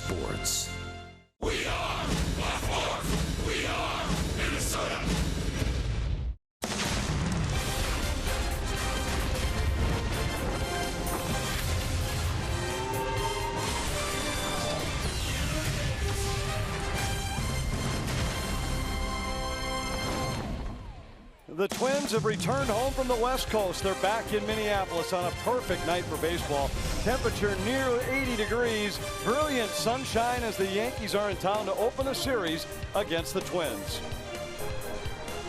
sports. We are Baltimore. We are Minnesota. The Twins have returned home from the West Coast. They're back in Minneapolis on a perfect night for baseball. Temperature near 80 degrees. Brilliant sunshine as the Yankees are in town to open the series against the Twins.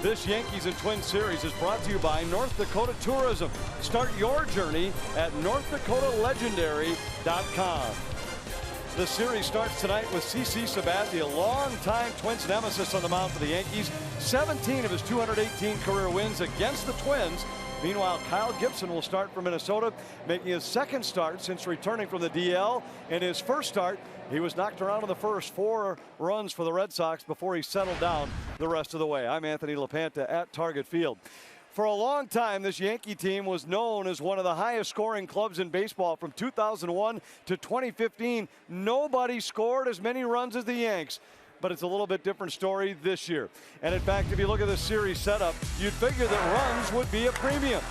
This Yankees and Twins series is brought to you by North Dakota Tourism. Start your journey at NorthDakotaLegendary.com. The series starts tonight with CC Sabathia, longtime Twins nemesis on the mound for the Yankees. 17 of his 218 career wins against the Twins. Meanwhile, Kyle Gibson will start for Minnesota, making his second start since returning from the DL. In his first start, he was knocked around in the first. 4 runs for the Red Sox before he settled down the rest of the way. I'm Anthony LaPanta at Target Field. For a long time, this Yankee team was known as one of the highest scoring clubs in baseball. From 2001 to 2015, nobody scored as many runs as the Yanks. But it's a little bit different story this year. And in fact, if you look at the series setup, you'd figure that runs would be a premium.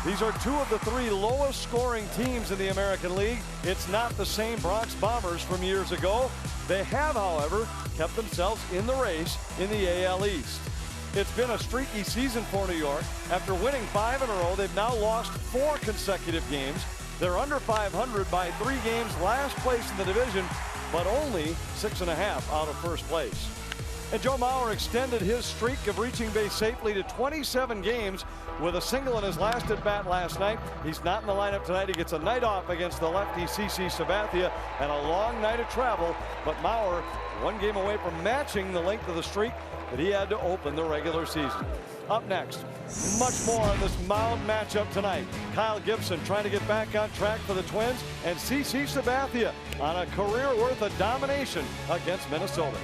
These are 2 of the 3 lowest scoring teams in the American League. It's not the same Bronx Bombers from years ago. They have, however, kept themselves in the race in the AL East. It's been a streaky season for New York. After winning 5 in a row, they've now lost 4 consecutive games. They're under 500 by 3 games, last place in the division, but only 6.5 out of first place. And Joe Mauer extended his streak of reaching base safely to 27 games with a single in his last at bat last night. He's not in the lineup tonight. He gets a night off against the lefty CC Sabathia and a long night of travel. But Mauer, 1 game away from matching the length of the streak that he had to open the regular season. Up next, much more on this mound matchup tonight. Kyle Gibson trying to get back on track for the Twins, and CC Sabathia on a career worth of domination against Minnesota.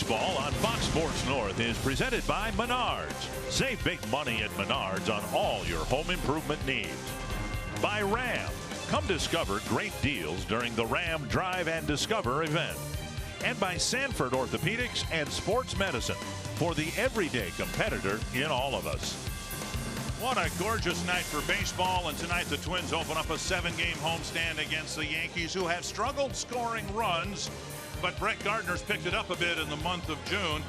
Baseball on Fox Sports North is presented by Menards. Save big money at Menards on all your home improvement needs. By Ram. Come discover great deals during the Ram Drive and Discover event. And by Sanford Orthopedics and Sports Medicine, for the everyday competitor in all of us. What a gorgeous night for baseball, and tonight the Twins open up a 7-game homestand against the Yankees, who have struggled scoring runs, but Brett Gardner's picked it up a bit in the month of June.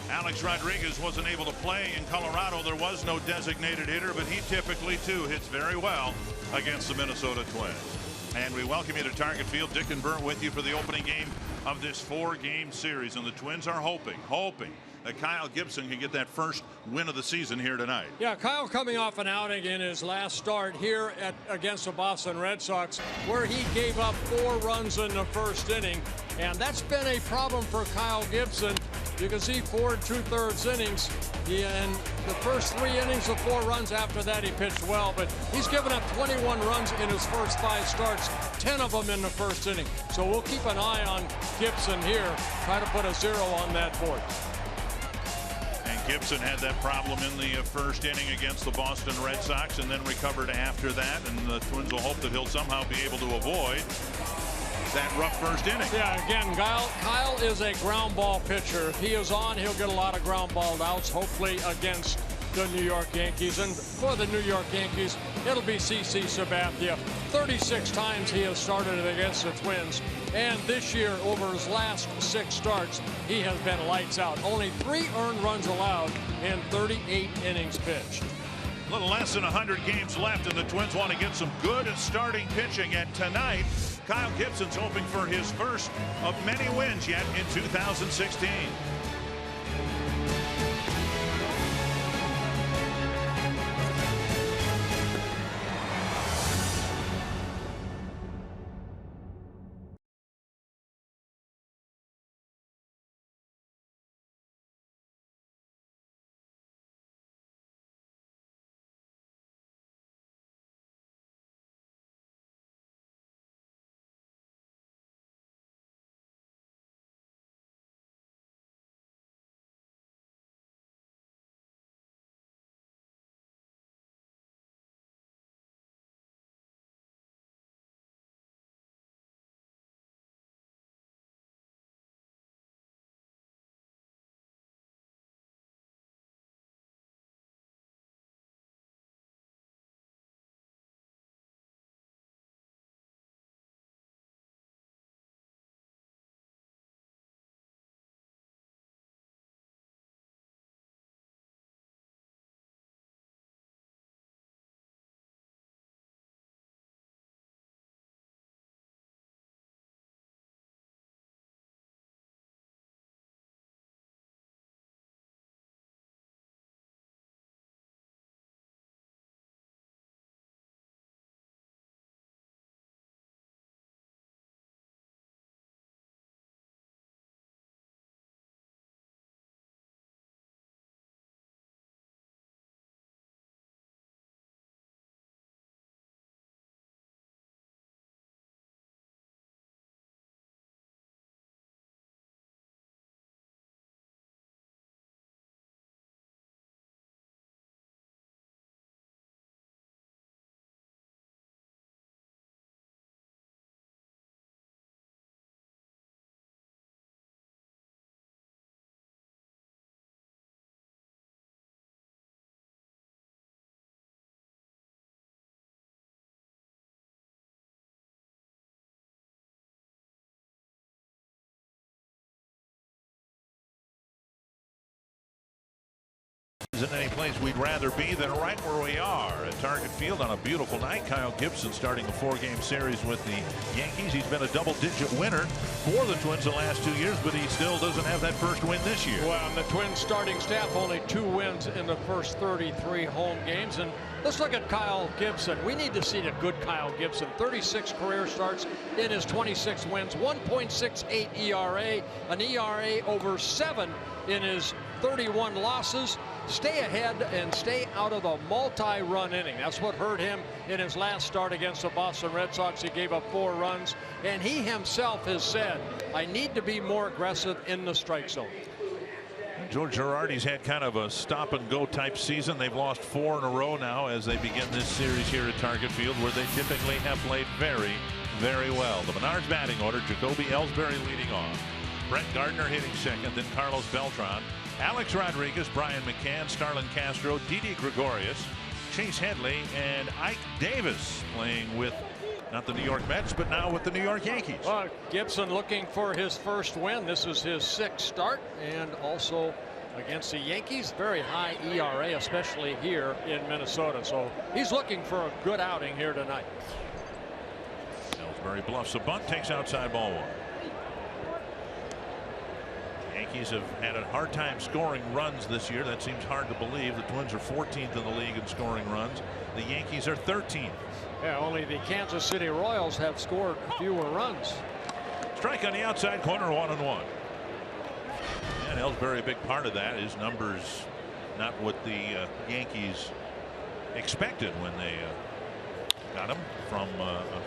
Alex Rodriguez wasn't able to play in Colorado. There was no designated hitter, but he typically too hits very well against the Minnesota Twins. And we welcome you to Target Field. Dick and Burt with you for the opening game of this 4-game series, and the Twins are hoping that Kyle Gibson can get that first win of the season here tonight. Yeah, Kyle coming off an outing in his last start here against the Boston Red Sox, where he gave up 4 runs in the first inning, and that's been a problem for Kyle Gibson. You can see 4 2/3 innings. In the first 3 innings of 4 runs. After that, he pitched well, but he's given up 21 runs in his first 5 starts, 10 of them in the first inning. So we'll keep an eye on Gibson here, try to put a 0 on that board. And Gibson had that problem in the first inning against the Boston Red Sox, and then recovered after that, and the Twins will hope that he'll somehow be able to avoid that rough first inning. Yeah, again, Kyle is a ground ball pitcher. If he is on, he'll get a lot of ground ball outs, hopefully against the New York Yankees. And for the New York Yankees, it'll be CC Sabathia. 36 times he has started against the Twins. And this year, over his last 6 starts, he has been lights out. Only 3 earned runs allowed in 38 innings pitched. A little less than 100 games left, and the Twins want to get some good starting pitching. And tonight, Kyle Gibson's hoping for his first of many wins yet in 2016. In any place we'd rather be than right where we are at Target Field on a beautiful night. Kyle Gibson starting a 4-game series with the Yankees. He's been a double-digit winner for the Twins the last 2 years, but he still doesn't have that first win this year. Well, and the Twins starting staff only 2 wins in the first 33 home games. And let's look at Kyle Gibson. We need to see a good Kyle Gibson. 36 career starts in his 26 wins, 1.68 ERA, an ERA over 7 in his 31 losses. Stay ahead and stay out of the multi-run inning. That's what hurt him in his last start against the Boston Red Sox. He gave up 4 runs, and he himself has said, I need to be more aggressive in the strike zone. Joe Girardi's had kind of a stop and go type season. They've lost 4 in a row now as they begin this series here at Target Field, where they typically have played very, very well. The Menards batting order: Jacoby Ellsbury leading off, Brett Gardner hitting second, then Carlos Beltran, Alex Rodriguez, Brian McCann, Starlin Castro, Didi Gregorius, Chase Headley, and Ike Davis playing with not the New York Mets, but now with the New York Yankees. Well, Gibson looking for his first win. This is his 6th start, and also against the Yankees. Very high ERA, especially here in Minnesota. So he's looking for a good outing here tonight. Ellsbury bluffs a bunt, takes outside ball 1. Yankees have had a hard time scoring runs this year. That seems hard to believe. The Twins are 14th in the league in scoring runs. The Yankees are 13th. Yeah, only the Kansas City Royals have scored fewer runs. Strike on the outside corner, 1-1. And Ellsbury, a big part of that. His numbers not what the Yankees expected when they got him from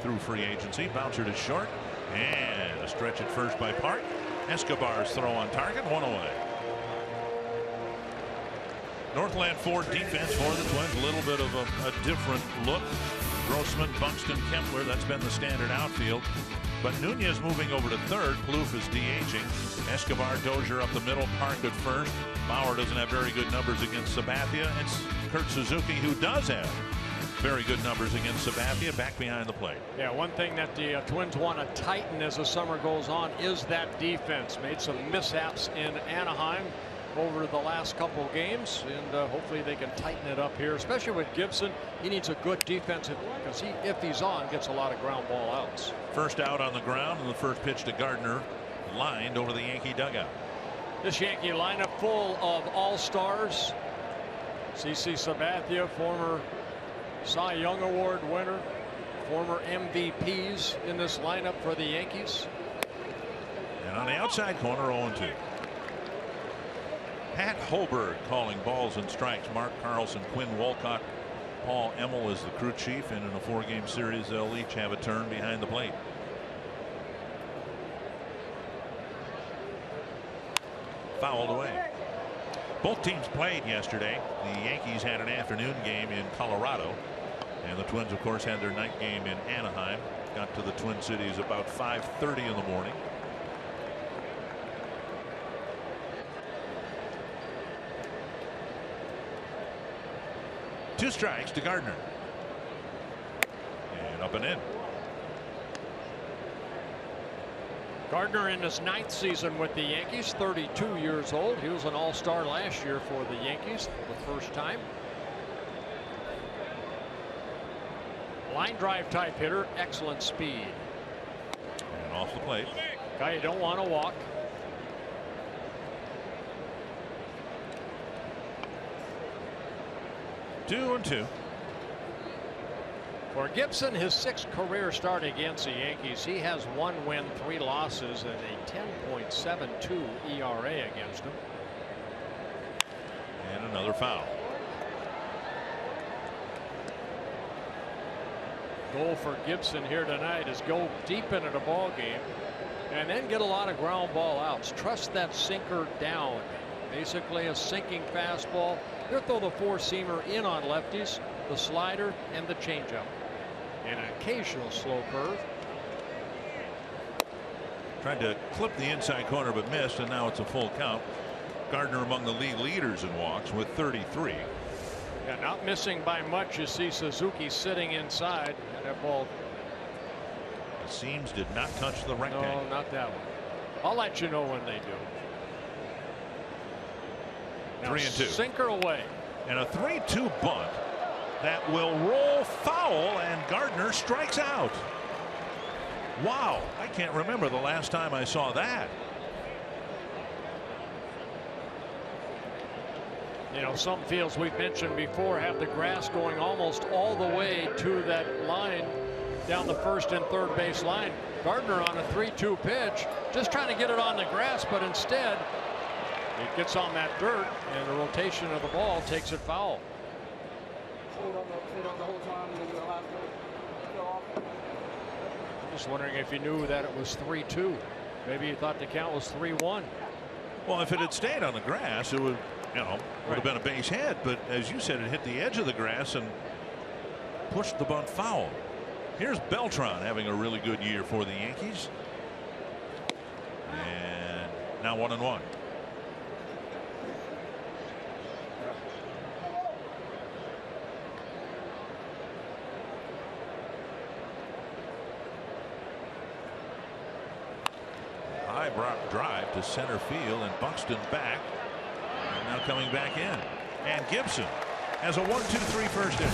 through free agency. Bouncer to short, and a stretch at first by Park. Escobar's throw on target, 1 away. Northland Ford defense for the Twins, a little bit of a different look. Grossman, Buxton, Kempler, that's been the standard outfield. But Nunez moving over to third. Plouffe is DHing. Escobar, Dozier up the middle. Park at first. Bauer doesn't have very good numbers against Sabathia. It's Kurt Suzuki who does have very good numbers against Sabathia, back behind the plate. Yeah, one thing that the Twins want to tighten as the summer goes on is that defense. Made some mishaps in Anaheim over the last couple games, and hopefully they can tighten it up here, especially with Gibson. He needs a good defensive, because if he's on, gets a lot of ground ball outs. First out on the ground, and the first pitch to Gardner lined over the Yankee dugout. This Yankee lineup full of all-stars. CC Sabathia, former Cy Young Award winner, former MVPs in this lineup for the Yankees. And on the outside corner, 0-2. Pat Holberg calling balls and strikes. Mark Carlson, Quinn Wolcott, Paul Emmel is the crew chief, and in a 4-game series they'll each have a turn behind the plate. Fouled away. Both teams played yesterday. The Yankees had an afternoon game in Colorado, and the Twins of course had their night game in Anaheim. Got to the Twin Cities about 5:30 in the morning. Two strikes to Gardner. And up and in. Gardner in his 9th season with the Yankees, 32 years old. He was an all-star last year for the Yankees for the first time. Line drive type hitter, excellent speed. And off the plate. Guy you don't want to walk. Two and two. For Gibson, his 6th career start against the Yankees. He has 1 win, 3 losses, and a 10.72 ERA against him. And another foul. Goal for Gibson here tonight is go deep into the ball game and then get a lot of ground ball outs. Trust that sinker down. Basically a sinking fastball. He'll throw the 4-seamer in on lefties, the slider, and the changeup. And an occasional slow curve. Tried to clip the inside corner but missed, and now it's a full count. Gardner among the league leaders in walks with 33. Yeah, not missing by much. You see Suzuki sitting inside, and that ball. The seams did not touch the rectangle. No, not that one. I'll let you know when they do. Now 3-2. Sinker away. And a 3-2 bunt that will roll foul, and Gardner strikes out. Wow, I can't remember the last time I saw that. You know, some fields we've mentioned before have the grass going almost all the way to that line down the first and third base line. Gardner on a 3-2 pitch, just trying to get it on the grass, but instead it gets on that dirt, and the rotation of the ball takes it foul. I'm just wondering if you knew that it was 3-2. Maybe you thought the count was 3-1. Well, if it had stayed on the grass, it would, would have been a base hit. But as you said, it hit the edge of the grass and pushed the bunt foul. Here's Beltran having a really good year for the Yankees. And now 1-1. High drive to center field, and Buxton back. And now coming back in. And Gibson has a 1-2-3 first inning.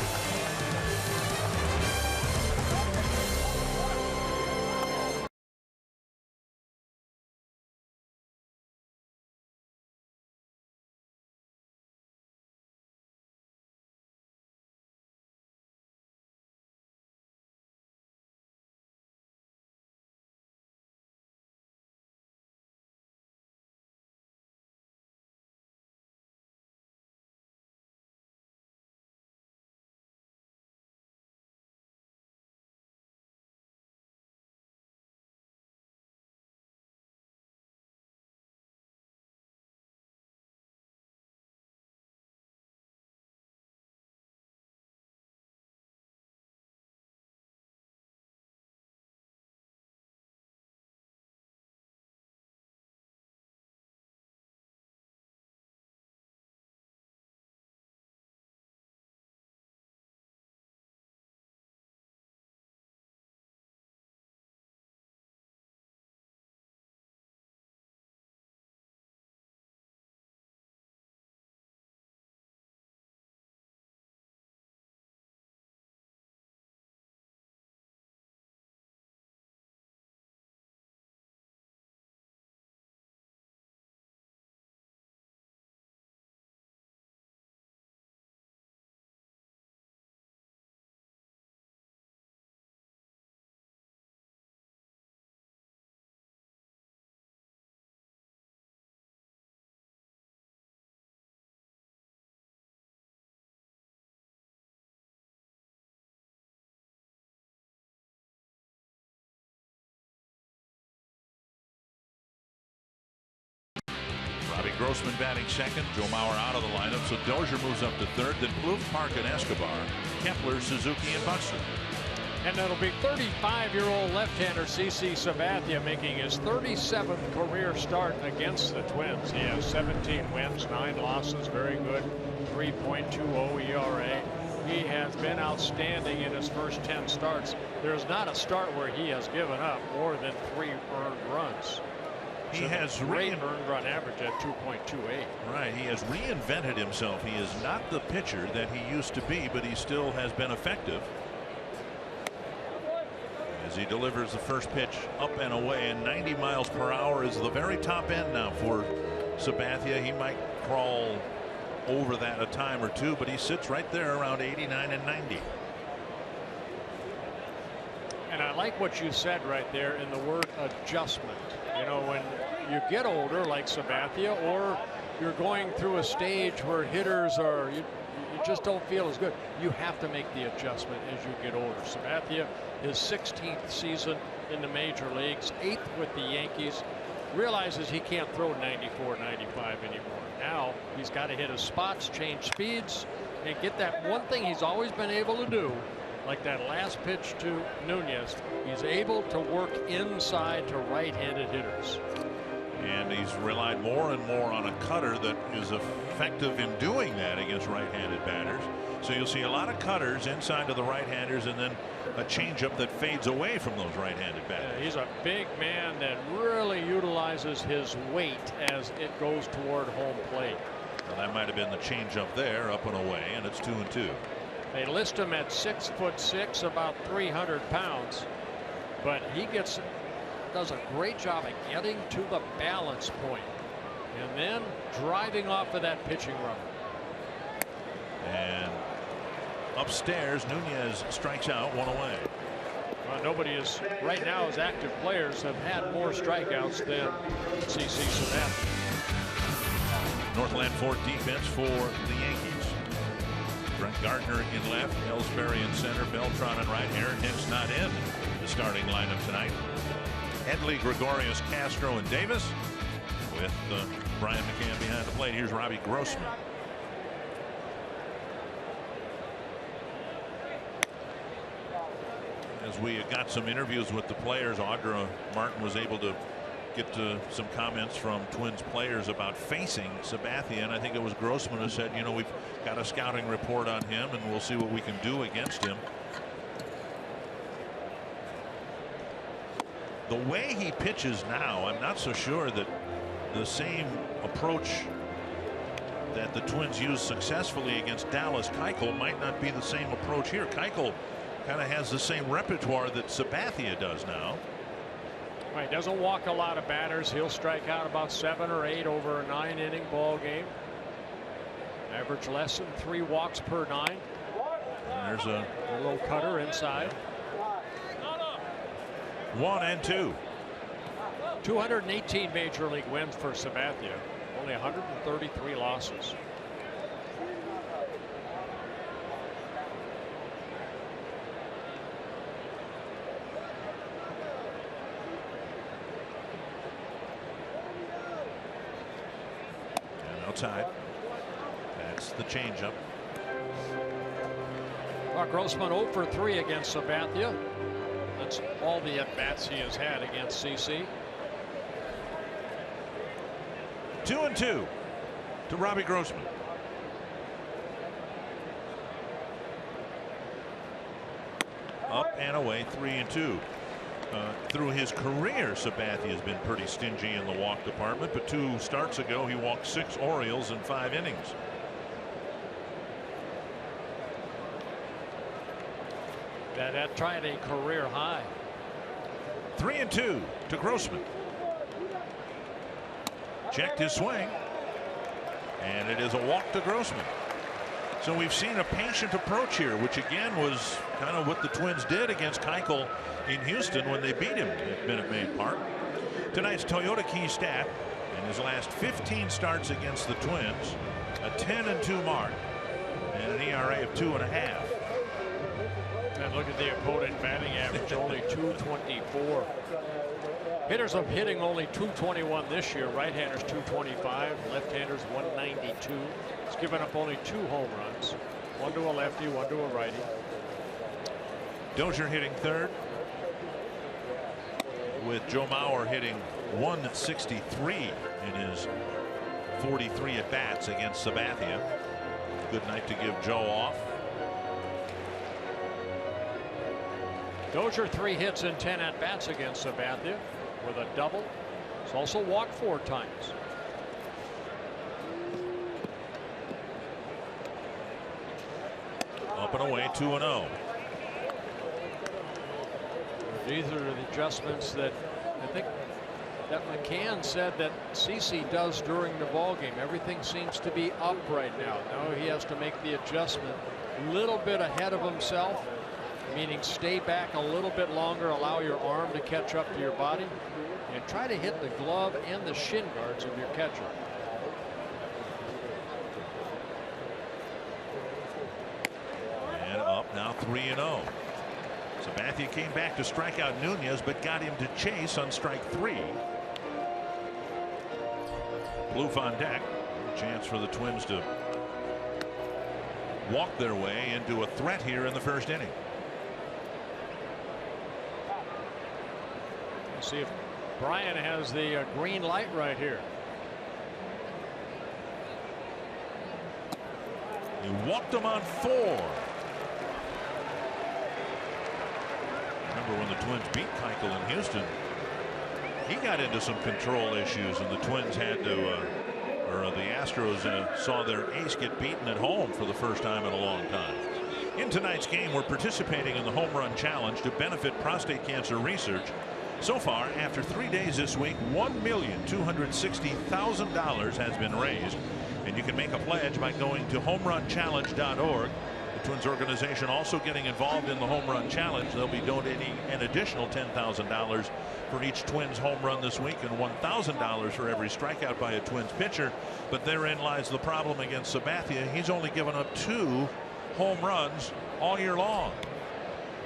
Grossman batting second. Joe Mauer out of the lineup, so Dozier moves up to third. Then Plouffe, Park, and Escobar. Kepler, Suzuki, and Buxton. And that'll be 35-year-old left-hander CC Sabathia making his 37th career start against the Twins. He has 17 wins, 9 losses, very good, 3.20 ERA. He has been outstanding in his first 10 starts. There's not a start where he has given up more than 3 earned runs. He has great earned run average at 2.28. Right, he has reinvented himself. He is not the pitcher that he used to be, but he still has been effective. As he delivers the first pitch up and away, and 90 miles per hour is the very top end now for Sabathia. He might crawl over that a time or two, but he sits right there around 89 and 90. And I like what you said right there in the word adjustment. You know, when you get older like Sabathia, or you're going through a stage where hitters are, you just don't feel as good, you have to make the adjustment as you get older. Sabathia, his 16th season in the major leagues, 8th with the Yankees, realizes he can't throw 94, 95 anymore. Now he's got to hit his spots, change speeds, and get that one thing he's always been able to do. Like that last pitch to Nunez, he's able to work inside to right-handed hitters. And he's relied more and more on a cutter that is effective in doing that against right-handed batters. So you'll see a lot of cutters inside to the right-handers, and then a changeup that fades away from those right-handed batters. Yeah, he's a big man that really utilizes his weight as it goes toward home plate. Well, that might have been the changeup there, up and away, and it's 2-2. They list him at 6'6", about 300 pounds, but he does a great job of getting to the balance point and then driving off of that pitching rubber. And upstairs, Nunez strikes out, 1 away. Well, nobody is right now, as active players have had more strikeouts than CC Sabathia. Northland Ford defense for the Yankees. Brett Gardner in left, Ellsbury in center, Beltran in right. Aaron Hicks not in the starting lineup tonight. Headley, Gregorius, Castro, and Davis, with Brian McCann behind the plate. Here's Robbie Grossman. As we got some interviews with the players, Audra Martin was able to get some comments from Twins players about facing Sabathia, and I think it was Grossman who said, you know, we've got a scouting report on him and we'll see what we can do against him. The way he pitches now, I'm not so sure that the same approach that the Twins used successfully against Dallas Keuchel might not be the same approach here. Keuchel kind of has the same repertoire that Sabathia does now. Right, doesn't walk a lot of batters. He'll strike out about 7 or 8 over a 9-inning ball game. Average less than 3 walks per 9. And there's a little cutter inside. 1-2. 218 major league wins for Sabathia. Only 133 losses. Outside. That's the changeup. Grossman 0 for 3 against Sabathia. That's all the at-bats he has had against CC. 2-2 to Robbie Grossman. Up and away, 3-2. Through his career, Sabathia has been pretty stingy in the walk department, but 2 starts ago he walked 6 Orioles in 5 innings. That tried a career high. 3-2 to Grossman. Checked his swing, and it is a walk to Grossman. So we've seen a patient approach here, which again was kind of what the Twins did against Keuchel in Houston when they beat him at Minute Maid Park. Tonight's Toyota Key stat in his last 15 starts against the Twins, a 10-2 mark and an ERA of 2.5. And look at the opponent batting average, only .224. Hitters are hitting only .221 this year. Right-handers .225, left-handers .192. He's given up only 2 home runs, 1 to a lefty, 1 to a righty. Dozier hitting third, with Joe Mauer hitting .163 in his 43 at bats against Sabathia. Good night to give Joe off. Dozier 3 hits and 10 at bats against Sabathia with a double. He's also walked 4 times. Up and away, 2-0. These are the adjustments that I think that McCann said that CC does during the ball game. Everything seems to be up right now. Now he has to make the adjustment a little bit ahead of himself, meaning stay back a little bit longer, allow your arm to catch up to your body, and try to hit the glove and the shin guards of your catcher. And up now, 3-0. Sabathia came back to strike out Nunez, but got him to chase on strike 3. Plouffe on deck. Chance for the Twins to walk their way into a threat here in the first inning. Let's see if Brian has the green light right here. He walked him on 4. Remember when the Twins beat Keuchel in Houston, he got into some control issues, and the Twins had to, or the Astros saw their ace get beaten at home for the first time in a long time. In tonight's game, we're participating in the Home Run Challenge to benefit prostate cancer research. So far, after 3 days this week, $1,260,000 has been raised, and you can make a pledge by going to homerunchallenge.org. The Twins organization also getting involved in the Home Run Challenge. They'll be donating an additional $10,000 for each Twins home run this week and $1,000 for every strikeout by a Twins pitcher. But therein lies the problem against Sabathia. He's only given up 2 home runs all year long.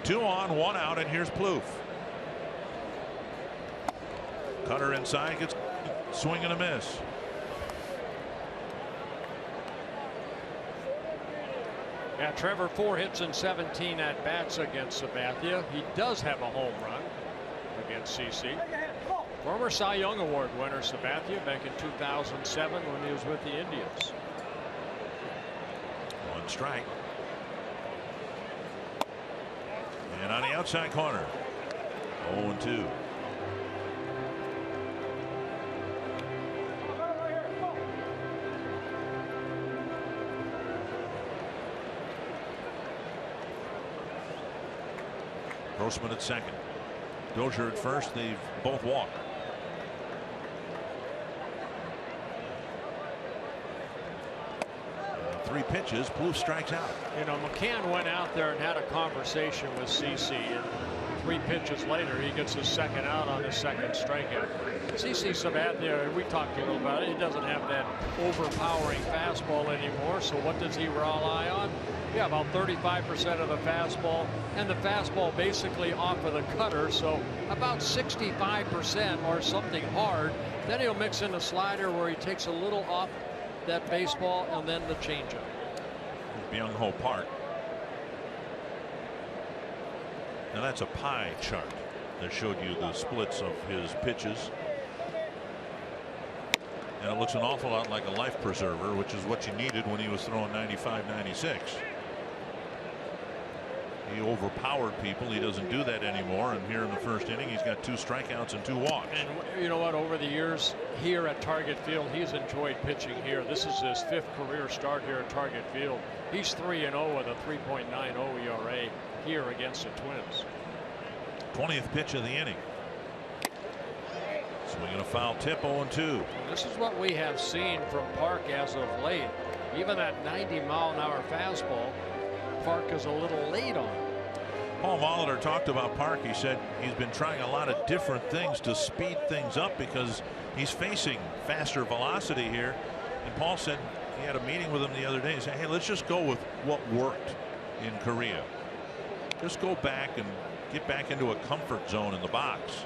2 on, 1 out, and here's Plouffe. Cutter inside, gets Swing and a miss. Yeah, Trevor, 4 hits and 17 at bats against Sabathia. He does have a home run against CC. Former Cy Young Award winner Sabathia back in 2007 when he was with the Indians. One strike. And on the outside corner, 0-2. Grossman at second. Dozier at first. They've both walked. Three pitches. Plouffe strikes out. You know, McCann went out there and had a conversation with CC, and 3 pitches later he gets his second out on his second strikeout. CC Sabathia, we talked a little about it, he doesn't have that overpowering fastball anymore, so what does he rely on? Yeah, about 35% of the fastball, and the fastball basically off of the cutter, so about 65% or something hard. Then he'll mix in a slider where he takes a little off that baseball, and then the changeup. Byung Ho Park. Now that's a pie chart that showed you the splits of his pitches. And it looks an awful lot like a life preserver, which is what you needed when he was throwing 95, 96. He overpowered people. He doesn't do that anymore. And here in the first inning, he's got 2 strikeouts and 2 walks. And you know what? Over the years here at Target Field, he's enjoyed pitching here. This is his 5th career start here at Target Field. He's 3-0 with a 3.90 ERA here against the Twins. 20th pitch of the inning. Swinging a foul tip, 0-2. This is what we have seen from Park as of late. Even that 90-mile-an-hour fastball, Park is a little late on. Paul Molitor talked about Park. He said he's been trying a lot of different things to speed things up because he's facing faster velocity here. And Paul said he had a meeting with him the other day and said, hey, let's just go with what worked in Korea. Just go back and get back into a comfort zone in the box.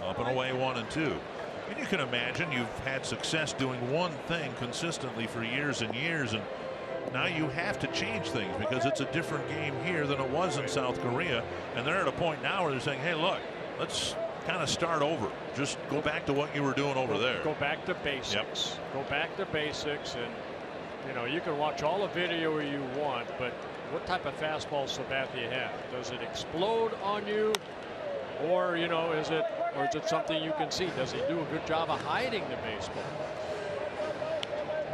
Up and away, 1-2. And you can imagine you've had success doing one thing consistently for years and years, and now you have to change things because it's a different game here than it was in South Korea. And they're at a point now where they're saying, hey, look, let's kind of start over. Just go back to what you were doing over there. Go back to basics. Yep. Go back to basics. And, you know, you can watch all the video you want, but what type of fastball Sabathia have? Does it explode on you? Or, you know, is it something you can see? Does he do a good job of hiding the baseball?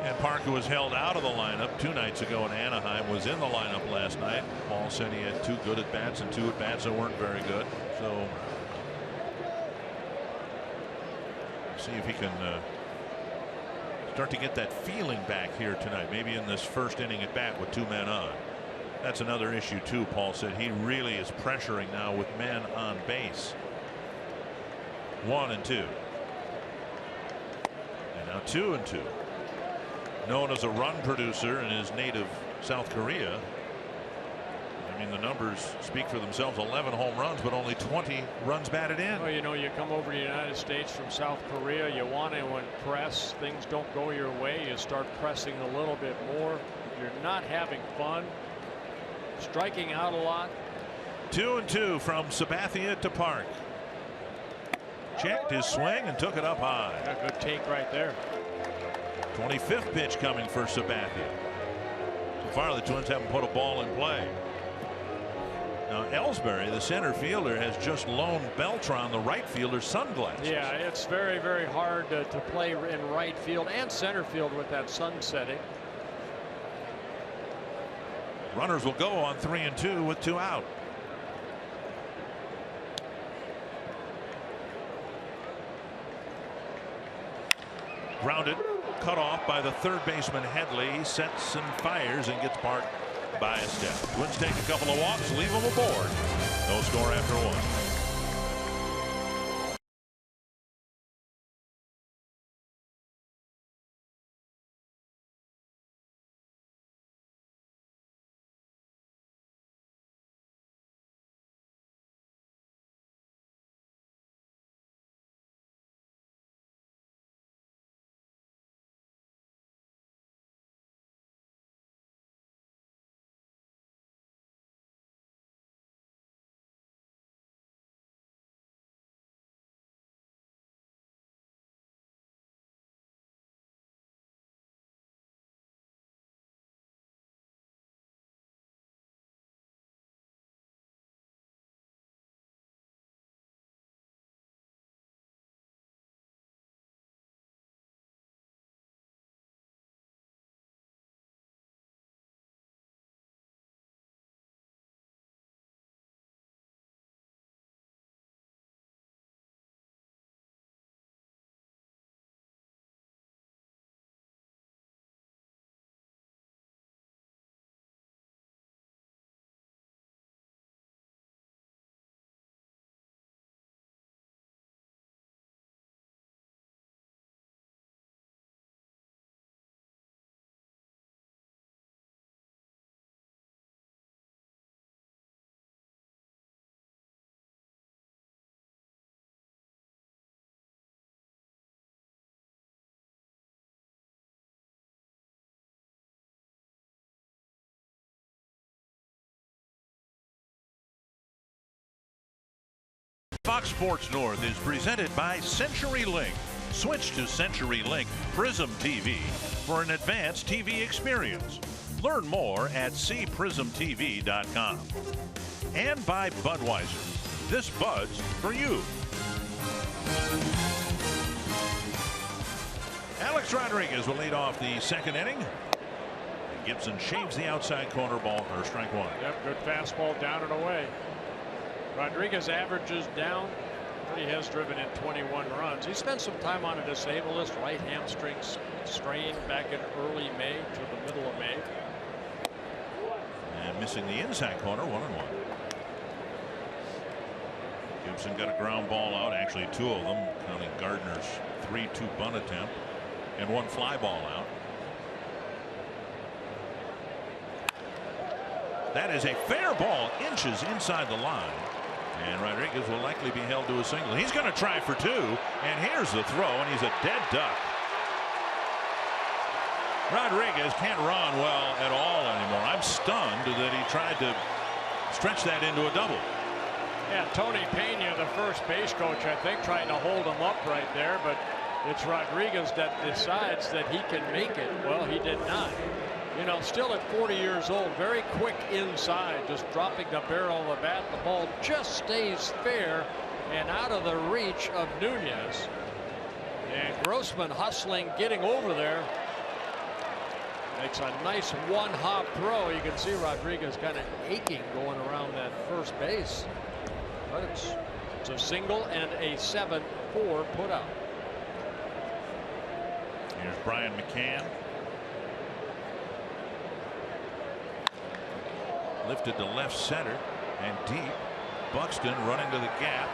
And Parker was held out of the lineup 2 nights ago in Anaheim, was in the lineup last night. Paul said he had 2 good at bats and 2 at bats that weren't very good. So see if he can start to get that feeling back here tonight, maybe in this first inning at bat with 2 men on. That's another issue too. Paul said he really is pressuring now with men on base. 1-2. And now 2-2. Known as a run producer in his native South Korea. I mean, the numbers speak for themselves. 11 home runs, but only 20 runs batted in. Well, you know, you come over to the United States from South Korea, you want to impress. Things don't go your way, you start pressing a little bit more. You're not having fun. Striking out a lot. 2-2 from Sabathia to Park. Checked his swing and took it up high. A good take right there. 25th pitch coming for Sabathia. So far, the Twins haven't put a ball in play. Now, Ellsbury, the center fielder, has just loaned Beltran, the right fielder, sunglasses. Yeah, it's very, very hard to play in right field and center field with that sun setting. Runners will go on 3-2 with 2 out. Grounded, cut off by the third baseman Headley. He sets and fires and gets Park by a step. Twins take a couple of walks, leave them aboard. No score after 1. Fox Sports North is presented by CenturyLink. Switch to CenturyLink Prism TV for an advanced TV experience. Learn more at cprismtv.com. And by Budweiser. This Bud's for you. Alex Rodriguez will lead off the second inning. Gibson shaves the outside corner, ball or strike one. Yep, good fastball down and away. Rodriguez averages down, but he has driven in 21 runs. He spent some time on a disabled list, right hamstring strain back in early May to the middle of May. And missing the inside corner, 1-1. Gibson got a ground ball out, actually two of them, counting Gardner's 3-2 bunt attempt, and one fly ball out. That is a fair ball, inches inside the line. And Rodriguez will likely be held to a single. He's going to try for two. And here's the throw, and he's a dead duck. Rodriguez can't run well at all anymore. I'm stunned that he tried to stretch that into a double. Yeah, Tony Pena, the first base coach, I think, trying to hold him up right there. But it's Rodriguez that decides that he can make it. Well, he did not. You know, still at 40 years old, very quick inside, just dropping the barrel of the bat. The ball just stays fair and out of the reach of Nunez. And Grossman hustling, getting over there. Makes a nice one-hop throw. You can see Rodriguez kind of aching going around that first base. But it's a single and a 7-4 putout. Here's Brian McCann. Lifted to left center and deep. Buxton running to the gap.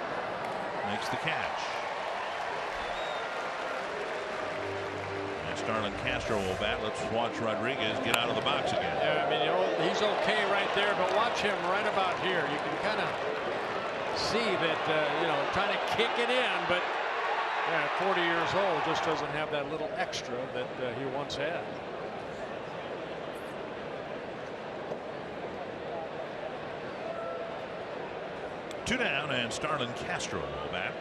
Makes the catch. And Starlin Castro will bat. Let's watch Rodriguez get out of the box again. Yeah, I mean, you know, he's okay right there, but watch him right about here. You can kind of see that, you know, trying to kick it in, but yeah, at 40 years old, just doesn't have that little extra that he once had. Two down, and Starlin Castro will bat.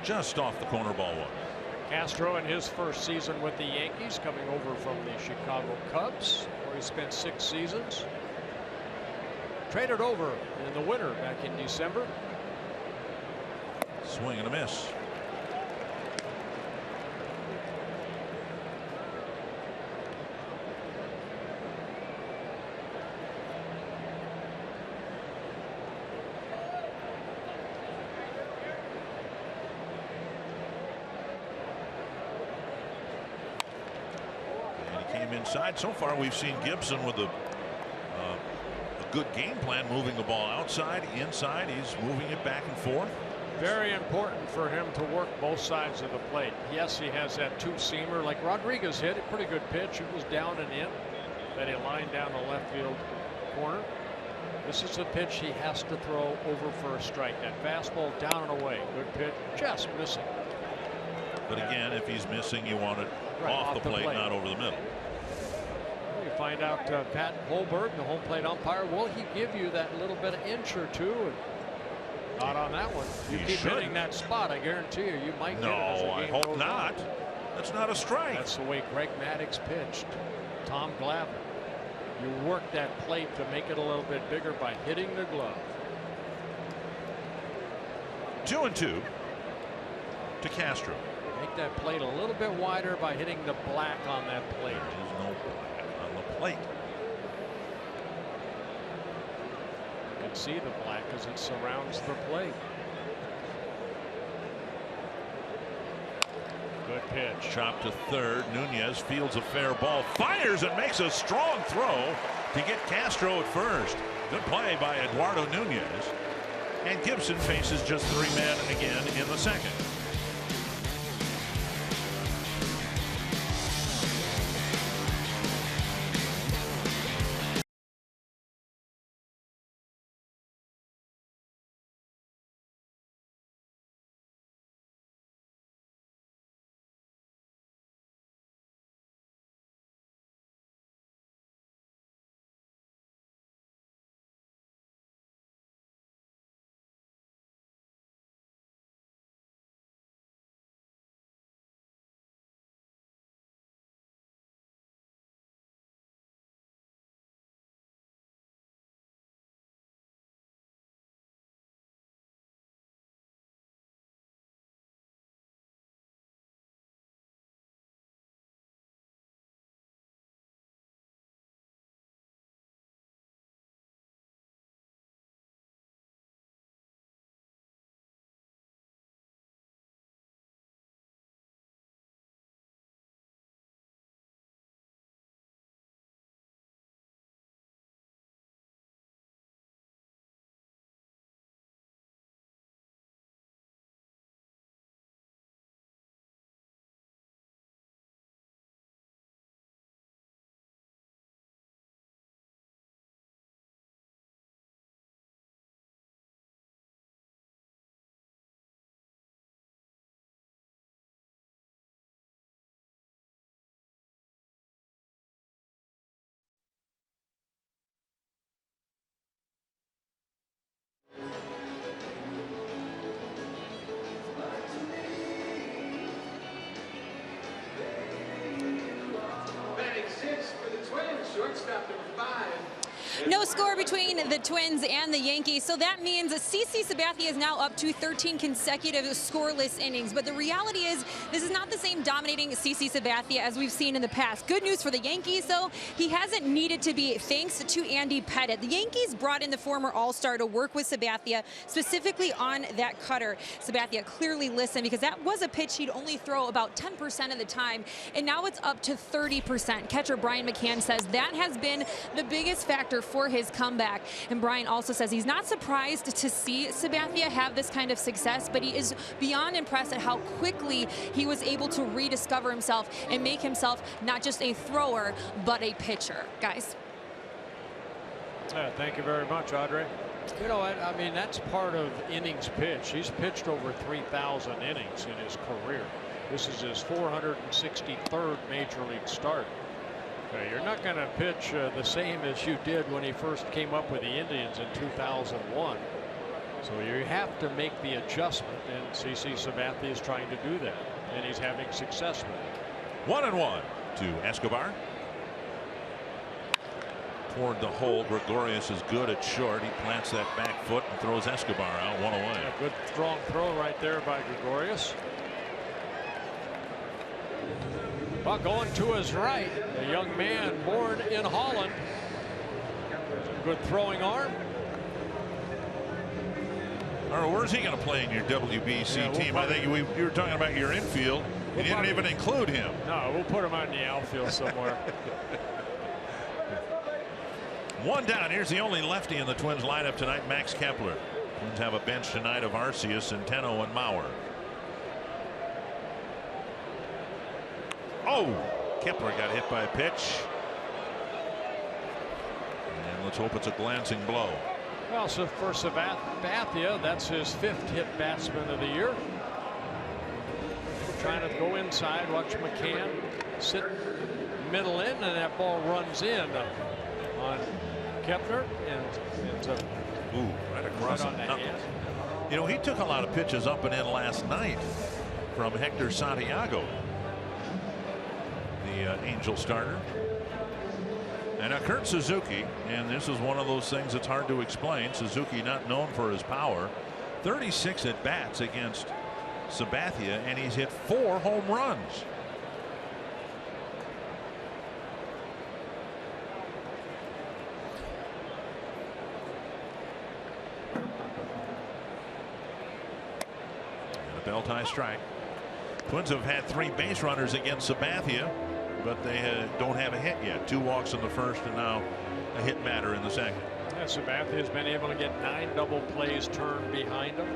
Just off the corner, ball one. Castro in his first season with the Yankees, coming over from the Chicago Cubs, where he spent 6 seasons. Traded over in the winter back in December. Swing and a miss. Inside. So far we've seen Gibson with a good game plan, moving the ball outside, inside. He's moving it back and forth. Very important for him to work both sides of the plate. Yes, he has that two-seamer like Rodriguez hit. A pretty good pitch. It was down and in. Then he lined down the left field corner. This is a pitch he has to throw over for a strike. That fastball down and away. Good pitch, just missing. But again, if he's missing, you want it right off the plate, not over the middle. You find out Pat Holberg, the home plate umpire, will he give you that little bit of inch or two? And not on that one. You keep hitting that spot, I guarantee you, you might get it as the game I hope goes not. on. That's not a strike. That's the way Greg Maddux pitched. Tom Glavine. You work that plate to make it a little bit bigger by hitting the glove. 2-2 to Castro. Make that plate a little bit wider by hitting the black on that plate. There is no black on the plate. You can see the black as it surrounds the plate. Good pitch. Chop to third. Nunez fields a fair ball, fires and makes a strong throw to get Castro at first. Good play by Eduardo Nunez. And Gibson faces just 3 men again in the second. score between the Twins and the Yankees. So that means CC Sabathia is now up to 13 consecutive scoreless innings. But the reality is, this is not the same dominating CC Sabathia as we've seen in the past. Good news for the Yankees, though, he hasn't needed to be, thanks to Andy Pettitte. The Yankees brought in the former All-Star to work with Sabathia, specifically on that cutter. Sabathia clearly listened, because that was a pitch he'd only throw about 10% of the time, and now it's up to 30%. Catcher Brian McCann says that has been the biggest factor for his comeback. And Brian also says he's not surprised to see Sabathia have this kind of success, but he is beyond impressed at how quickly he was able to rediscover himself and make himself not just a thrower, but a pitcher. Guys. Thank you very much, Audrey. You know what? I mean, that's part of innings pitched. He's pitched over 3,000 innings in his career. This is his 463rd major league start. You're not going to pitch the same as you did when he first came up with the Indians in 2001. So you have to make the adjustment, and CC Sabathia is trying to do that, and he's having success with it. 1-1 to Escobar. Toward the hole. Gregorius is good at short. He plants that back foot and throws Escobar out, one away. A good strong throw right there by Gregorius. Well, going to his right, a young man born in Holland. Good throwing arm. Where's he going to play in your WBC team? I think you were talking about your infield. You didn't even include him. No, we'll put him on the outfield somewhere. One down. Here's the only lefty in the Twins lineup tonight, Max Kepler. Twins have a bench tonight of Arcia, Centeno, and Mauer. Oh, Kepler got hit by a pitch. And let's hope it's a glancing blow. Well, so for Sabathia, that's his 5th hit batsman of the year. Trying to go inside. Watch McCann sit middle in, and that ball runs in on Kepler, and it's right across on the hand. You know, he took a lot of pitches up and in last night from Hector Santiago, the Angel starter. And Kurt Suzuki, and this is one of those things that's hard to explain. Suzuki not known for his power. 36 at bats against Sabathia, and he's hit 4 home runs. And a bell tie strike. Twins have had 3 base runners against Sabathia, but they don't have a hit yet. 2 walks in the first, and now a hit batter in the second. Yeah, Sabathia has been able to get 9 double plays turned behind him.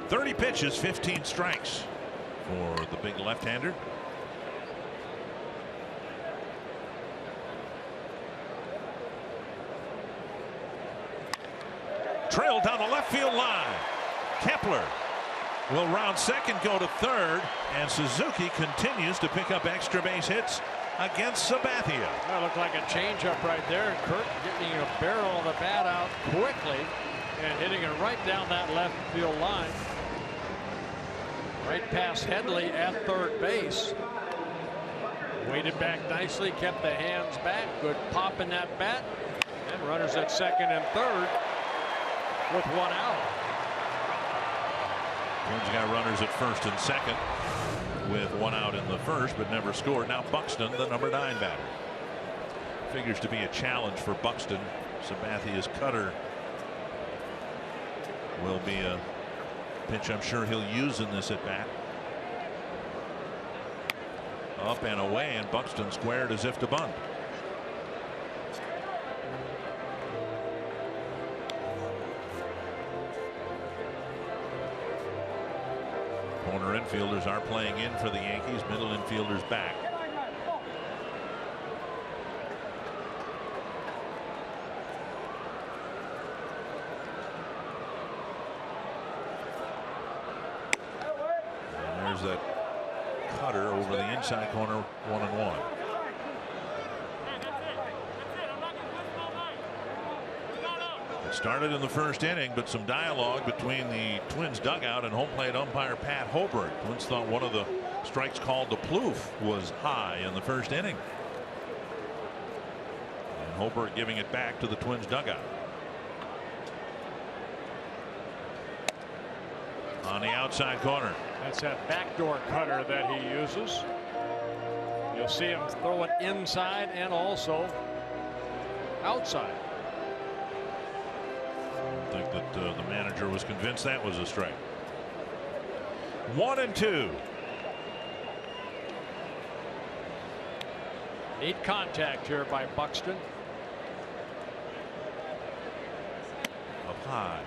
30 pitches, 15 strikes for the big left-hander. Trailed down the left field line. Kepler will round second, go to third, and Suzuki continues to pick up extra base hits against Sabathia. That looked like a changeup right there. Kurt getting a barrel of the bat out quickly and hitting it right down that left field line. Right past Headley at third base. Waited back nicely, kept the hands back. Good pop in that bat. And runners at second and third with 1 out. Twins got runners at first and second with 1 out in the first, but never scored. Now Buxton, the number 9 batter. Figures to be a challenge for Buxton. Sabathia's cutter will be a pitch I'm sure he'll use in this at bat. Up and away, and Buxton squared as if to bunt. Corner infielders are playing in for the Yankees. Middle infielders back. And there's that cutter over the inside corner, 1-1. It started in the first inning, but some dialogue between the Twins dugout and home plate umpire Pat Hobart. Twins thought one of the strikes called to Plouffe was high in the first inning. And Hobert giving it back to the Twins dugout. On the outside corner. That's that backdoor cutter that he uses. You'll see him throw it inside and also outside. I think that the manager was convinced that was a strike. 1-2. Neat contact here by Buxton. Up high.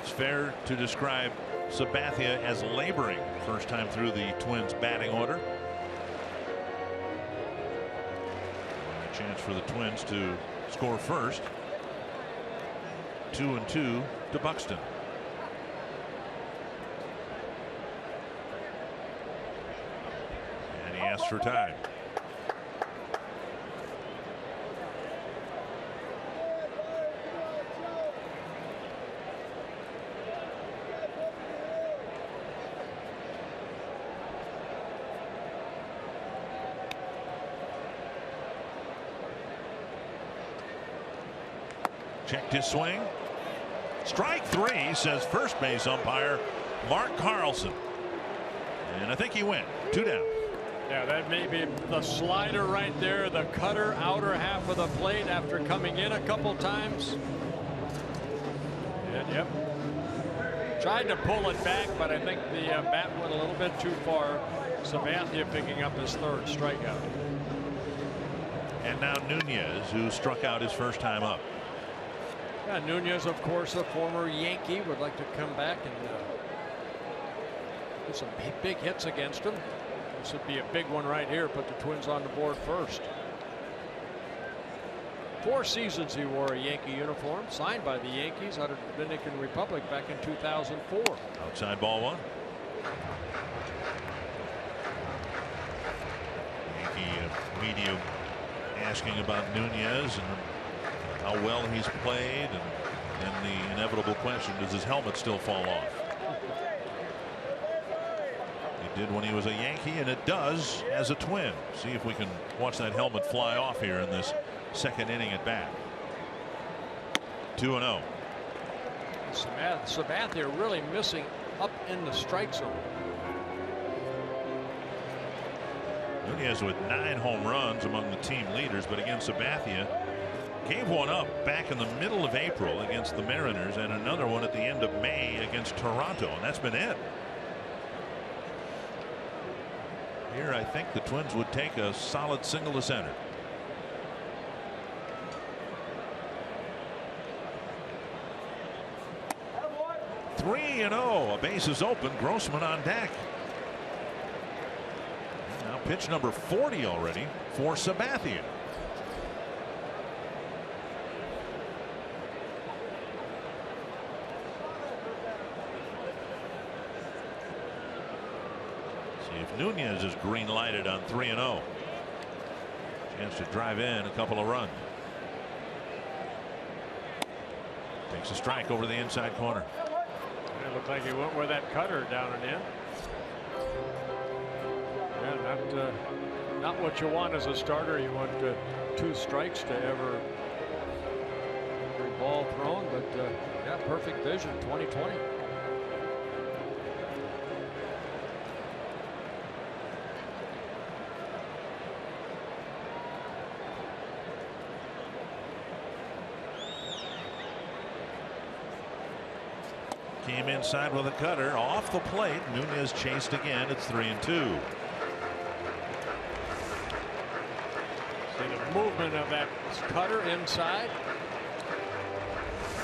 It's fair to describe Sabathia as laboring first time through the Twins batting order. A chance for the Twins to score first. 2-2 to Buxton. And he asks for time. Checked his swing. Strike three, says first base umpire Mark Carlson. And I think he went 2 down. Yeah, that may be the slider right there, the cutter outer half of the plate after coming in a couple times. And yep, tried to pull it back, but I think the bat went a little bit too far. Sabathia picking up his third strikeout. And now Nunez, who struck out his first time up. Yeah, Nunez, of course, a former Yankee, would like to come back and get some big hits against him. This would be a big one right here. Put the Twins on the board first. 4 seasons he wore a Yankee uniform, signed by the Yankees out of the Dominican Republic back in 2004. Outside ball 1. Yankee media asking about Nunez and how well he's played, and the inevitable question, does his helmet still fall off? It did when he was a Yankee, and it does as a Twin. See if we can watch that helmet fly off here in this second inning at bat. 2-0. Sabathia really missing up in the strike zone. Nunez with 9 home runs among the team leaders, but again Sabathia gave one up back in the middle of April against the Mariners, and another one at the end of May against Toronto, and that's been it. Here I think the Twins would take a solid single to center. Three and 0. A base is open. Grossman on deck. Now pitch number 40 already for Sabathia. If Nunez is green lighted on 3-0. Chance to drive in a couple of runs. Takes a strike over the inside corner. It looked like he went with that cutter down and in. Yeah, not what you want as a starter. You want 2 strikes to every ball thrown, but yeah, perfect vision. 2020. Came inside with a cutter off the plate. Nunez chased again. It's 3-2. See the movement of that cutter inside.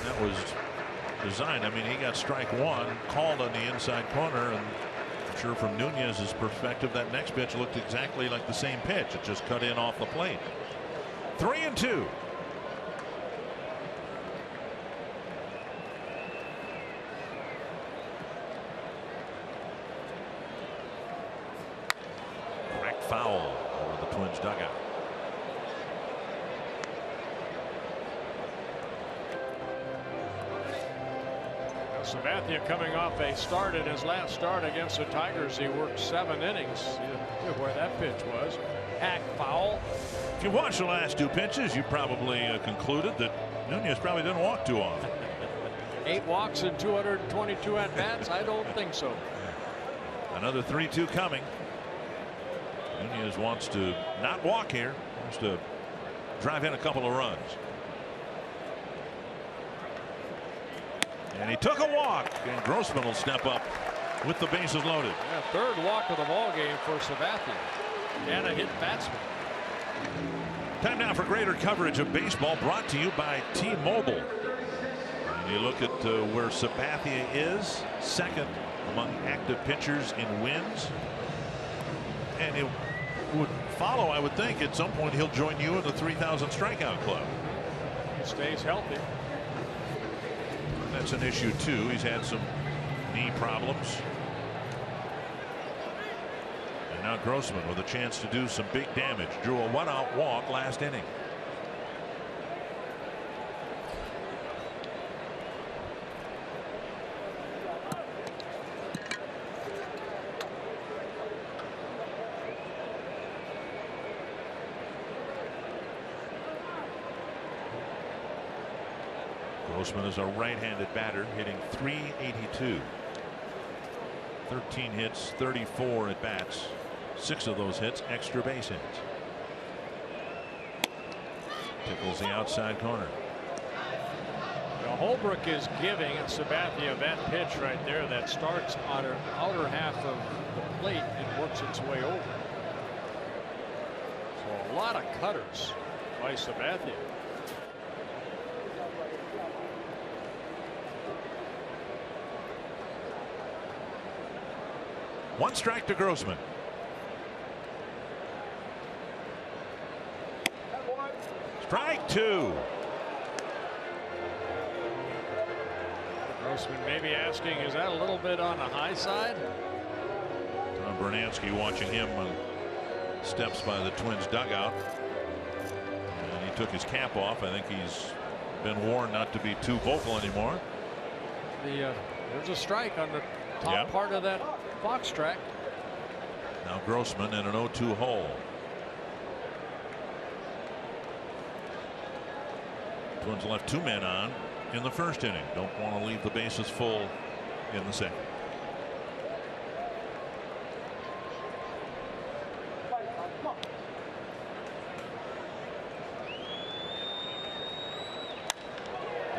That was designed. I mean, he got strike 1 called on the inside corner, and I'm sure from Nunez's perspective that next pitch looked exactly like the same pitch. It just cut in off the plate. 3-2. Foul over the Twins dugout. Sabathia coming off a start in his last start against the Tigers. He worked 7 innings. Where that pitch was. Hack foul. If you watch the last 2 pitches, you probably concluded that Nunez probably didn't walk too often. 8 walks and 222 at bats. I don't think so. Another 3-2 coming. Nunez wants to not walk here. Wants to drive in a couple of runs. And he took a walk, and Grossman will step up with the bases loaded. Yeah, 3rd walk of the ball game for Sabathia, and a hit batsman. Time now for greater coverage of baseball, brought to you by T-Mobile. And you look at where Sabathia is, 2nd among active pitchers in wins, and it would follow, I would think, at some point he'll join you in the 3,000 strikeout club. He stays healthy. That's an issue too. He's had some knee problems. And now Grossman with a chance to do some big damage. Drew a 1-out walk last inning. Grossman is a right-handed batter, hitting .382. 13 hits, 34 at bats. 6 of those hits extra base hits. Tickles the outside corner. Now Holbrook is giving Sabathia that pitch right there that starts on the outer half of the plate and works its way over. So a lot of cutters by Sabathia. One strike to Grossman. Strike 2. Grossman maybe asking, is that a little bit on the high side? Tom Bernansky watching him on steps by the Twins dugout. And he took his cap off. I think he's been warned not to be too vocal anymore. There's a strike on the top part of that box track. Now Grossman in an 0-2 hole. Twins left 2 men on in the 1st inning. Don't want to leave the bases full in the 2nd.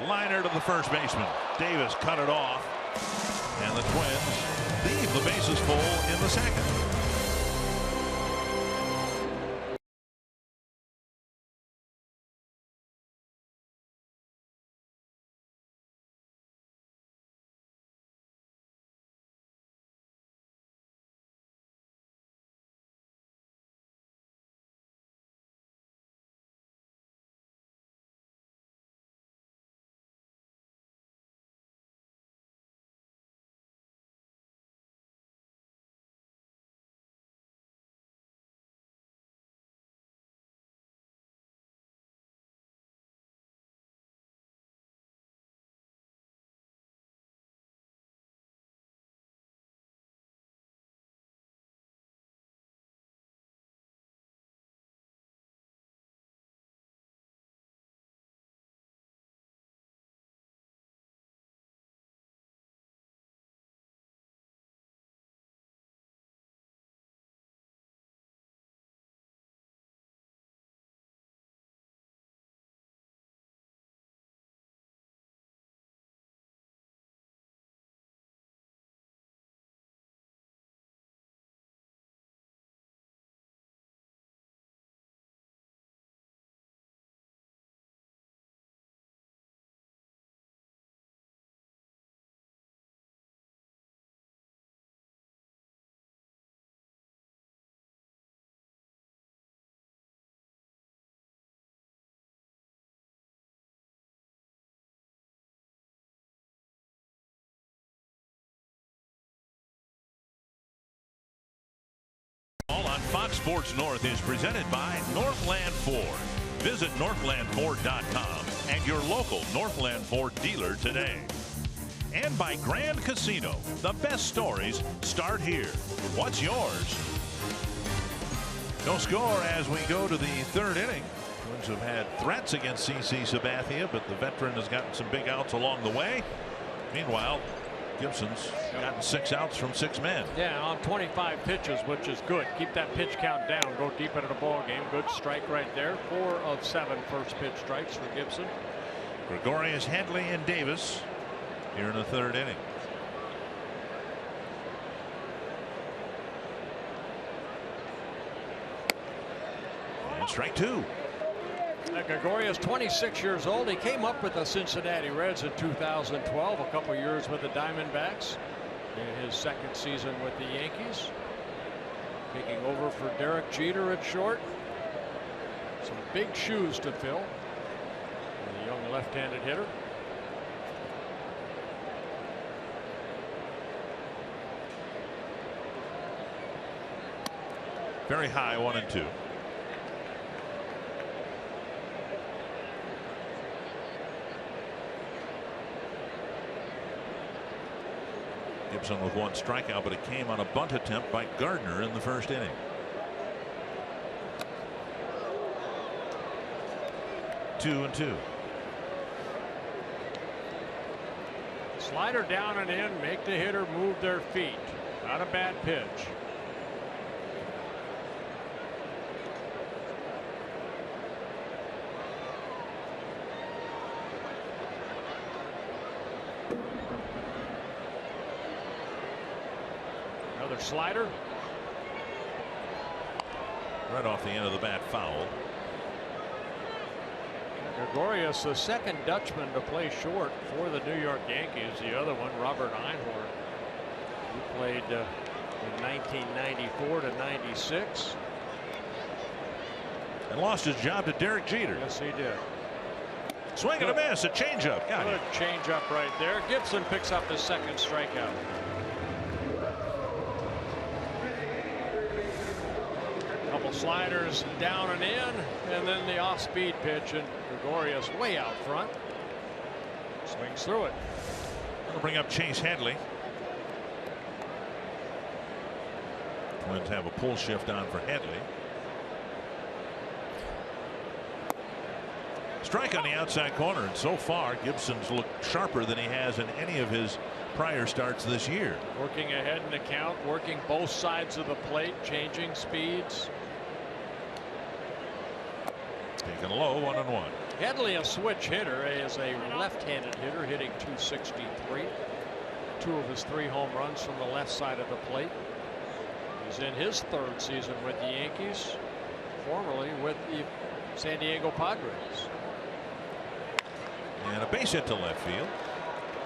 Liner to the first baseman. Davis cut it off. And the Twins leave the bases full in the 2nd. On Fox Sports North is presented by Northland Ford. Visit northlandford.com and your local Northland Ford dealer today. and by Grand Casino. The best stories start here. What's yours? No score as we go to the third inning. Twins have had threats against CC Sabathia, but the veteran has gotten some big outs along the way. Meanwhile, Gibson's gotten 6 outs from 6 men. Yeah, on 25 pitches, which is good. Keep that pitch count down. Go deep into the ball game. Good strike right there. 4 of 7 first pitch strikes for Gibson. Gregorius, Headley, and Davis here in the third inning. And strike 2. Gregorius, 26 years old. He came up with the Cincinnati Reds in 2012, a couple years with the Diamondbacks in his second season with the Yankees. Taking over for Derek Jeter at short. Some big shoes to fill. The young left-handed hitter. Very high, 1-2. Gibson with 1 strikeout, but it came on a bunt attempt by Gardner in the first inning. 2-2. Slider down and in, make the hitter move their feet. Not a bad pitch. Another slider. Right off the end of the bat, foul. Gregorius, the second Dutchman to play short for the New York Yankees. The other one, Robert Einhorn, who played in 1994 to 96. And lost his job to Derek Jeter. Yes, he did. Swing and a miss, a changeup. Got Good it. changeup right there. Gibson picks up his second strikeout. Couple sliders down and in, and then the off-speed pitch, and Gregorius way out front. Swings through it. That'll bring up Chase Headley. Twins have a pull shift on for Headley. Strike on the outside corner, and so far Gibson's looked sharper than he has in any of his prior starts this year. Working ahead in the count, working both sides of the plate, changing speeds. Taken low, 1-1. Headley, a switch hitter, is a left-handed hitter, hitting .263. 2 of his 3 home runs from the left side of the plate. He's in his 3rd season with the Yankees, formerly with the San Diego Padres. And a base hit to left field,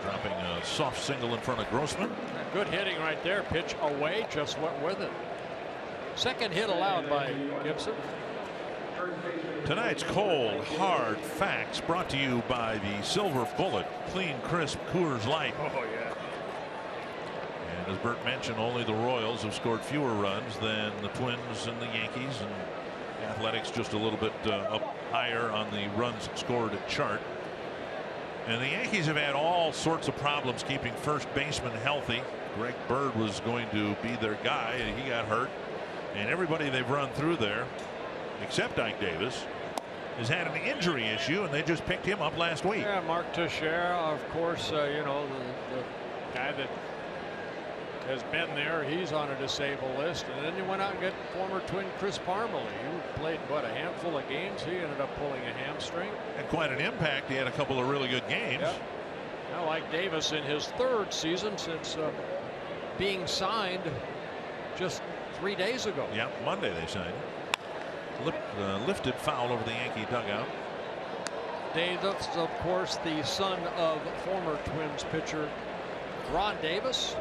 dropping a soft single in front of Grossman. Good hitting right there. Pitch away, just went with it. Second hit allowed by Gibson. Tonight's cold hard facts brought to you by the Silver Bullet clean crisp Coors Light. Oh yeah. And as Bert mentioned, only the Royals have scored fewer runs than the Twins and the Yankees, and Athletics just a little bit up higher on the runs scored chart. And the Yankees have had all sorts of problems keeping first baseman healthy. Greg Bird was going to be their guy, and he got hurt. And everybody they've run through there, except Ike Davis, has had an injury issue, and they just picked him up last week. Yeah, Mark Teixeira, of course, you know, the guy that has been there, he's on a disabled list. And then you went out and got former Twin Chris Parmalee, who played, what, a handful of games. He ended up pulling a hamstring. And quite an impact. He had a couple of really good games. Yep. Now, like Davis in his 3rd season since being signed just 3 days ago. Yeah, Monday they signed him. Lifted foul over the Yankee dugout. Davis, of course, the son of former Twins pitcher Ron Davis.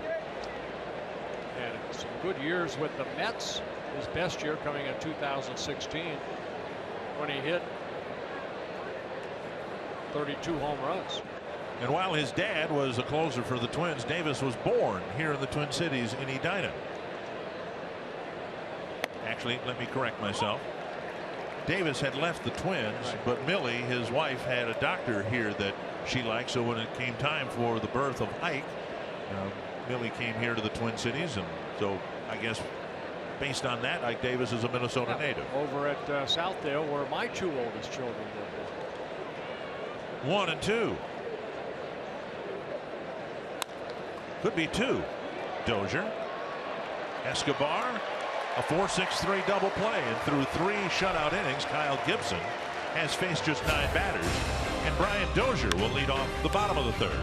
And some good years with the Mets. His best year coming in 2016 when he hit 32 home runs. And while his dad was a closer for the Twins, Davis was born here in the Twin Cities in Edina. Actually, let me correct myself. Davis had left the Twins, but Millie, his wife, had a doctor here that she likes. So when it came time for the birth of Ike, Millie came here to the Twin Cities, and so I guess based on that, Ike Davis is a Minnesota native. Over at Southdale, where my 2 oldest children were born. 1-2. Could be 2. Dozier. Escobar. A 4-6-3 double play, and through 3 shutout innings, Kyle Gibson has faced just 9 batters, and Brian Dozier will lead off the bottom of the 3rd.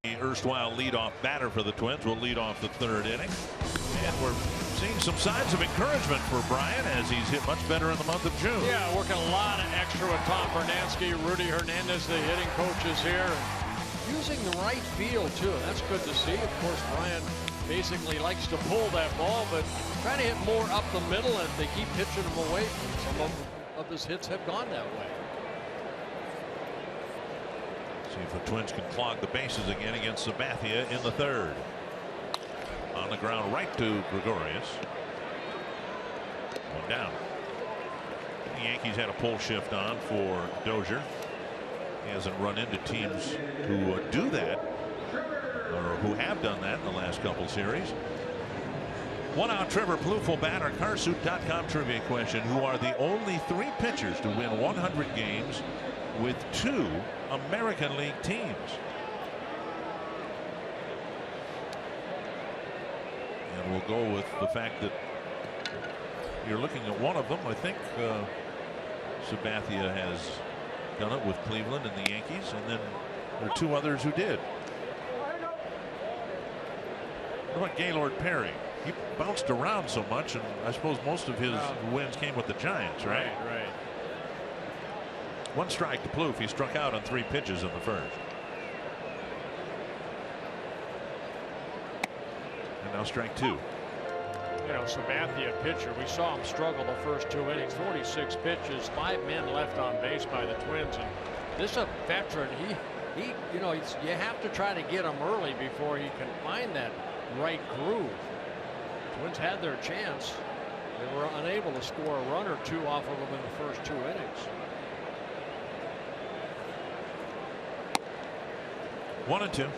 The erstwhile leadoff batter for the Twins will lead off the 3rd inning, and we're seeing some signs of encouragement for Brian as he's hit much better in the month of June. Yeah, working a lot of extra with Tom Bernansky, Rudy Hernandez, the hitting coaches here, and using the right field too. That's good to see. Of course, Brian basically likes to pull that ball, but trying to hit more up the middle, and they keep pitching him away. Some of his hits have gone that way. See if the Twins can clog the bases again against Sabathia in the 3rd. On the ground right to Gregorius. 1 down. The Yankees had a pull shift on for Dozier. He hasn't run into teams who do that, or who have done that in the last couple series. 1 out Trevor Plouffe will bat our Carsoup.com trivia question. Who are the only 3 pitchers to win 100 games with 2 American League teams? And we'll go with the fact that you're looking at one of them. I think Sabathia has done it with Cleveland and the Yankees, and then there are 2 others who did. What about Gaylord Perry? He bounced around so much, and I suppose most of his wins came with the Giants, right? Right. 1 strike to Plouffe. He struck out on 3 pitches in the 1st. And now strike 2. You know, Sabathia, pitcher, we saw him struggle the first 2 innings. 46 pitches, 5 men left on base by the Twins, and this is a veteran. He you know, you have to try to get him early before he can find that right groove. Twins had their chance. They were unable to score a run or 2 off of him in the first 2 innings. 1-2.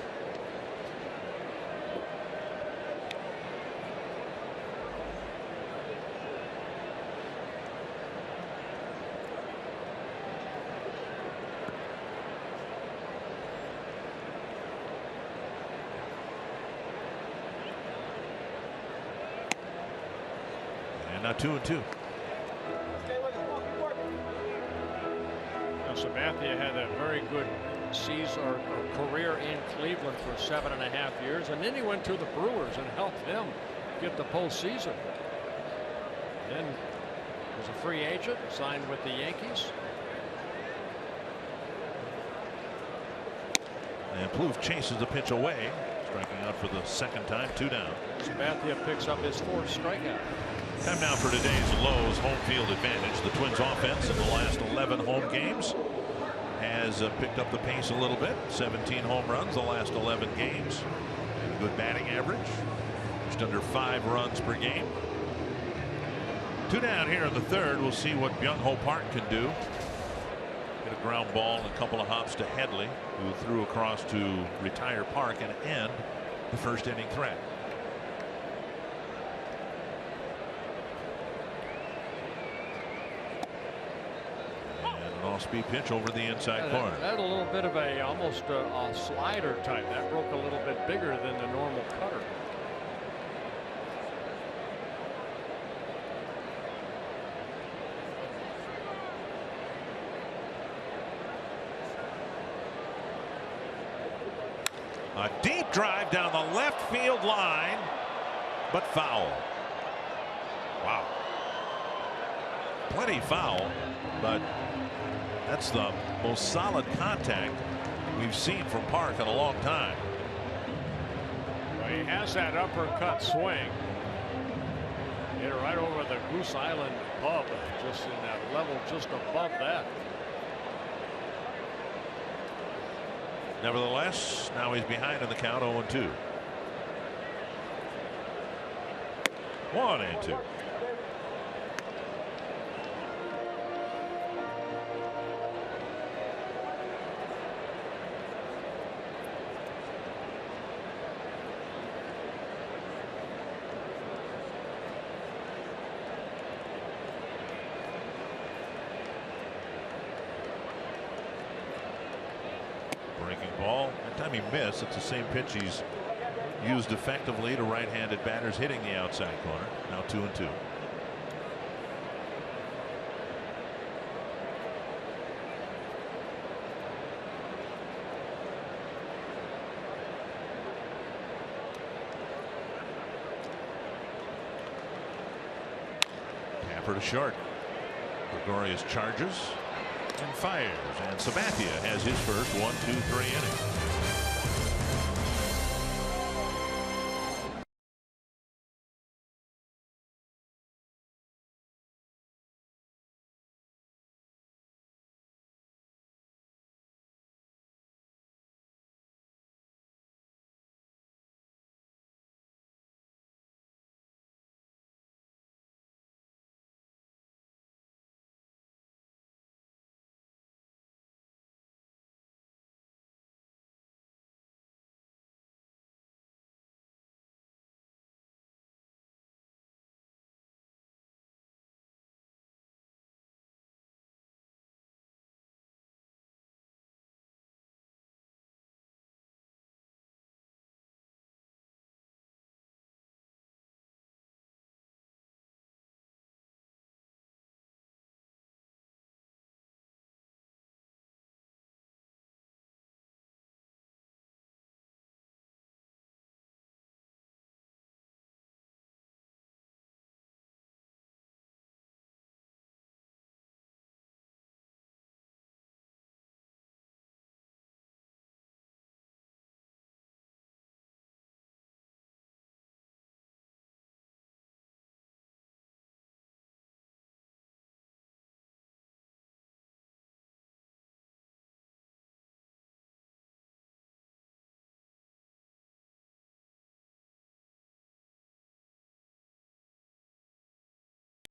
And now 2-2. Now, Sabathia had a very good season or career in Cleveland for 7.5 years, and then he went to the Brewers and helped them get the postseason. Then was a free agent, signed with the Yankees. And Plouffe chases the pitch away, striking out for the second time. 2 down. Sabathia picks up his 4th strikeout. Time now for today's Lowe's home field advantage. The Twins offense in the last 11 home games has picked up the pace a little bit. 17 home runs the last 11 games. And a good batting average. Just under 5 runs per game. 2 down here in the third. We'll see what Byung Ho Park can do. Get a ground ball and a couple of hops to Headley, who threw across to retire Park and end the first inning threat. Off-speed pitch over the inside corner. That a little bit of almost a slider type. That broke a little bit bigger than the normal cutter. A deep drive down the left field line, but foul. Wow. Plenty foul, but that's the most solid contact we've seen from Park in a long time. Well, he has that uppercut swing. Hit it right over the Goose Island pub, just in that level just above that. Nevertheless, now he's behind in the count, 0-2. 1-2. Breaking ball. That time he missed. It's the same pitch he's used effectively to right-handed batters hitting the outside corner. Now 2-2. Tapper to short. Gregorius charges and fires, and Sabathia has his first 1-2-3 inning.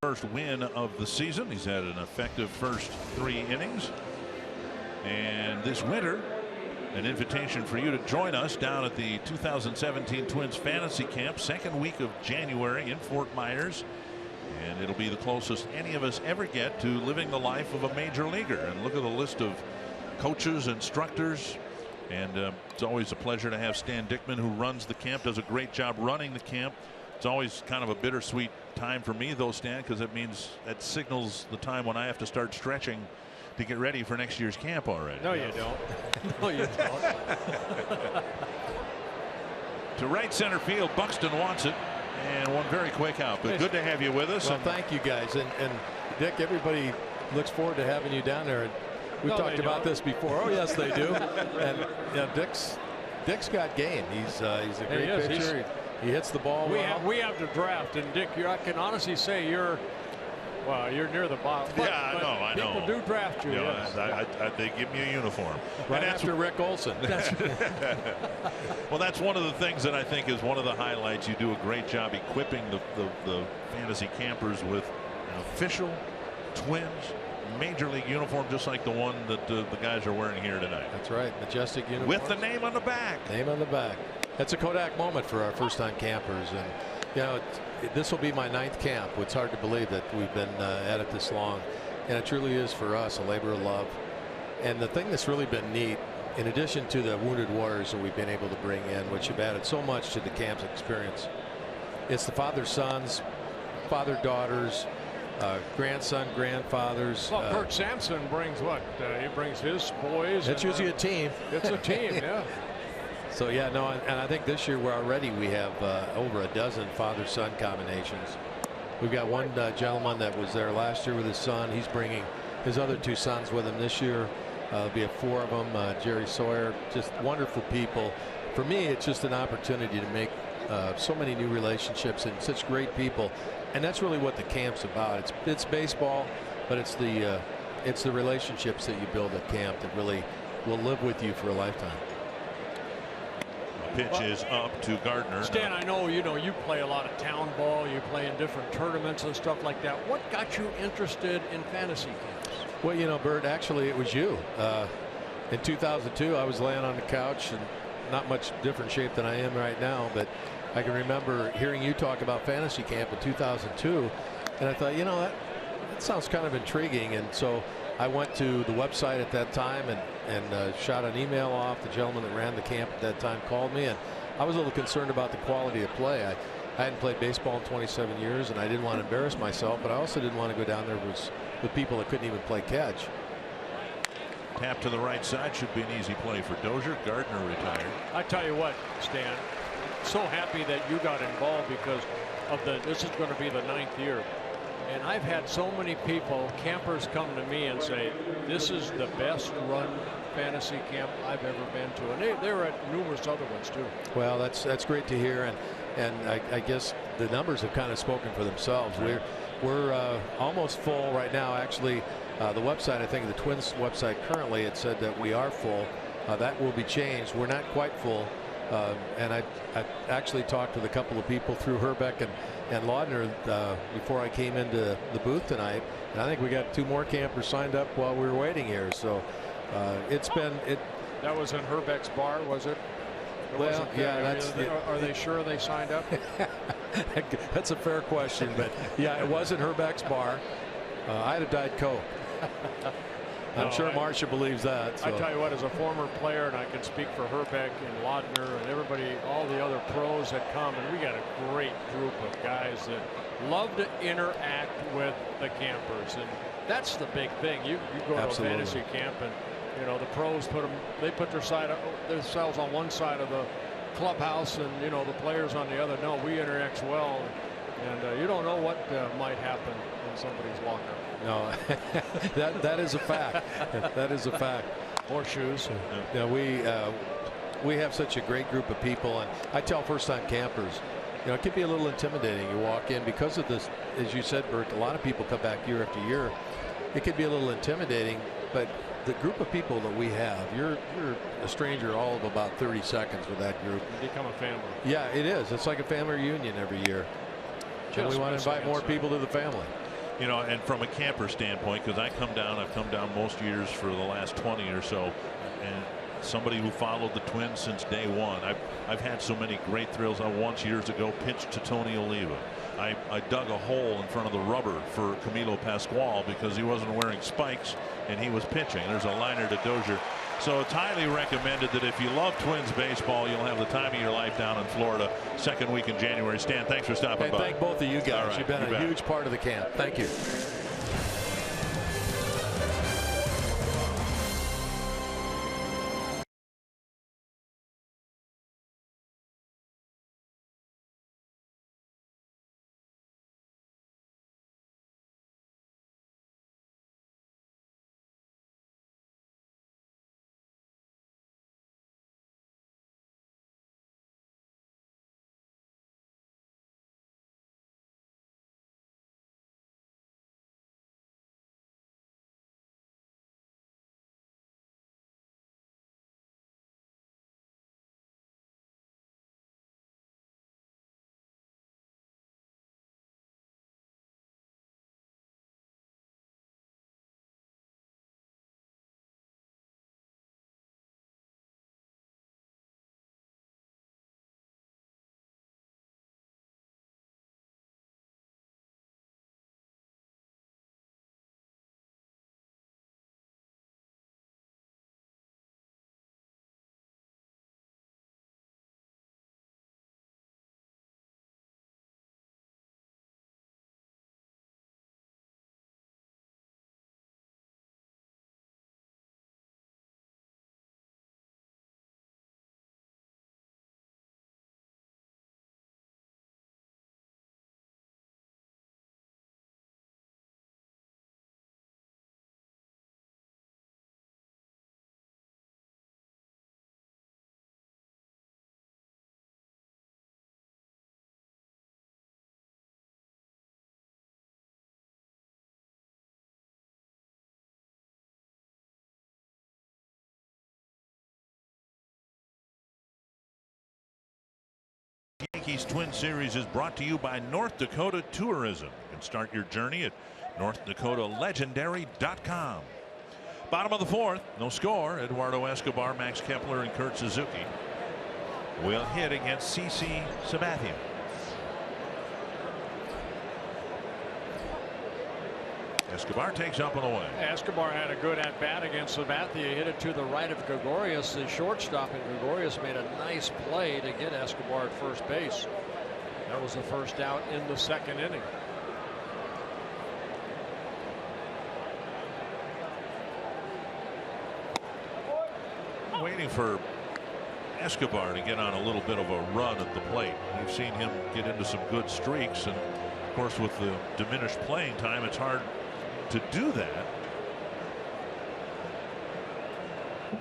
First win of the season. He's had an effective first 3 innings. And this winter, an invitation for you to join us down at the 2017 Twins Fantasy Camp, second week of January in Fort Myers. And it'll be the closest any of us ever get to living the life of a major leaguer. And look at the list of coaches, instructors. And it's always a pleasure to have Stan Dickman, who runs the camp, does a great job running the camp. It's always kind of a bittersweet time for me, though, Stan, because it means that signals the time when I have to start stretching to get ready for next year's camp already. No, you don't. No, you don't. To right center field, Buxton wants it, and one very quick out. But good to have you with us. Well, thank you guys, and Dick, everybody looks forward to having you down there. We've talked about this before. Oh, yes, they do. And yeah, Dick's got game. He's a great pitcher. He hits the ball well. We have to draft, and Dick, I can honestly say you're near the bottom. But, I know. People do draft you. You know, Yes. they give me a uniform. Right after Rick Olson. Well, that's one of the things that I think is one of the highlights. You do a great job equipping the fantasy campers with an official Twins Major League uniform, just like the one that the guys are wearing here tonight. That's right, majestic uniform with the name on the back. Name on the back. That's a Kodak moment for our first-time campers, and you know this will be my 9th camp. It's hard to believe that we've been at it this long, and it truly is for us a labor of love. And the thing that's really been neat, in addition to the wounded warriors that we've been able to bring in, which have added so much to the camp's experience, it's the father-sons, father-daughters, grandson, grandfathers. Well, Kurt Sampson brings what? He brings his boys. It's usually a team. It's a team, yeah. So yeah, no, and I think this year we have over a dozen father-son combinations. We've got one gentleman that was there last year with his son. He's bringing his other 2 sons with him this year. There'll be 4 of them. Jerry Sawyer, just wonderful people. For me, it's just an opportunity to make so many new relationships and such great people. And that's really what the camp's about. It's baseball, but it's the relationships that you build at camp that really will live with you for a lifetime. Pitch is up to Gardner. Stan, I know you play a lot of town ball. You play in different tournaments and stuff like that. What got you interested in fantasy camps? Well, you know, Bert, actually it was you. In 2002, I was laying on the couch and not much different shape than I am right now, but I can remember hearing you talk about fantasy camp in 2002, and I thought, you know, that sounds kind of intriguing. And so I went to the website at that time and shot an email off. The gentleman that ran the camp at that time called me, and I was a little concerned about the quality of play. I hadn't played baseball in 27 years, and I didn't want to embarrass myself, but I also didn't want to go down there with people that couldn't even play catch. Tap to the right side should be an easy play for Dozier. Gardner retired. I tell you what, Stan, so happy that you got involved because of this is going to be the 9th year. And I've had so many people, campers, come to me and say, this is the best run fantasy camp I've ever been to. And they're at numerous other ones, too. Well, that's great to hear. And I guess the numbers have kind of spoken for themselves. We're almost full right now. Actually, the website, I think the Twins website currently, it said that we are full. That will be changed. We're not quite full. And I actually talked with a couple of people through Herbeck and Laudner before I came into the booth tonight, and I think we got 2 more campers signed up while we were waiting here. So it's been That was in Herbeck's bar, was it? Well, yeah, are they sure they signed up? That's a fair question, but yeah, it was in Herbeck's bar. I had a Diet Coke. I'm sure Marcia believes that. So. I tell you what, as a former player, and I can speak for Herbeck and Laudner and everybody, all the other pros that come, and we got a great group of guys that love to interact with the campers, and that's the big thing. You go to a fantasy camp, and you know the pros put themselves on one side of the clubhouse, and you know the players on the other. No, we interact well, and you don't know what might happen in somebody's locker. No, that is a fact. That is a fact. Horseshoes. You know, we have such a great group of people, and I tell first-time campers, you know, it can be a little intimidating. You walk in because of this, as you said, Bert. A lot of people come back year after year. It can be a little intimidating, but the group of people that we have, you're a stranger all of about 30 seconds with that group. You become a family. Yeah, it is. It's like a family reunion every year. And we want to invite more people to the family. You know, and from a camper standpoint, because I've come down most years for the last 20 or so, and somebody who followed the Twins since day one. I've had so many great thrills. I once years ago pitched to Tony Oliva. I dug a hole in front of the rubber for Camilo Pascual because he wasn't wearing spikes and he was pitching. There's a liner to Dozier. So it's highly recommended that if you love Twins baseball, you'll have the time of your life down in Florida, second week in January. Stan, thanks for stopping by. Thank both of you guys. Right, You've been a huge part of the camp. Thank you. Yankees-Twins series is brought to you by North Dakota Tourism. You can start your journey at NorthDakotaLegendary.com. Bottom of the fourth, no score. Eduardo Escobar, Max Kepler, and Kurt Suzuki will hit against CC Sabathia. Escobar takes up and away. Escobar had a good at bat against Sabathia. He hit it to the right of Gregorius, the shortstop, and Gregorius made a nice play to get Escobar at first base. That was the first out in the second inning. Waiting for Escobar to get on a little bit of a run at the plate. We've seen him get into some good streaks, and of course with the diminished playing time, it's hard to do that.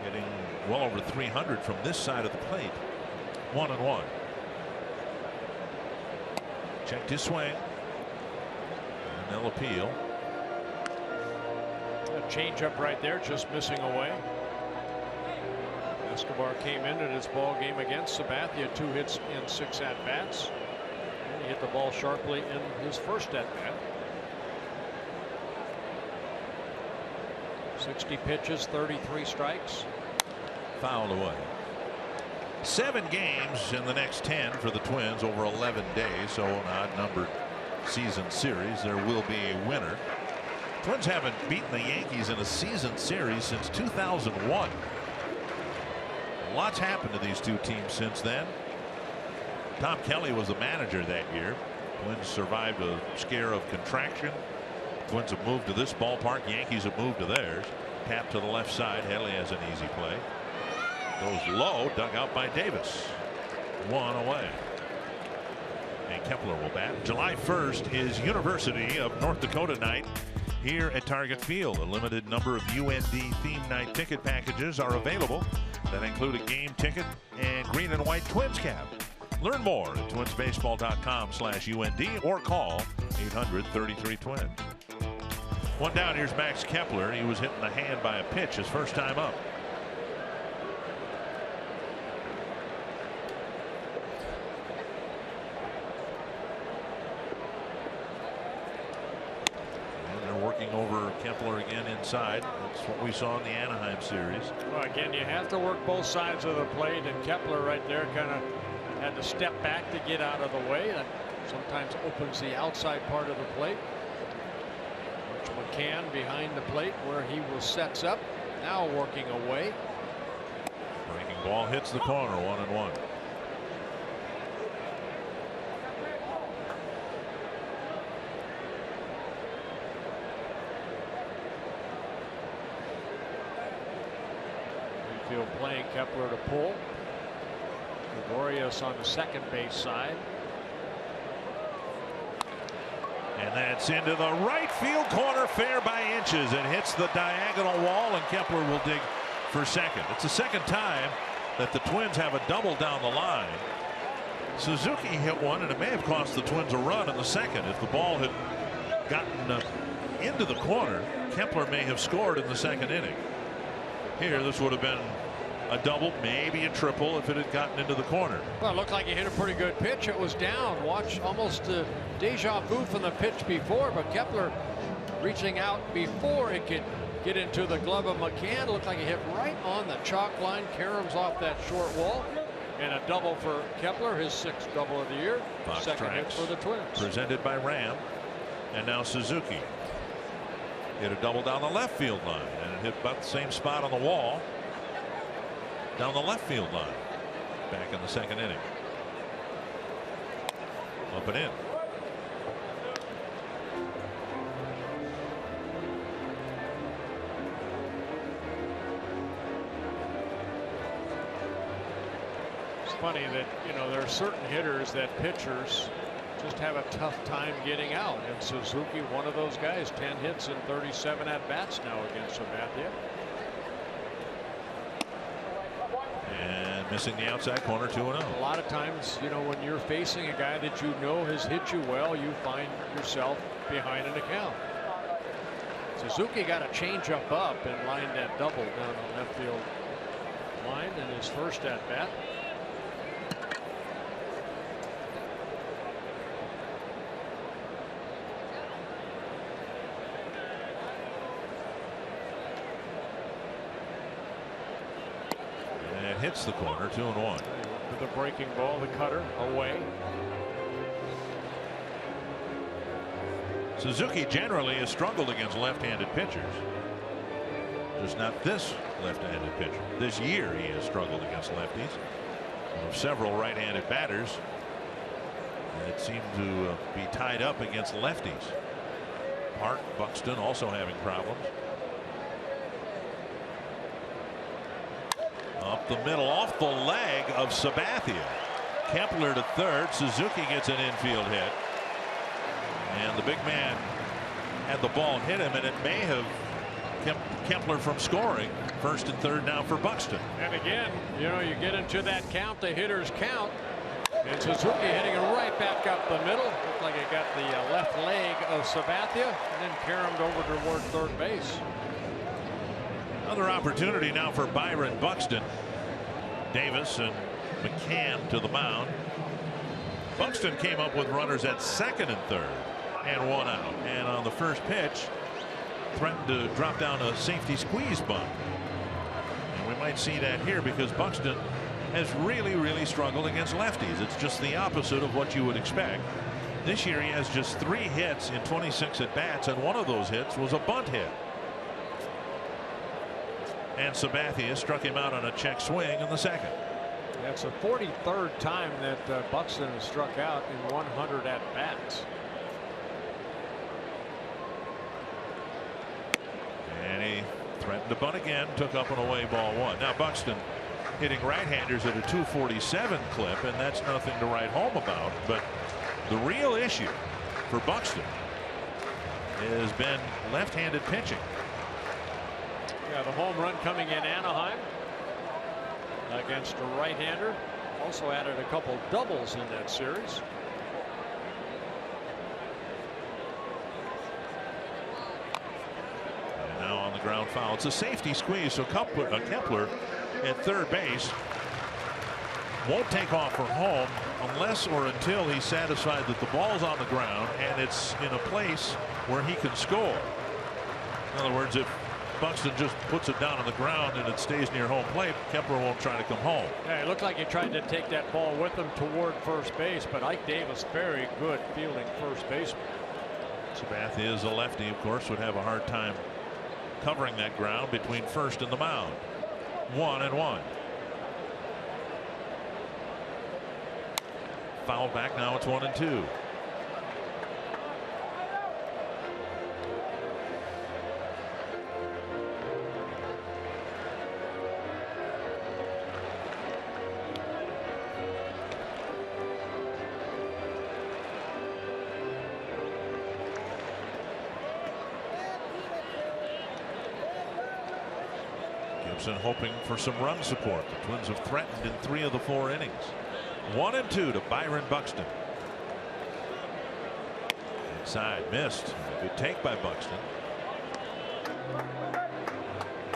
Getting well over 300 from this side of the plate. 1-1. Checked his swing, and they'll appeal. A changeup right there, just missing away. Escobar came into this ball game against Sabathia, 2 hits in 6 at-bats. He hit the ball sharply in his first at-bat. 60 pitches, 33 strikes. Fouled away. 7 games in the next 10 for the Twins over 11 days, so an odd-numbered season series. There will be a winner. Twins haven't beaten the Yankees in a season series since 2001. Lots happened to these two teams since then. Tom Kelly was the manager that year. Twins survived a scare of contraction. Twins have moved to this ballpark. Yankees have moved to theirs. Tap to the left side. Headley has an easy play. Goes low, dug out by Davis. 1 away. And Kepler will bat. July 1st is University of North Dakota night here at Target Field. A limited number of UND theme night ticket packages are available that include a game ticket and green and white Twins cap. Learn more at twinsbaseball.com/UND or call 800-33-TWINS. One down. Here's Max Kepler. He was hit in the hand by a pitch his first time up. Working over Kepler again inside. That's what we saw in the Anaheim series. Well, again, you have to work both sides of the plate, and Kepler right there kind of had to step back to get out of the way. That sometimes opens the outside part of the plate. McCann behind the plate where he will sets up. Now working away. Breaking ball hits the corner. 1-1. Playing Kepler to pull. Gregorius on the second base side. And that's into the right field corner, fair by inches. It hits the diagonal wall, and Kepler will dig for second. It's the second time that the Twins have a double down the line. Suzuki hit one, and it may have cost the Twins a run in the second. If the ball had gotten into the corner, Kepler may have scored in the second inning. Here, this would have been a double, maybe a triple if it had gotten into the corner. Well, it looked like he hit a pretty good pitch. It was down. Watch, almost deja vu from the pitch before, but Kepler reaching out before it could get into the glove of McCann. Looked like he hit right on the chalk line. Karam's off that short wall. And a double for Kepler, his 6th double of the year. Fox Second hit Tracks, for the Twins. presented by Ram. And now Suzuki hit a double down the left field line, and it hit about the same spot on the wall down the left field line back in the second inning. Up and in. It's funny that, you know, there are certain hitters that pitchers just have a tough time getting out, and Suzuki, one of those guys. 10 hits and 37 at bats now against Sabathia. And missing the outside corner. 2-0. A lot of times, you know, when you're facing a guy that you know has hit you well, you find yourself behind an account. Suzuki got a changeup up and lined that double down the left field line in his first at bat. hits the corner. 2-1. With the breaking ball, the cutter away. Suzuki generally has struggled against left-handed pitchers. Just not this left-handed pitcher. This year he has struggled against lefties. Of several right-handed batters that seem to be tied up against lefties. Park, Buxton also having problems. Up the middle, off the leg of Sabathia. Kepler to third. Suzuki gets an infield hit. And the big man had the ball hit him, and it may have kept Kepler from scoring. First and third now for Buxton. And again, you know, you get into that count, the hitters count. And Suzuki hitting it right back up the middle. Looked like it got the left leg of Sabathia and then caromed over toward third base. Another opportunity now for Byron Buxton. Davis and McCann to the mound. Buxton came up with runners at second and third and one out. And on the first pitch, threatened to drop down a safety squeeze bunt. And we might see that here because Buxton has really struggled against lefties. It's just the opposite of what you would expect. This year he has just 3 hits in 26 at bats, and one of those hits was a bunt hit. And Sabathia struck him out on a check swing in the second. That's the 43rd time that Buxton has struck out in 100 at bats. And he threatened to bunt again, took up an away ball 1. Now Buxton hitting right-handers at a 247 clip, and that's nothing to write home about. But the real issue for Buxton has been left-handed pitching. Yeah, the home run coming in Anaheim against a right-hander. Also added a couple doubles in that series. And now on the ground foul. It's a safety squeeze, so Kepler at third base won't take off for home unless or until he's satisfied that the ball's on the ground and it's in a place where he can score. In other words, if Buxton just puts it down on the ground and it stays near home plate, Kepler won't try to come home. Yeah, it looked like he tried to take that ball with him toward first base, but Ike Davis, very good fielding first baseman. Sabathia is a lefty, of course, would have a hard time covering that ground between first and the mound. 1-1. Foul back, now it's 1-2. Gibson hoping for some run support. The Twins have threatened in 3 of the 4 innings. 1-2 to Byron Buxton. Inside, missed. A good take by Buxton.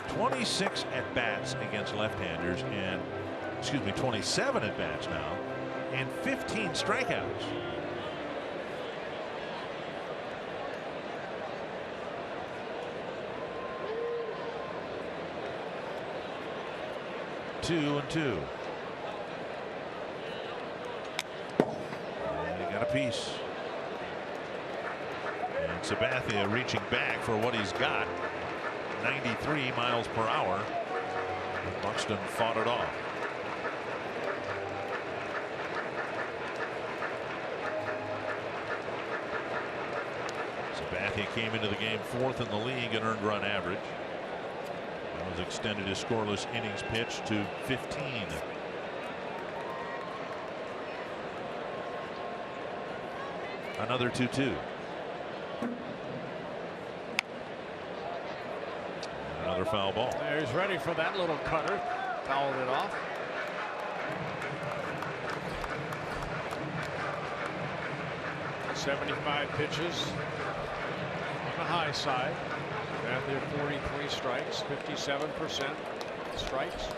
26 at bats against left-handers, and 27 at bats now, and 15 strikeouts. Two and two. And he got a piece. And Sabathia reaching back for what he's got. 93 miles per hour. And Buxton fought it off. Sabathia came into the game 4th in the league in earned run average. Has extended his scoreless innings pitch to 15. Another 2-2. Another foul ball. There, he's ready for that little cutter. Fouled it off. .75 pitches on the high side. Sabathia 43 strikes, 57% strikes.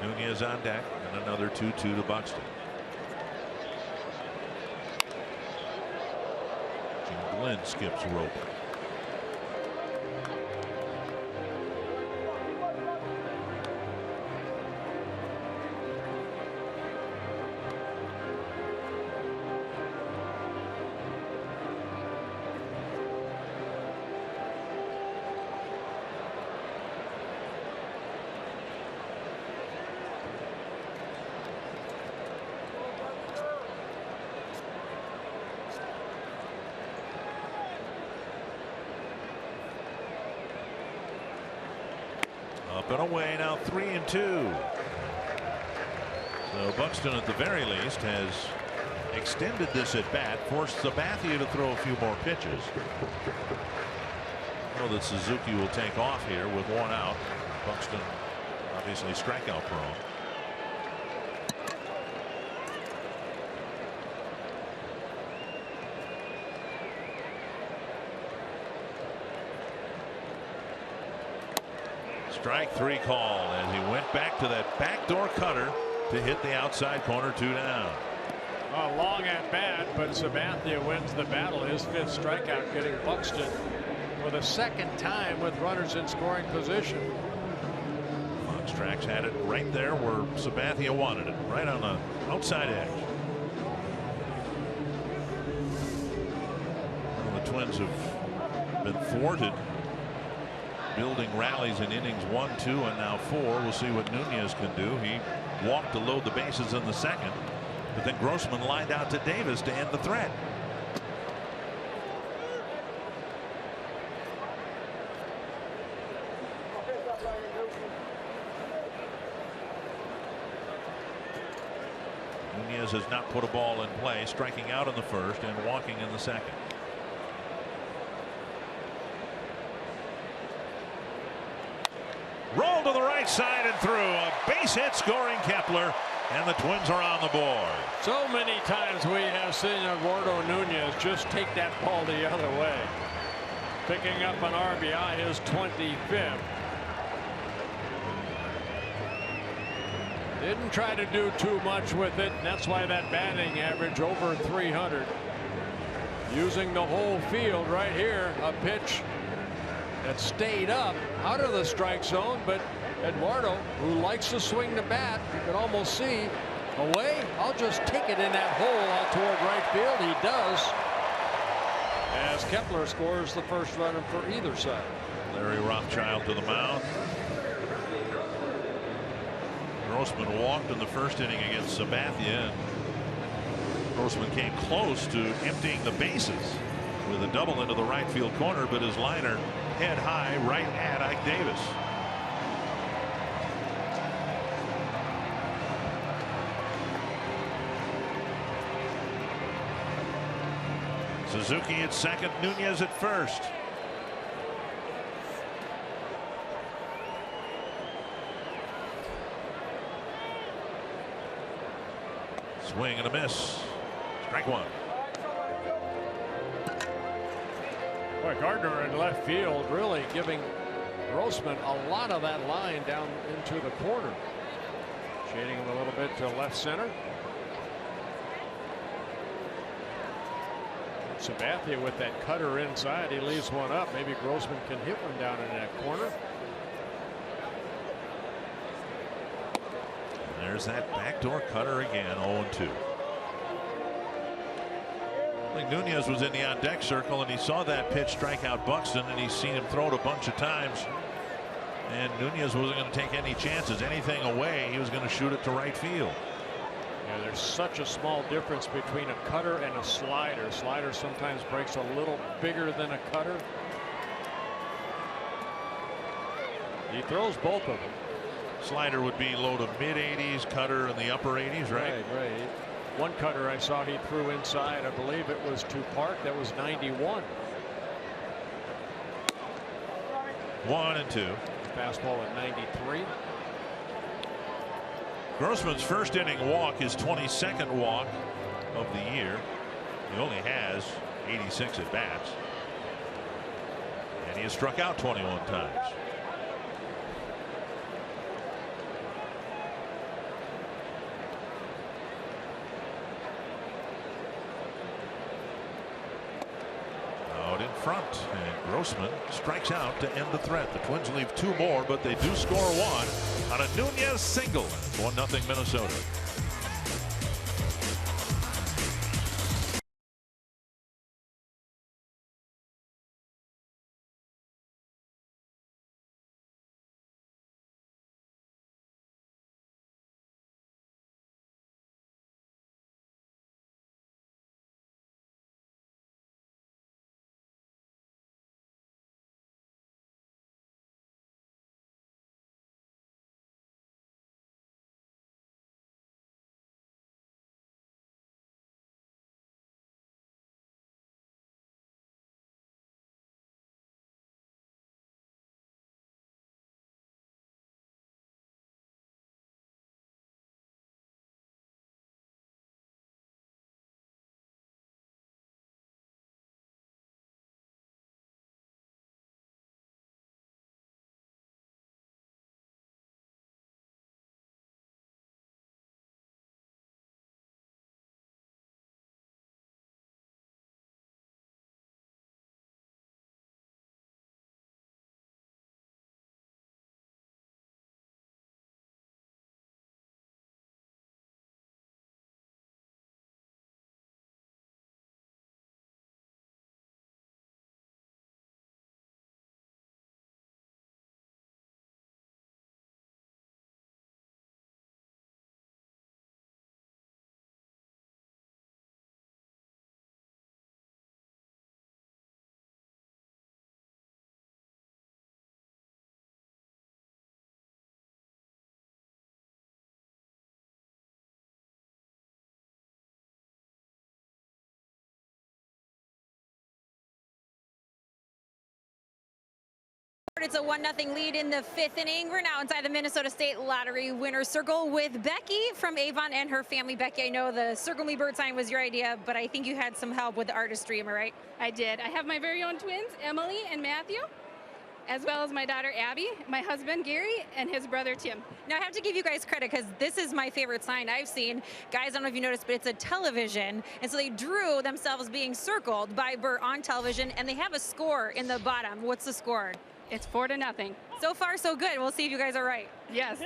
Nunez on deck, and another 2-2 to Buxton. Jim Glenn skips rope. Up and away now, 3-2. So Buxton at the very least has extended this at bat, forced Sabathia to throw a few more pitches. I know that Suzuki will take off here with one out. Buxton obviously strikeout prone. Strike three call as he went back to that backdoor cutter to hit the outside corner, 2 down. A long at bat, but Sabathia wins the battle. His 5th strikeout, getting Buxton for the 2nd time with runners in scoring position. Foxtrax had it right there where Sabathia wanted it, right on the outside edge. Well, the Twins have been thwarted, building rallies in innings 1, 2, and now 4. We'll see what Nunez can do. He walked to load the bases in the 2nd, but then Grossman lined out to Davis to end the threat. Nunez has not put a ball in play, striking out in the 1st and walking in the 2nd. Roll to the right side and through. A base hit scoring Kepler, and the Twins are on the board. So many times we have seen Eduardo Nunez just take that ball the other way. Picking up an RBI, his 25th. Didn't try to do too much with it, and that's why that batting average over 300. Using the whole field right here. A pitch that stayed up out of the strike zone, but Eduardo, who likes to swing the bat, you can almost see away. I'll just take it in that hole out toward right field. He does, as Kepler scores the 1st run for either side. Larry Rothschild to the mound. Grossman walked in the 1st inning against Sabathia, and Grossman came close to emptying the bases with a double into the right field corner, but his liner head high right at Ike Davis. Suzuki at 2nd, Nunez at 1st. Swing and a miss. Strike 1. Boy, Gardner in left field really giving Grossman a lot of that line down into the corner. Shading him a little bit to left center. Sabathia with that cutter inside. He leaves one up. Maybe Grossman can hit one down in that corner. There's that backdoor cutter again, 0-2. I think Nunez was in the on deck circle and he saw that pitch strike out Buxton, and he's seen him throw it a bunch of times, and Nunez wasn't going to take any chances. Anything away, he was going to shoot it to right field. Yeah, there's such a small difference between a cutter and a slider. Slider sometimes breaks a little bigger than a cutter. He throws both of them. Slider would be low to mid 80s, cutter in the upper 80s, right? Right. One cutter I saw he threw inside, I believe it was to Park, that was 91. 1-2. Fastball at 93. Grossman's 1st inning walk, his 22nd walk of the year. He only has 86 at bats, and he has struck out 21 times. Out in front, and Grossman strikes out to end the threat. The Twins leave 2 more, but they do score 1 on a Nunez single. 1-0 Minnesota. It's a 1-0 lead in the 5th inning. We're now inside the Minnesota State Lottery winner's circle with Becky from Avon and her family. Becky, I know the Circle Me Bird sign was your idea, but I think you had some help with the artistry, am I right? I did. I have my very own twins, Emily and Matthew, as well as my daughter Abby, my husband Gary, and his brother Tim. Now I have to give you guys credit because this is my favorite sign I've seen. Guys, I don't know if you noticed, but it's a television. And so they drew themselves being circled by Bert on television, and they have a score in the bottom. What's the score? It's 4-0. So far, so good. We'll see if you guys are right. Yes.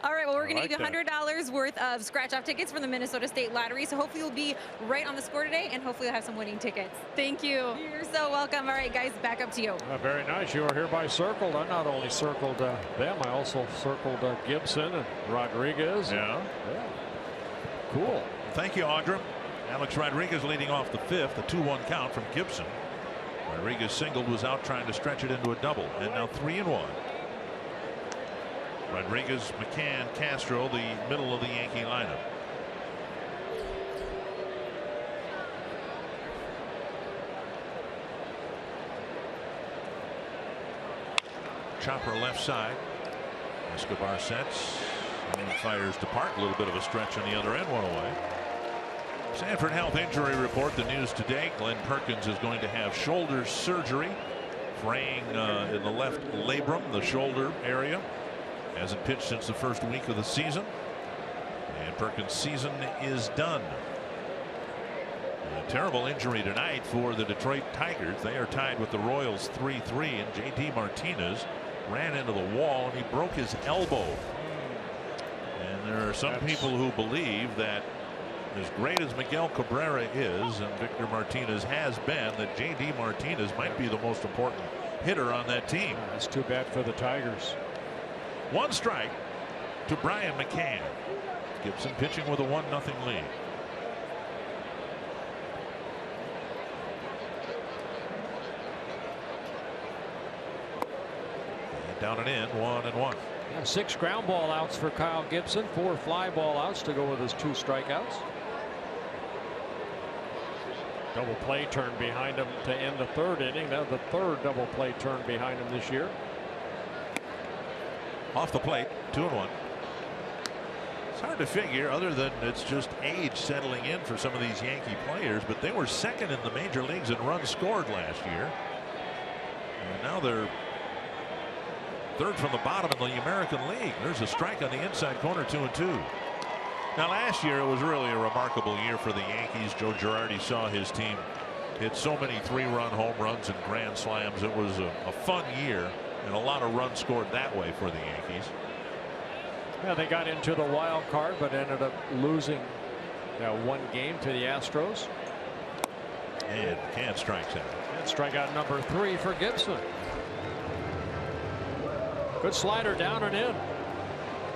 All right, well, we're going to give you $100 worth of scratch-off tickets from the Minnesota State Lottery. So hopefully you'll be right on the score today, and hopefully you'll have some winning tickets. Thank you. You're so welcome. All right, guys, back up to you. Very nice. You are hereby circled. I not only circled them, I also circled Gibson and Rodriguez. Yeah. Cool. Thank you, Audra. Alex Rodriguez leading off the 5th, a 2-1 count from Gibson. Rodriguez singled, was out trying to stretch it into a double, and now 3-1. Rodriguez, McCann, Castro, the middle of the Yankee lineup. Chopper left side. Escobar sets and fires to Park. A little bit of a stretch on the other end, one away. Sanford Health Injury Report. The news today: Glenn Perkins is going to have shoulder surgery, fraying in the left labrum, the shoulder area. Hasn't pitched since the first week of the season, and Perkins' season is done. A terrible injury tonight for the Detroit Tigers. They are tied with the Royals 3-3, and J.D. Martinez ran into the wall and he broke his elbow. And there are some people who believe that, as great as Miguel Cabrera is and Victor Martinez has been, that J.D. Martinez might be the most important hitter on that team. That's too bad for the Tigers. 1 strike to Brian McCann. Gibson pitching with a 1-0 lead. And down and in, 1-1. Yeah, 6 ground ball outs for Kyle Gibson, 4 fly ball outs to go with his 2 strikeouts. Double play turn behind him to end the 3rd inning. Now the 3rd double play turn behind him this year. Off the plate, 2-1. It's hard to figure, other than it's just age settling in for some of these Yankee players, but they were 2nd in the major leagues in runs scored last year. And now they're 3rd from the bottom in the American League. There's a strike on the inside corner, 2-2. Now last year it was really a remarkable year for the Yankees. Joe Girardi saw his team hit so many 3-run home runs and grand slams. It was a fun year, and a lot of runs scored that way for the Yankees. Yeah, they got into the wild card, but ended up losing 1 game to the Astros. And McCann strikes out. And strikeout number 3 for Gibson. Good slider down and in.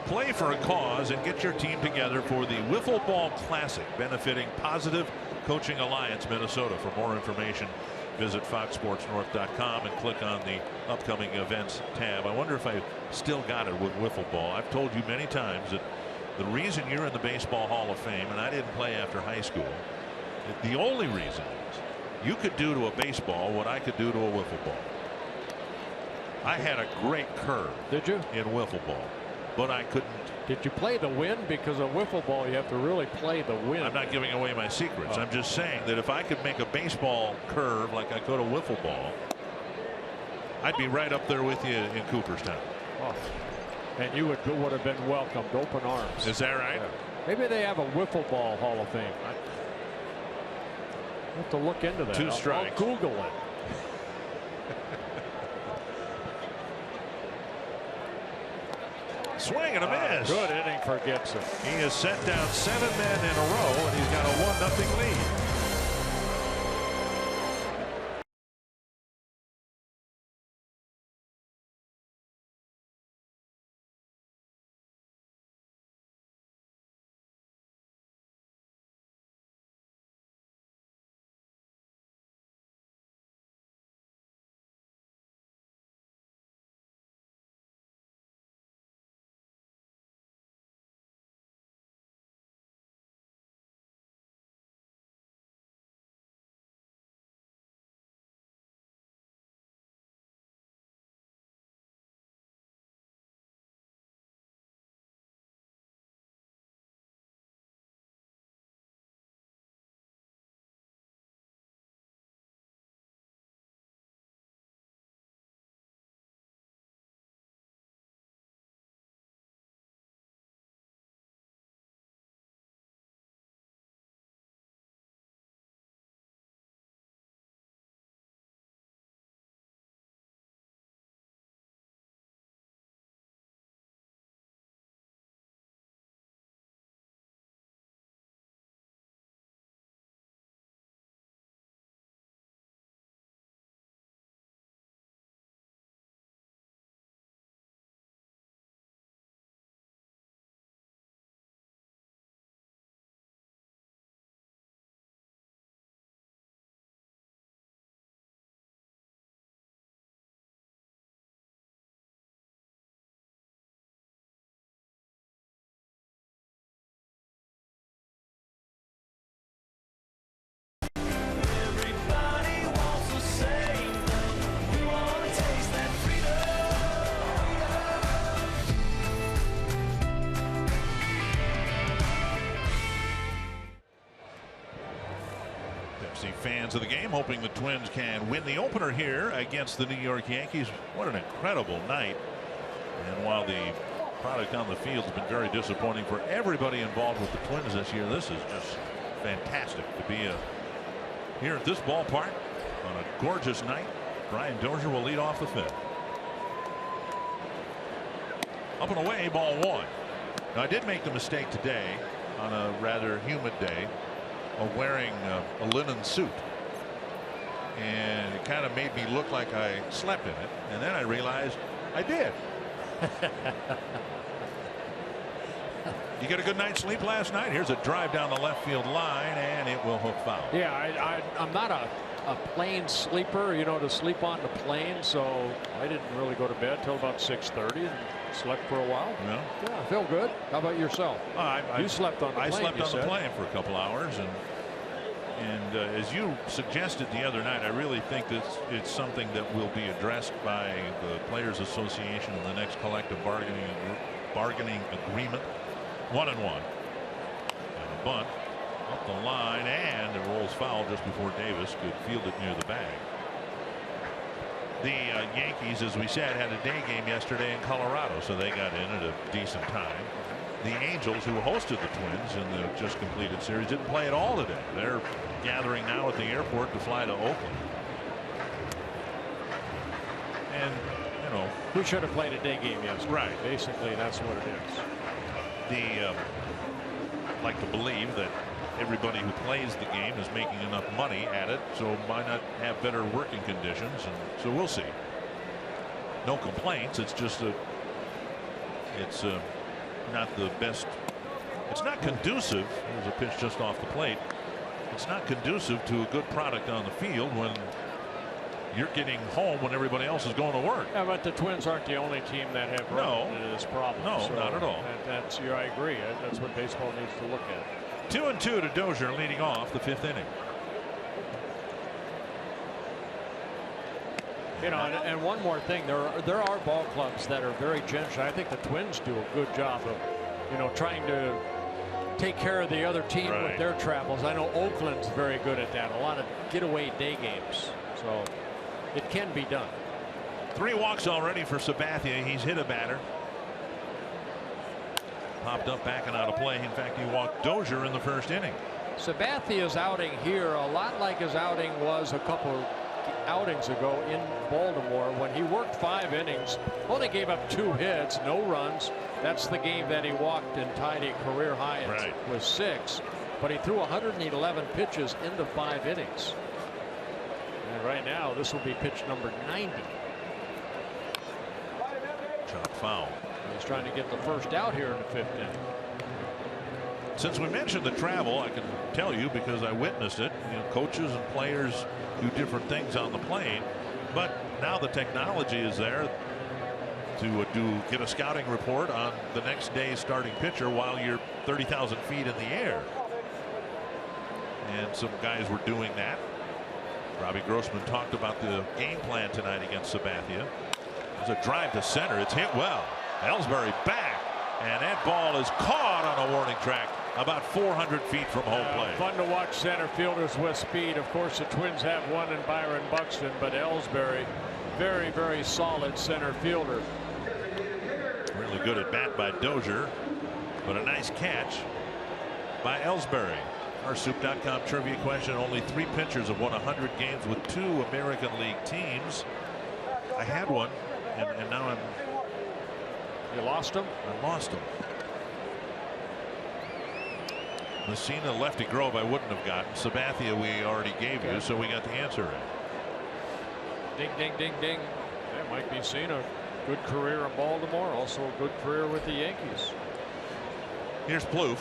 Play for a cause and get your team together for the Wiffle Ball Classic, benefiting Positive Coaching Alliance Minnesota. For more information, visit foxsportsnorth.com and click on the upcoming events tab. I wonder if I still got it with wiffle ball. I've told you many times that the reason you're in the Baseball Hall of Fame, and I didn't play after high school, the only reason is you could do to a baseball what I could do to a wiffle ball. I had a great curve. Did you? In wiffle ball, but I couldn't. Did you play the wind? Because a wiffle ball, you have to really play the wind. I'm not giving away my secrets. I'm just saying that if I could make a baseball curve like I could a wiffle ball, I'd be right up there with you in Cooperstown. Oh. And you would have been welcomed, open arms. Is that right? Yeah. Maybe they have a wiffle ball Hall of Fame. I have to look into that. 2 strikes. I'll Google it. Swing and a miss. Good inning for Gibson. He has set down 7 men in a row, and he's got a 1-0 lead. the fans of the game, hoping the Twins can win the opener here against the New York Yankees. What an incredible night. And while the product on the field has been very disappointing for everybody involved with the Twins this year, this is just fantastic to be here at this ballpark on a gorgeous night. Brian Dozier will lead off the fifth. Up and away, ball one. Now, I did make the mistake today on a rather humid day of wearing a linen suit, and it kind of made me look like I slept in it, and then I realized I did. You get a good night's sleep last night? Here's a drive down the left field line, and it will hook foul. Yeah, I'm not a plane sleeper, you know, to sleep on the plane, so I didn't really go to bed till about 6:30 and slept for a while. Yeah, I feel good. How about yourself? You slept on the plane. I slept on the plane for a couple hours, and as you suggested the other night, I really think that it's something that will be addressed by the Players Association in the next collective bargaining agreement. 1-1, and a bunt up the line, and it rolls foul just before Davis could field it near the bag. The Yankees, as we said, had a day game yesterday in Colorado, so they got in at a decent time. The Angels, who hosted the Twins in the just completed series, didn't play at all today. They're gathering now at the airport to fly to Oakland. And, you know, we should have played a day game yesterday. Right. Basically, that's what it is. Like to believe that everybody who plays the game is making enough money at it, so why not have better working conditions? And so we'll see. No complaints. It's just it's not the best. It's not conducive. There's a pitch just off the plate. It's not conducive to a good product on the field when you're getting home when everybody else is going to work. Yeah, but the Twins aren't the only team that have run into this problem. No, so not at all. I agree. That's what baseball needs to look at. 2-2 to Dozier, leading off the fifth inning. You know, and one more thing, there are ball clubs that are very generous. I think the Twins do a good job of, you know, trying to take care of the other team with their travels. I know Oakland's very good at that. A lot of getaway day games. So it can be done. 3 walks already for Sabathia. He's hit a batter. Popped up, backing out of play. In fact, he walked Dozier in the first inning. Sabathia's outing here, a lot like his outing was a couple outings ago in Baltimore when he worked 5 innings, only gave up 2 hits, no runs. That's the game that he walked and tied a career high with 6. But he threw 111 pitches into 5 innings. And right now, this will be pitch number 90. Chop foul. He's trying to get the first out here in the 5th inning. Since we mentioned the travel, I can tell you because I witnessed it. You know, coaches and players do different things on the plane, but now the technology is there to get a scouting report on the next day's starting pitcher while you're 30,000 feet in the air. And some guys were doing that. Robbie Grossman talked about the game plan tonight against Sabathia. There's a drive to center. It's hit well. Ellsbury back, and that ball is caught on a warning track about 400 feet from home plate. Fun to watch center fielders with speed. Of course, the Twins have one in Byron Buxton, but Ellsbury, very, very solid center fielder. Really good at bat by Dozier, but a nice catch by Ellsbury. Our Soup.com trivia question: only 3 pitchers have won 100 games with 2 American League teams. I had one, and now I'm. You lost him? I lost him. Messina, Lefty Grove, I wouldn't have gotten. Sabathia, we already gave you, so we got the answer right. Ding, ding, ding, ding. That might be Messina. Good career in Baltimore, also a good career with the Yankees. Here's Plouffe.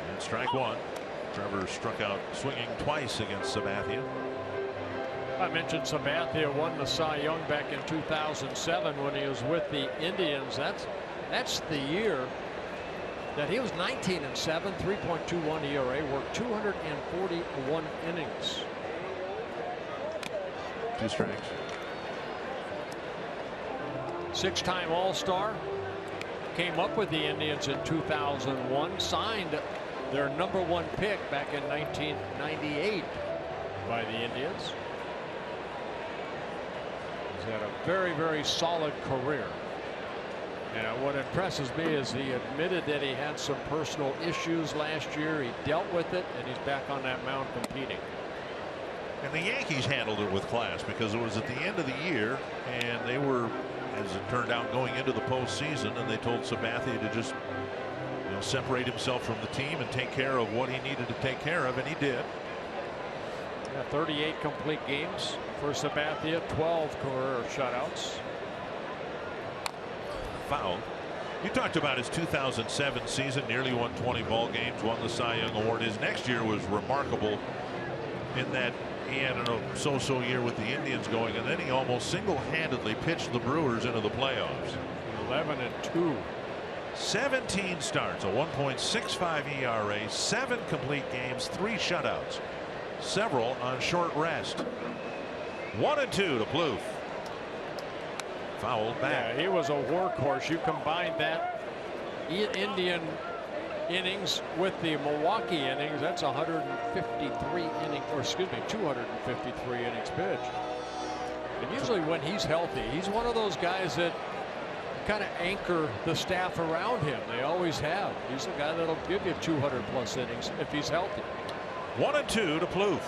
And strike 1. Trevor struck out swinging twice against Sabathia. I mentioned Sabathia won the Cy Young back in 2007 when he was with the Indians. That's the year that he was 19-7, 3.21 ERA, worked 241 innings. 2 strikes. 6-time All-Star. Came up with the Indians in 2001. Signed their #1 pick back in 1998 by the Indians. He's had a very, very solid career. And what impresses me is he admitted that he had some personal issues last year. He dealt with it, and he's back on that mound competing. And the Yankees handled it with class because it was at the end of the year, and they were, as it turned out, going into the postseason, and they told Sabathia to just, separate himself from the team and take care of what he needed to take care of, and he did. Yeah, 38 complete games for Sabathia, 12 career shutouts. Foul. You talked about his 2007 season, nearly won 20 ball games, won the Cy Young Award. His next year was remarkable in that he had a so-so year with the Indians going, and then he almost single-handedly pitched the Brewers into the playoffs. 11-2. 17 starts, a 1.65 ERA, 7 complete games, 3 shutouts, several on short rest. 1-2 to Plouffe. Fouled back. Yeah, he was a workhorse. You combine that Indian innings with the Milwaukee innings, that's 153 innings, or excuse me, 253 innings pitched. And usually when he's healthy, he's one of those guys that kind of anchor the staff around him. They always have. He's a guy that'll give you 200+ innings if he's healthy. 1-2 to Plouffe.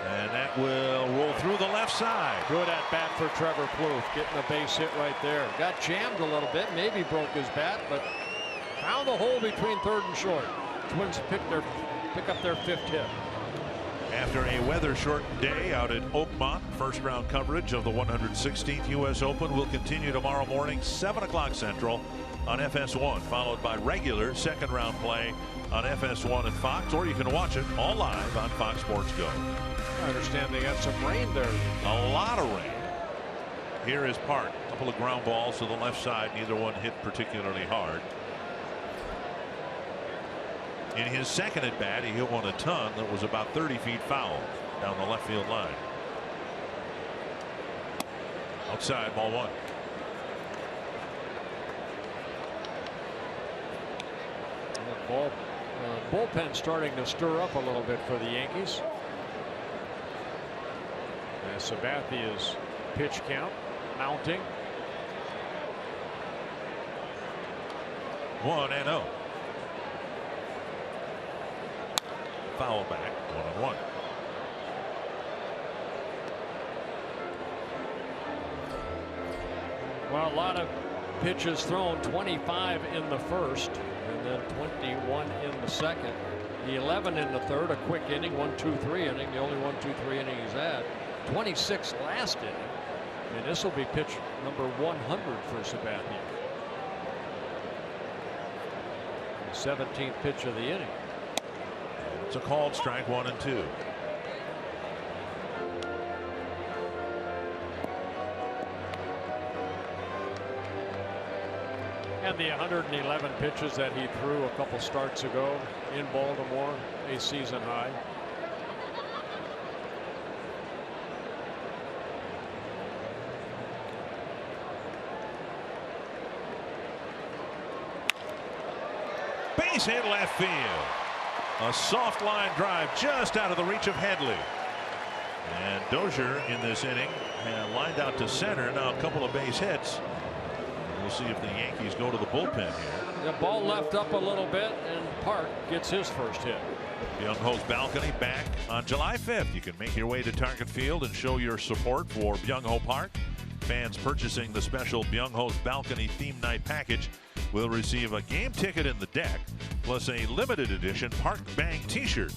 And that will roll through the left side. Good at bat for Trevor Plouffe, getting a base hit right there. Got jammed a little bit, maybe broke his bat, but found the hole between third and short. Twins pick up their 5th hit. After a weather-shortened day out at Oakmont, first-round coverage of the 116th U.S. Open will continue tomorrow morning, 7 o'clock Central on FS1, followed by regular second-round play on FS1 and Fox, or you can watch it all live on Fox Sports Go. I understand they got some rain there. A lot of rain. Here is Park. A couple of ground balls to the left side. Neither one hit particularly hard. In his second at bat, he hit one a ton that was about 30 feet foul down the left field line. Outside, ball 1. Bullpen starting to stir up a little bit for the Yankees. As Sabathia's pitch count mounting. 1-0. Foul back, 1-1. Well, a lot of pitches thrown, 25 in the first, and then 21 in the second. The 11 in the third, a quick inning, 1-2-3 inning, the only 1-2-3 inning he's had. 26 last inning, and this will be pitch number 100 for Sabathia. 17th pitch of the inning. It's a called strike, 1-2. And the 111 pitches that he threw a couple starts ago in Baltimore, a season high. Base hit left field. A soft line drive just out of the reach of Headley. And Dozier in this inning lined out to center. Now a couple of base hits. We'll see if the Yankees go to the bullpen here. The ball left up a little bit, and Park gets his first hit. Byung-Ho's balcony back on July 5th. You can make your way to Target Field and show your support for Byung-Ho Park. Fans purchasing the special Byung-Ho's balcony theme night package will receive a game ticket in the deck, plus a limited edition Park Bang t-shirt.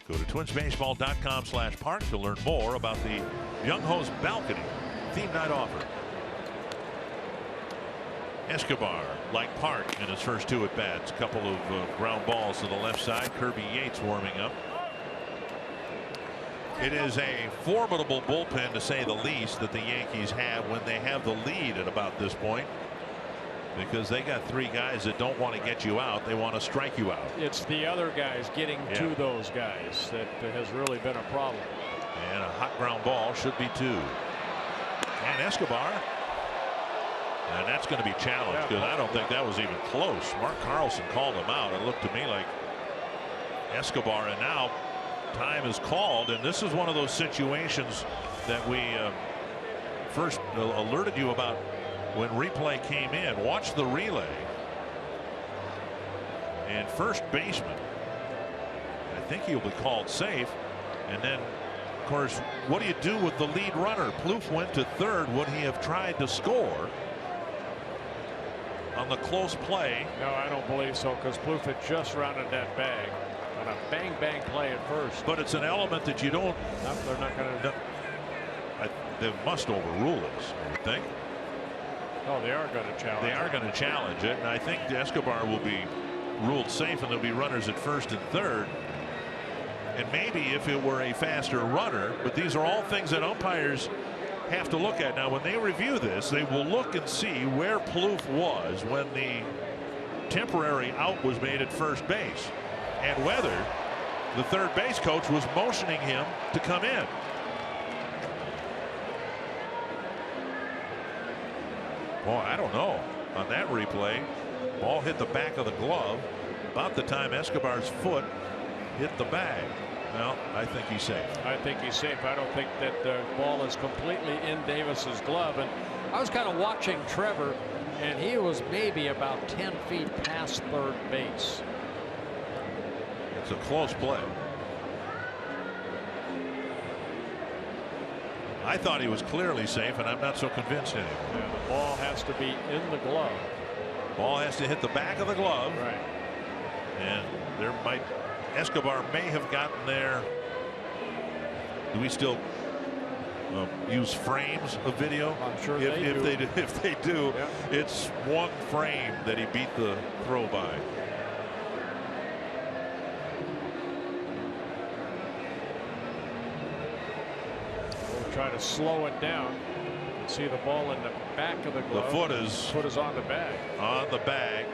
Go to twinsbaseball.com/park to learn more about the Byung-Ho's balcony theme night offer. Escobar, like Park in his first 2 at bats, a couple of ground balls to the left side. Kirby Yates warming up. It is a formidable bullpen, to say the least, that the Yankees have when they have the lead at about this point, because they got 3 guys that don't want to get you out. They want to strike you out. It's the other guys getting to those guys that has really been a problem. And a hot ground ball should be 2. And Escobar And that's going to be challenged because I don't think that was even close. Mark Carlson called him out. It looked to me like Escobar, and now time is called, and this is one of those situations that we first alerted you about when replay came in. Watch the relay, and first baseman, I think he'll be called safe. And then of course, what do you do with the lead runner? Plouffe went to third. Would he have tried to score on the close play? No, I don't believe so, because Plouffe had just rounded that bag on a bang play at first. But it's an element that you don't. They're not going to. They must overrule this, I would think. Oh, they are going to challenge. They are going to challenge it, and I think Escobar will be ruled safe, and there'll be runners at first and third. And maybe if it were a faster runner, but these are all things that umpires have to look at. Now, when they review this, they will look and see where Plouffe was when the temporary out was made at first base, and whether the third base coach was motioning him to come in. Boy, I don't know. On that replay, ball hit the back of the glove about the time Escobar's foot hit the bag. Well, I think he's safe. I think he's safe. I don't think that the ball is completely in Davis's glove. And I was kind of watching Trevor, and he was maybe about 10 feet past third base. It's a close play. I thought he was clearly safe, and I'm not so convinced anymore. Yeah, the ball has to be in the glove. Ball has to hit the back of the glove. Right. And there might. Escobar may have gotten there. Do we still use frames of video? I'm sure if they do, yeah. It's one frame that he beat the throw by. We'll try to slow it down. See the ball in the back of the glove. The foot is on the bag. On the bag.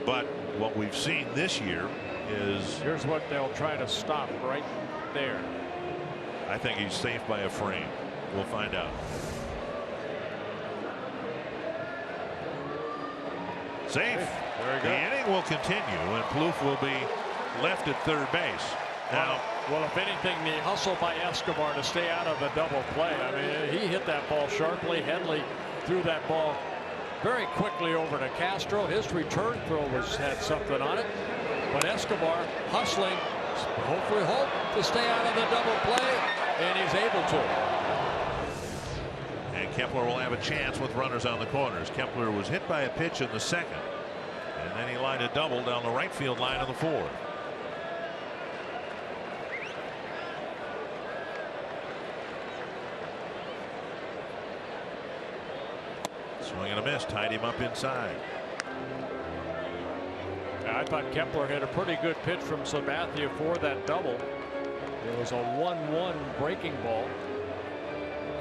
But what we've seen this year is. Here's what they'll try to stop right there. I think he's safe by a frame. We'll find out. Safe. Very good. The inning will continue, and Plouffe will be left at third base. Now, well, if anything, the hustle by Escobar to stay out of the double play. I mean, he hit that ball sharply. Headley threw that ball very quickly over to Castro. His return throw had something on it. But Escobar hustling, hopefully hope to stay out of the double play, and he's able to. And Kepler will have a chance with runners on the corners. Kepler was hit by a pitch in the second, and then he lined a double down the right field line of the fourth. Swing and a miss, tied him up inside. I thought Kepler had a pretty good pitch from Sabathia for that double. It was a 1-1 breaking ball.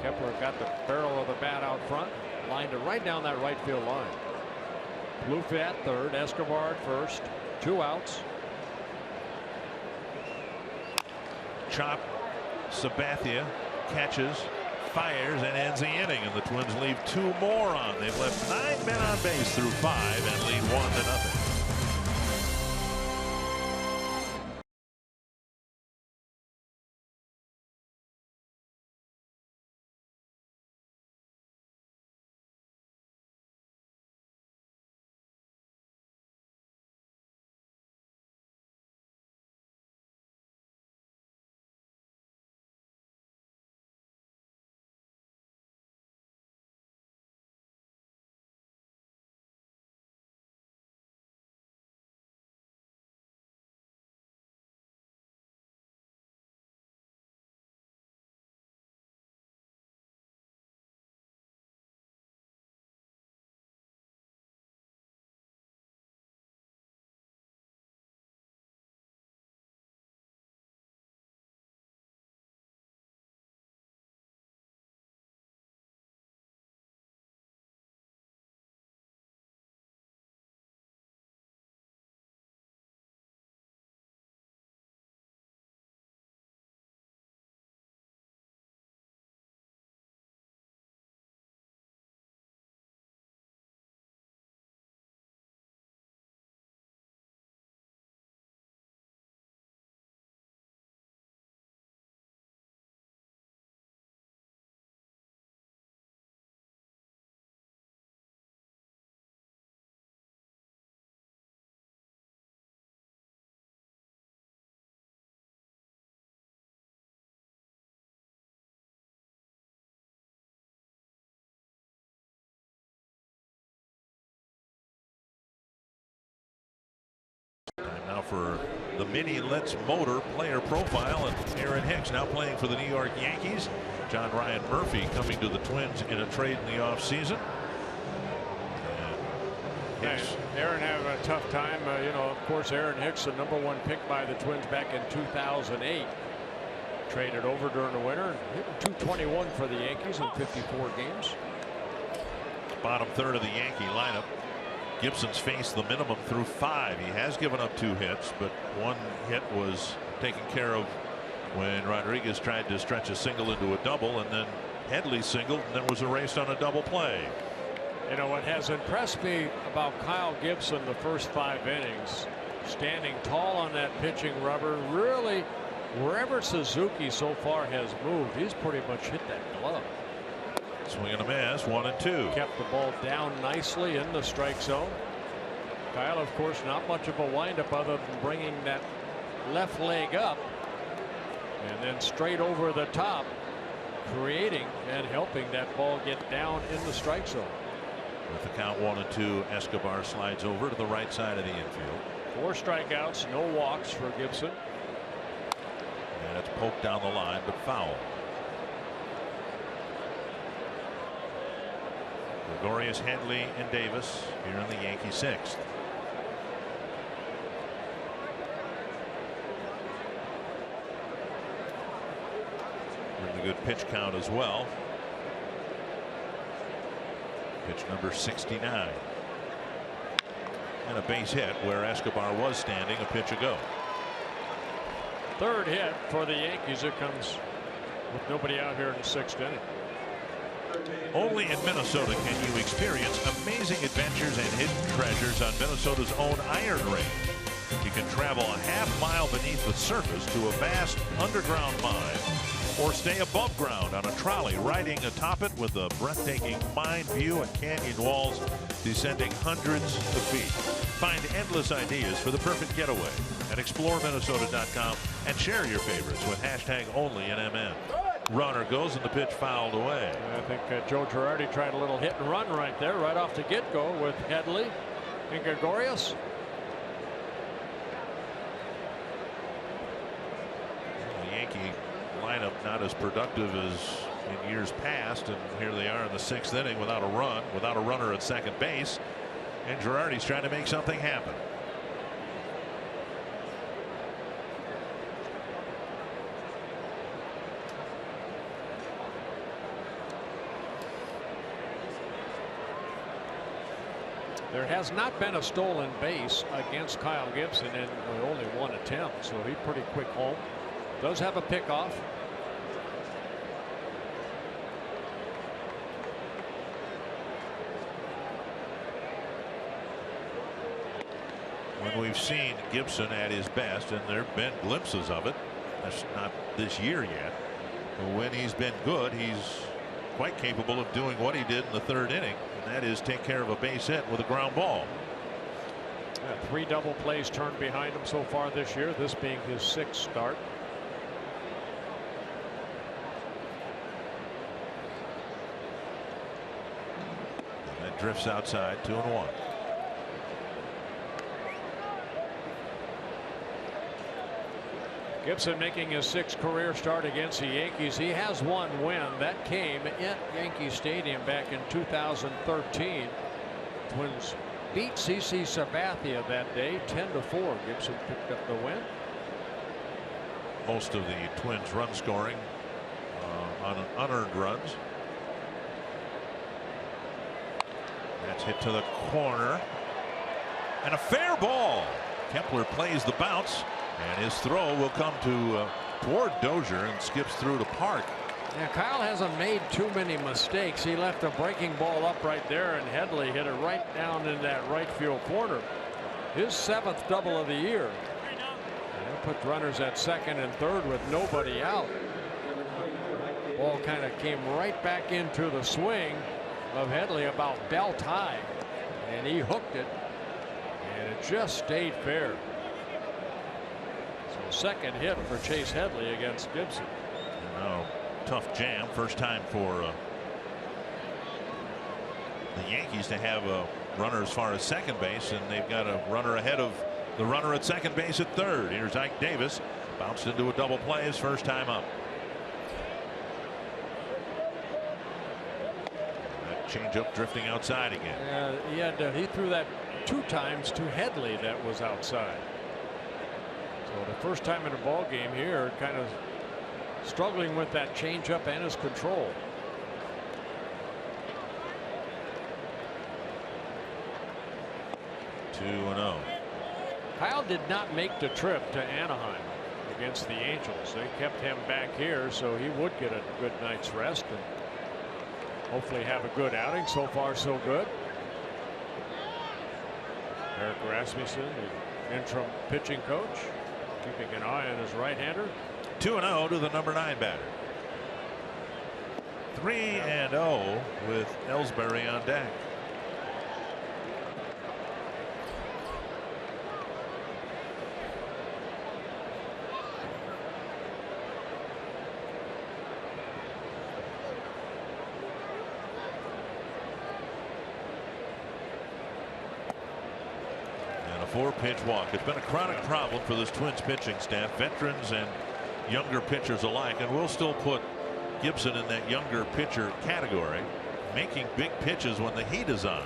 Kepler got the barrel of the bat out front, lined it right down that right field line. Plouffe at third, Escobar at first, 2 outs. Chop. Sabathia catches, fires, and ends the inning, and the Twins leave 2 more on. They've left 9 men on base through 5 and lead 1-0. Time now for the mini Let's Motor player profile, and Aaron Hicks now playing for the New York Yankees. John Ryan Murphy coming to the Twins in a trade in the offseason. Aaron having a tough time. You know, of course, Aaron Hicks, the #1 pick by the Twins back in 2008. Traded over during the winter. Hitting .221 for the Yankees in 54 games. Bottom third of the Yankee lineup. Gibson's faced the minimum through 5. He has given up 2 hits, but 1 hit was taken care of when Rodriguez tried to stretch a single into a double, and then Headley singled and then was erased on a double play. You know what has impressed me about Kyle Gibson the first 5 innings, standing tall on that pitching rubber. Really, wherever Suzuki so far has moved, he's pretty much hit that glove. Swing and a miss, 1-2. Kept the ball down nicely in the strike zone. Kyle, of course, not much of a windup other than bringing that left leg up and then straight over the top, creating and helping that ball get down in the strike zone. With the count 1-2, Escobar slides over to the right side of the infield. 4 strikeouts, no walks for Gibson. And it's poked down the line, but foul. Gregorius, Headley, and Davis here in the Yankee 6th. And a good pitch count as well. Pitch number 69. And a base hit where Escobar was standing a pitch ago. 3rd hit for the Yankees. It comes with nobody out here in the 6th inning. Only in Minnesota can you experience amazing adventures and hidden treasures on Minnesota's own Iron Range. You can travel a half-mile beneath the surface to a vast underground mine, or stay above ground on a trolley riding atop it with a breathtaking mine view and canyon walls descending hundreds of feet. Find endless ideas for the perfect getaway at exploreminnesota.com and share your favorites with #OnlyInMN. Runner goes and the pitch fouled away. I think Joe Girardi tried a little hit and run right there, right off the get-go with Headley and Gregorius. The Yankee lineup not as productive as in years past, and here they are in the 6th inning without a run, without a runner at second base, and Girardi's trying to make something happen. There has not been a stolen base against Kyle Gibson in only 1 attempt, so he's pretty quick home. Does have a pickoff. When we've seen Gibson at his best, and there have been glimpses of it, that's not this year yet, but when he's been good, he's quite capable of doing what he did in the 3rd inning, and that is take care of a base hit with a ground ball. 3 double plays turned behind him so far this year, this being his 6th start. And that drifts outside, 2-1. Gibson making his 6th career start against the Yankees. He has 1 win that came at Yankee Stadium back in 2013. Twins beat CC Sabathia that day 10-4. Gibson picked up the win. Most of the Twins run scoring on unearned runs. That's hit to the corner and a fair ball. Kepler plays the bounce, and his throw will come toward Dozier and skips through to Park. Yeah, Kyle hasn't made too many mistakes. He left a breaking ball up right there, and Headley hit it right down in that right field corner. His 7th double of the year. And put runners at 2nd and 3rd with nobody out. Ball kind of came right back into the swing of Headley about belt high, and he hooked it, and it just stayed fair. So 2nd hit for Chase Headley against Gibson. Now, tough jam, first time for the Yankees to have a runner as far as second base, and they've got a runner ahead of The runner at second base at third. Here's Ike Davis. Bounced into a double play his first time up. That changeup drifting outside again. He threw that 2 times to Headley that was outside. So the first time in a ball game here, kind of struggling with that changeup and his control. Two and 0. Kyle did not make the trip to Anaheim against the Angels. They kept him back here so he would get a good night's rest and hopefully have a good outing. So far so good. Eric Rasmussen, the interim pitching coach, keeping an eye on his right-hander. 2-0 to the number 9 batter. 3-0 with Ellsbury on deck. And a 4-pitch walk. It's been a chronic problem for this Twins pitching staff, veterans and younger pitchers alike, and we'll still put Gibson in that younger pitcher category, making big pitches when the heat is on.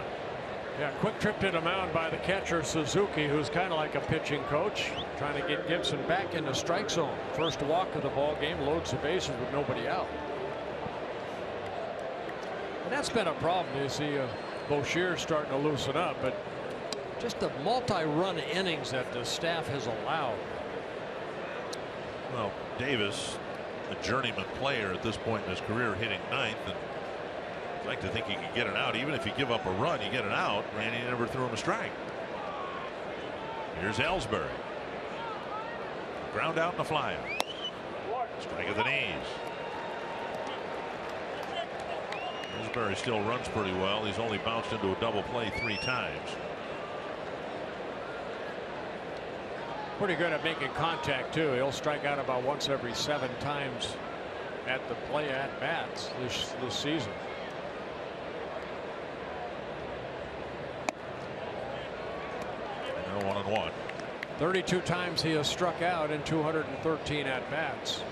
Yeah, quick trip to the mound by the catcher Suzuki, who's kind of like a pitching coach, trying to get Gibson back in the strike zone. First walk of the ball game, loads the bases with nobody out. And that's been a problem. You see Boucher starting to loosen up, but just the multi-run innings that the staff has allowed. Well, Davis, a journeyman player at this point in his career, hitting 9th, and I'd like to think he could get an out. Even if you give up a run, you get an out. Randy never threw him a strike. Here's Ellsbury. Ground out and a fly out. Strike at the knees. Ellsbury still runs pretty well. He's only bounced into a double play 3 times. Pretty good at making contact too. He'll strike out about once every 7 times at the play at bats this season. Now 1-1. 32 times he has struck out in 213 at bats.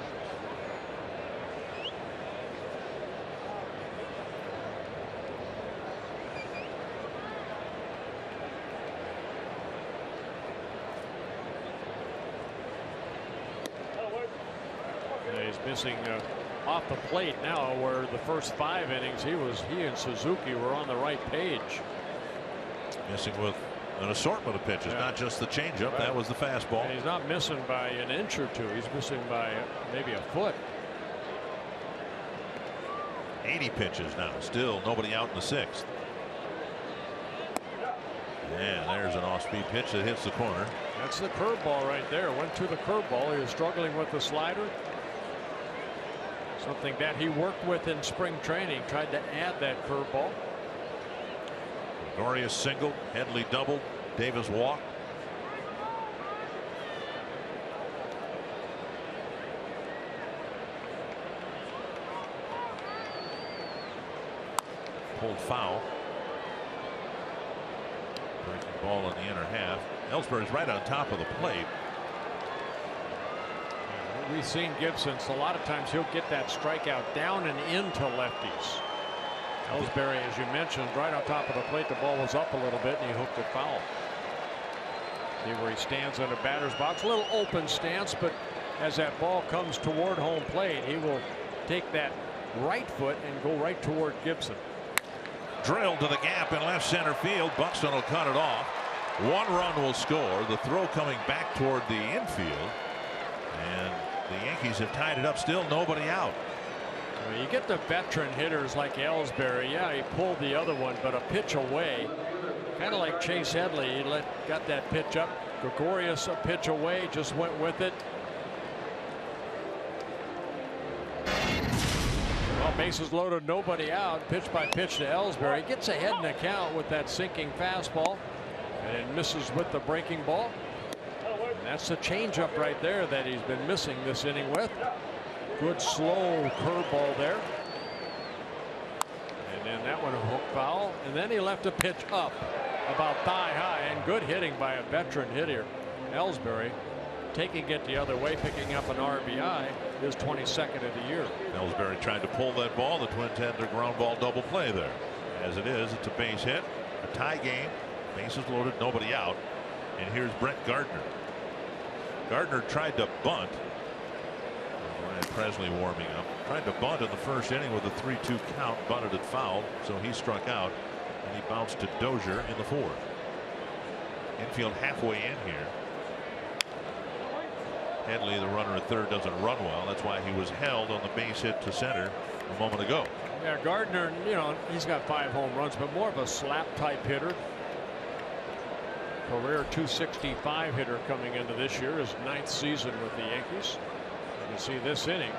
He's missing off the plate now, where the first 5 innings he and Suzuki were on the right page. Missing with an assortment of pitches, not just the changeup. Right. That was the fastball. And he's not missing by an inch or 2. He's missing by maybe a foot. 80 pitches now. Still nobody out in the 6th. And there's an off-speed pitch that hits the corner. That's the curveball right there. Went to the curveball. He was struggling with the slider. Something that he worked with in spring training. Tried to add that curveball. Glorious single. Headley doubled. Davis walked. Pulled foul. Breaking ball in the inner half. Ellsbury's right on top of the plate. We've seen Gibson, so a lot of times he'll get that strikeout down and into lefties. Ellsbury, as you mentioned, right on top of the plate. The ball was up a little bit and he hooked it foul. See where he stands in the batter's box. A little open stance, but as that ball comes toward home plate, he will take that right foot and go right toward Gibson. Drilled to the gap in left center field. Buxton will cut it off. 1 run will score. The throw coming back toward the infield. And the Yankees have tied it up. Still nobody out. Well, you get the veteran hitters like Ellsbury. Yeah, he pulled the other one, but a pitch away. Kind of like Chase Headley. He got that pitch up. Gregorius a pitch away, just went with it. Well, bases loaded, nobody out. Pitch by pitch to Ellsbury. Gets ahead in the count with that sinking fastball and misses with the breaking ball. And that's the changeup right there that he's been missing this inning with. Good slow curveball there. And then that one a hook foul. And then he left a pitch up about thigh high, and good hitting by a veteran hitter Ellsbury. Taking it the other way, picking up an RBI, his 22nd of the year. Ellsbury tried to pull that ball. The Twins had their ground ball double play there. As it is, it's a base hit, a tie game, bases loaded, nobody out. And here's Brett Gardner. Gardner tried to bunt. Ryan Presley warming up. Tried to bunt in the first inning with a 3-2 count, bunted it foul, so he struck out, and he bounced to Dozier in the fourth. Infield halfway in here. Headley, the runner at third, doesn't run well. That's why he was held on the base hit to center a moment ago. Yeah, Gardner, you know, he's got 5 home runs, but more of a slap type hitter. Career .265 hitter coming into this year, his 9th season with the Yankees. You see this inning,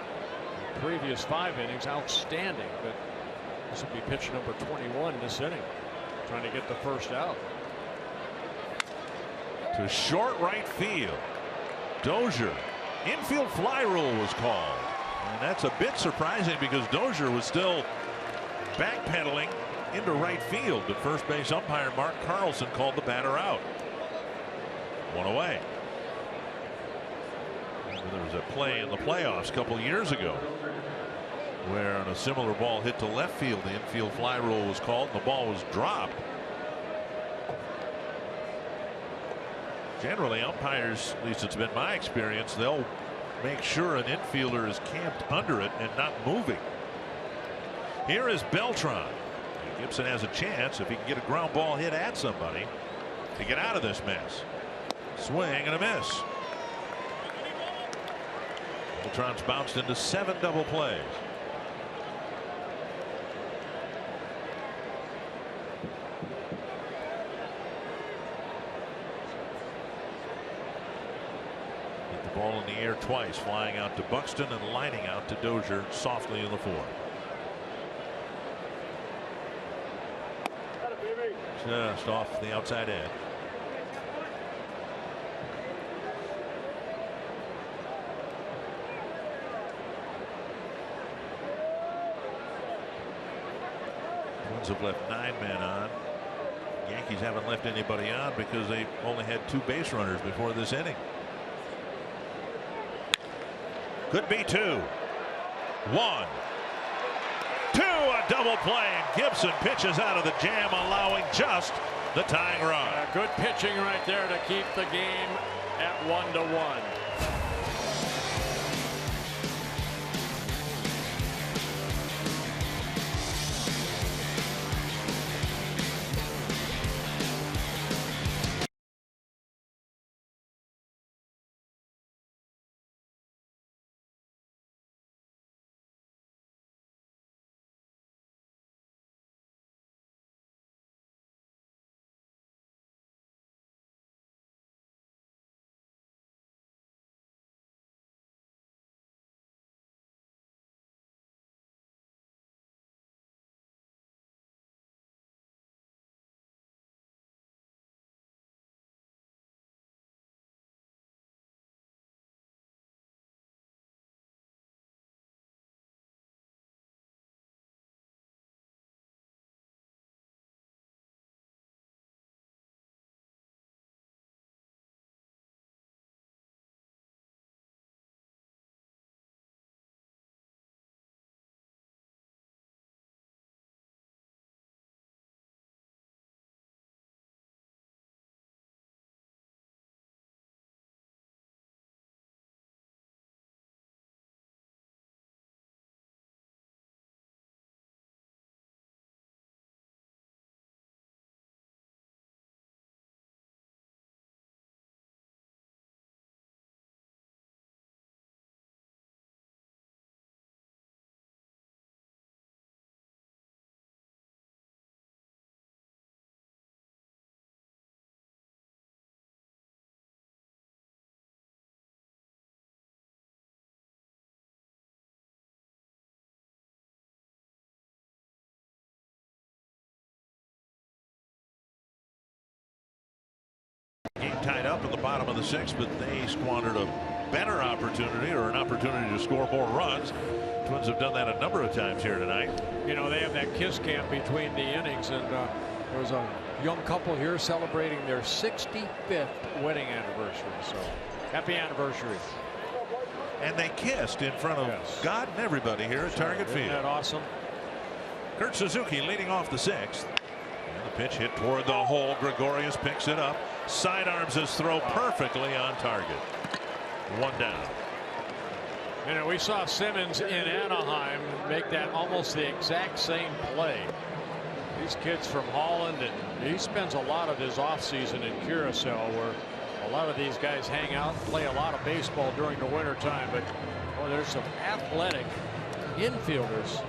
previous 5 innings, outstanding, but this will be pitch number 21 this inning, trying to get the first out. To short right field. Dozier. Infield fly rule was called. And that's a bit surprising because Dozier was still backpedaling into right field. The first base umpire Mark Carlson called the batter out. 1 away. There was a play in the playoffs a couple years ago where on a similar ball hit to left field, the infield fly rule was called. The ball was dropped. Generally, umpires, at least it's been my experience, they'll make sure an infielder is camped under it and not moving. Here is Beltran. Gibson has a chance if he can get a ground ball hit at somebody to get out of this mess. Swing and a miss. Beltran's bounced into 7 double plays. Ball in the air twice, flying out to Buxton and lining out to Dozier softly in the fourth. Just off the outside edge. Twins have left 9 men on. Yankees haven't left anybody on because they only had 2 base runners before this inning. Could be 2. 1, 2, a double play, and Gibson pitches out of the jam, allowing just the tying run. Good pitching right there to keep the game at 1-1. Game tied up at the bottom of the 6th, but they squandered a better opportunity, or an opportunity to score more runs. Twins have done that a number of times here tonight. You know, they have that kiss cam between the innings, and There was a young couple here celebrating their 65th wedding anniversary. So happy anniversary. And they kissed in front of God and everybody here at Target Field. Isn't that awesome? Kurt Suzuki leading off the 6th. And the pitch hit toward the hole. Gregorius picks it up. Sidearms his throw perfectly on target. 1 down. You know, we saw Simmons in Anaheim make that almost the exact same play. These kids from Holland, and he spends a lot of his offseason in Curacao, where a lot of these guys hang out and play a lot of baseball during the winter time. But there's some athletic infielders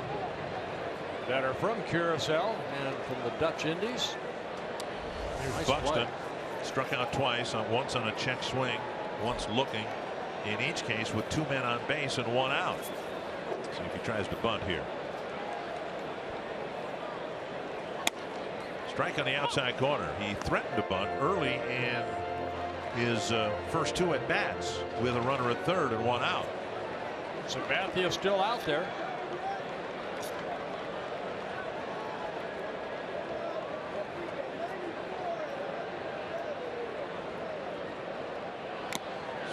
that are from Curacao and from the Dutch Indies. Nice Buxton play. Struck out twice, once on a check swing, once looking. In each case with 2 men on base and 1 out. See if he tries to bunt here. Strike on the outside corner. He threatened to bunt early in his first 2 at bats with a runner at third and 1 out. Sabathia still out there.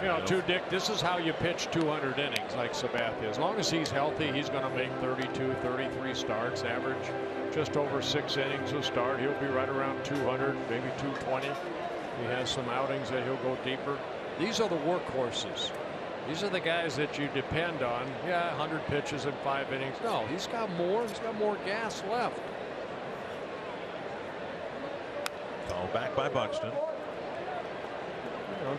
You know, too, Dick, this is how you pitch 200 innings like Sabathia. As long as he's healthy, he's going to make 32, 33 starts, average just over 6 innings a start. He'll be right around 200, maybe 220. He has some outings that he'll go deeper. These are the workhorses. These are the guys that you depend on. Yeah, 100 pitches in 5 innings. No, he's got more. He's got more gas left. Called back by Buxton.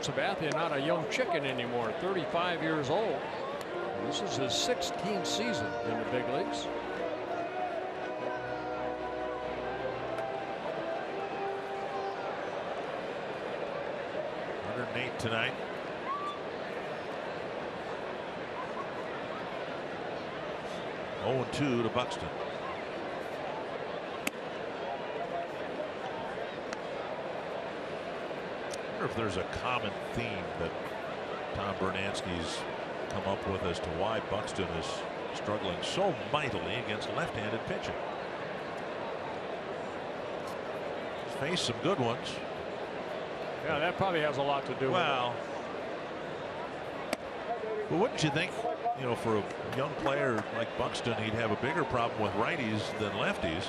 Sabathia not a young chicken anymore, 35 years old. This is his 16th season in the big leagues. .108 tonight. (0-2) to Buxton. I wonder if there's a common theme that Tom Bernansky's come up with as to why Buxton is struggling so mightily against left-handed pitching. He's faced some good ones. Yeah, that probably has a lot to do with it. But wouldn't you think, you know, for a young player like Buxton, he'd have a bigger problem with righties than lefties?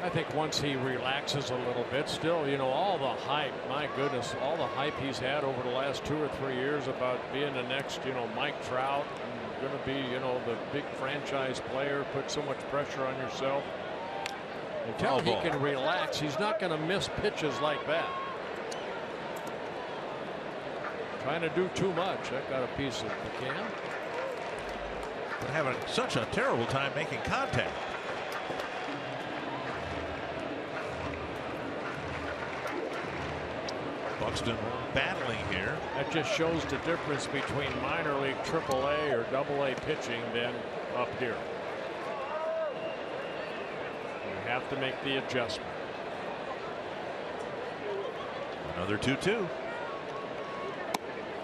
I think once he relaxes a little bit, still, you know, all the hype, my goodness, all the hype he's had over the last 2 or 3 years about being the next, you know, Mike Trout, and going to be, you know, the big franchise player, put so much pressure on yourself. Until he can relax, he's not going to miss pitches like that. Trying to do too much. That got a piece of the can. But having such a terrible time making contact. Buxton battling here. That just shows the difference between minor league AAA or AA pitching than up here. You have to make the adjustment. Another 2-2.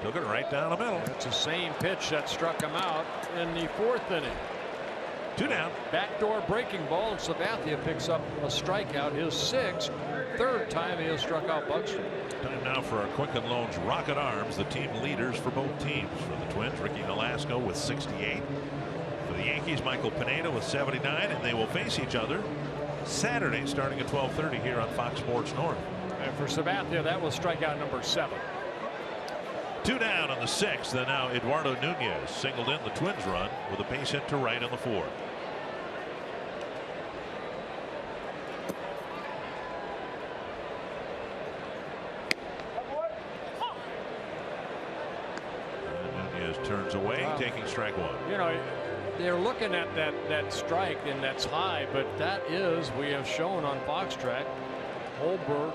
Took it right down the middle. It's the same pitch that struck him out in the 4th inning. 2 down. Backdoor breaking ball, and Sabathia picks up a strikeout, his 6th, 3rd time he has struck out Buxton. Time now for our Quicken Loans Rocket Arms, the team leaders for both teams. For the Twins, Ricky Nolasco with 68. For the Yankees, Michael Pineda with 79, and they will face each other Saturday starting at 12:30 here on Fox Sports North. And for Sabathia, that was strikeout number 7. 2 down on the 6th, and now Eduardo Nunez singled in the Twins run with a base hit to right on the 4th. And Nunez turns away, taking strike 1. You know, they're looking at that strike, and that's high, but that is, we have shown on Fox Track, Holberg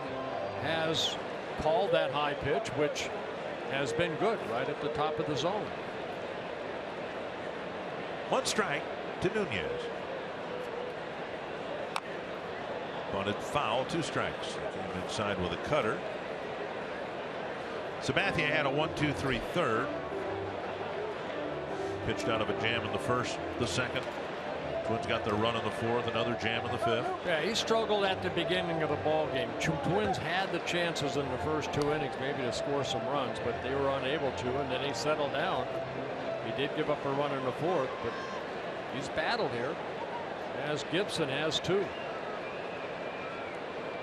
has called that high pitch, which has been good right at the top of the zone. 1 strike to Nunez. Bunted foul, 2 strikes. Came inside with a cutter. Sabathia had a 1-2-3 third. Pitched out of a jam in the 1st, the 2nd, Twins got their run in the fourth, another jam in the fifth. Yeah, he struggled at the beginning of the ball game. Twins had the chances in the first 2 innings maybe to score some runs, but they were unable to, and then he settled down. He did give up a run in the fourth, but he's battled here, as Gibson has too.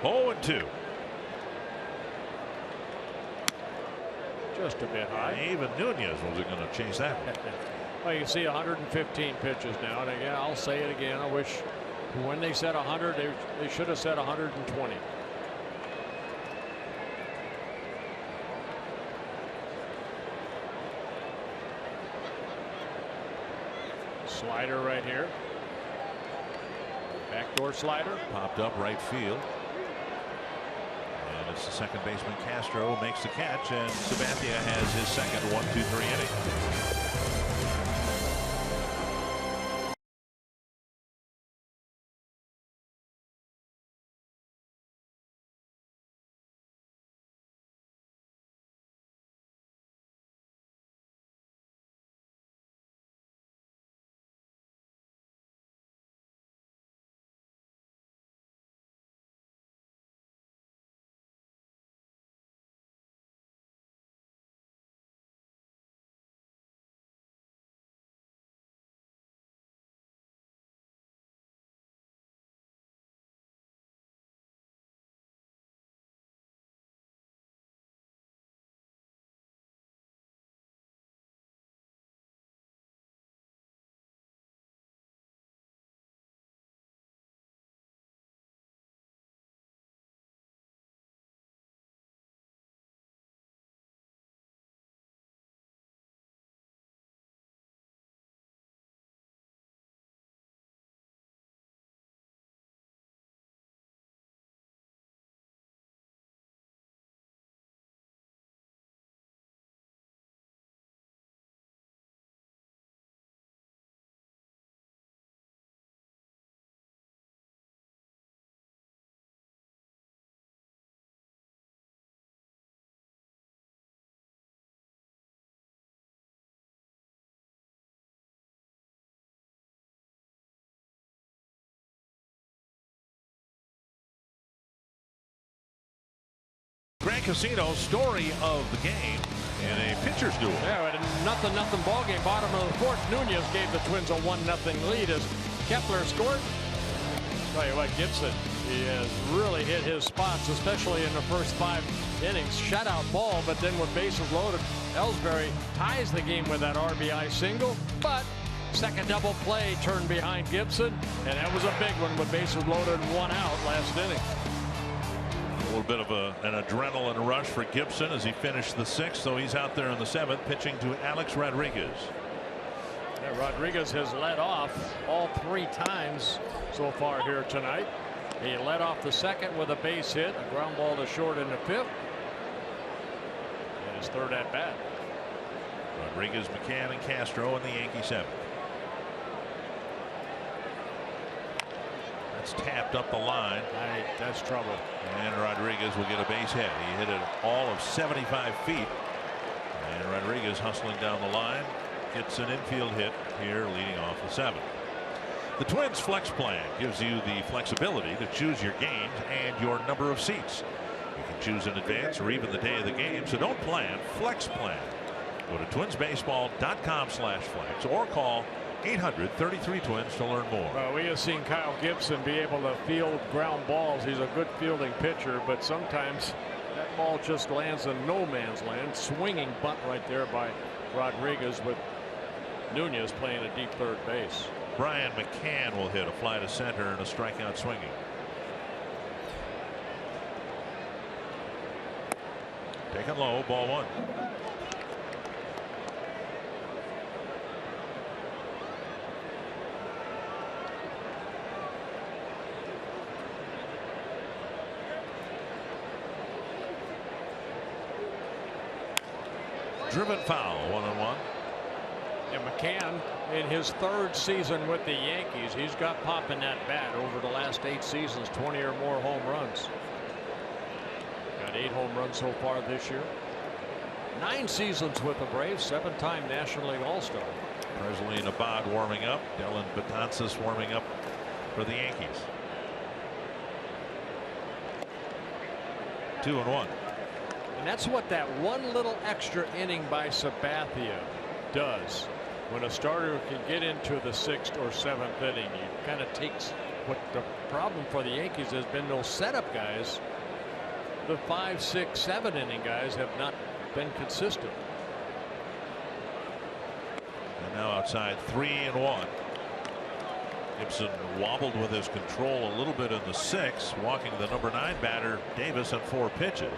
0-2. Just a bit high. Even Nunez wasn't going to chase that one. Well, you see 115 pitches now, and again, I'll say it again. I wish when they said 100, they should have said 120. Slider right here. Backdoor slider. Popped up right field. And it's the second baseman Castro makes the catch, and Sabathia has his second 1-2-3 inning. Grand Casino story of the game in a pitcher's duel. Yeah, a nothing ball game. Bottom of the fourth, Nunez gave the Twins a 1-0 lead as Kepler scored. Tell you what, Gibson, he has really hit his spots, especially in the first 5 innings. Shutout ball, but then with bases loaded, Ellsbury ties the game with that RBI single, but second double play turned behind Gibson, and that was a big one with bases loaded and 1 out last inning. A little bit of an adrenaline rush for Gibson as he finished the 6th, so he's out there in the 7th pitching to Alex Rodriguez. Yeah, Rodriguez has led off all 3 times so far here tonight. He led off the 2nd with a base hit, a ground ball to short in the 5th, and his 3rd at bat. Rodriguez, McCann, and Castro in the Yankee 7th. That's tapped up the line. That's trouble. And Rodriguez will get a base hit. He hit it all of 75 feet. And Rodriguez hustling down the line gets an infield hit here leading off the 7th. The Twins flex plan gives you the flexibility to choose your games and your number of seats. You can choose in advance or even the day of the game, so don't plan, flex plan. Go to twinsbaseball.com/flex or call 800-33-TWINS to learn more. Well, we have seen Kyle Gibson be able to field ground balls. He's a good fielding pitcher, but sometimes that ball just lands in no man's land. Swinging bunt right there by Rodriguez with Nunez playing a deep 3rd base. Brian McCann will hit a fly to center and a strikeout swinging. Taken low, ball 1. Driven foul, 1-1. And McCann, in his 3rd season with the Yankees, he's got pop in that bat over the last 8 seasons, 20 or more home runs. Got 8 home runs so far this year. 9 seasons with the Braves, 7-time National League All-Star. Presley and Abad warming up. Dylan Betances warming up for the Yankees. 2-1. And that's what that one little extra inning by Sabathia does. When a starter can get into the 6th or 7th inning, it kind of takes what the problem for the Yankees has been. Those setup guys, the 5, 6, 7 inning guys have not been consistent. And now outside 3-1. Gibson wobbled with his control a little bit in the 6th, walking the number 9 batter Davis on 4 pitches.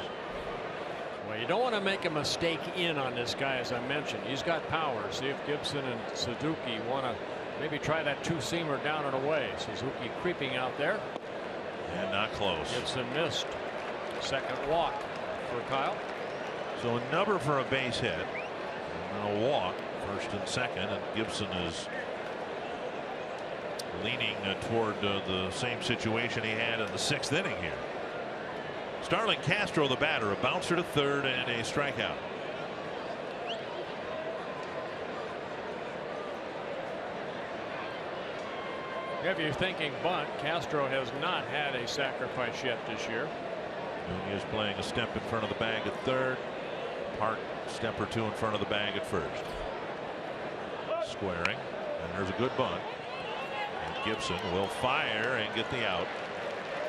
Well, you don't want to make a mistake in on this guy, as I mentioned. He's got power. See if Gibson and Suzuki want to maybe try that 2-seamer down and away. Suzuki creeping out there. And not close. Gibson missed. Second walk for Kyle. So a number for a base hit. And a walk, first and second. And Gibson is leaning toward the same situation he had in the 6th inning here. Starlin Castro, the batter, a bouncer to third and a strikeout. If you're thinking bunt, Castro has not had a sacrifice yet this year. Nunez playing a step in front of the bag at third. Park step or 2 in front of the bag at first. Squaring, and there's a good bunt. And Gibson will fire and get the out.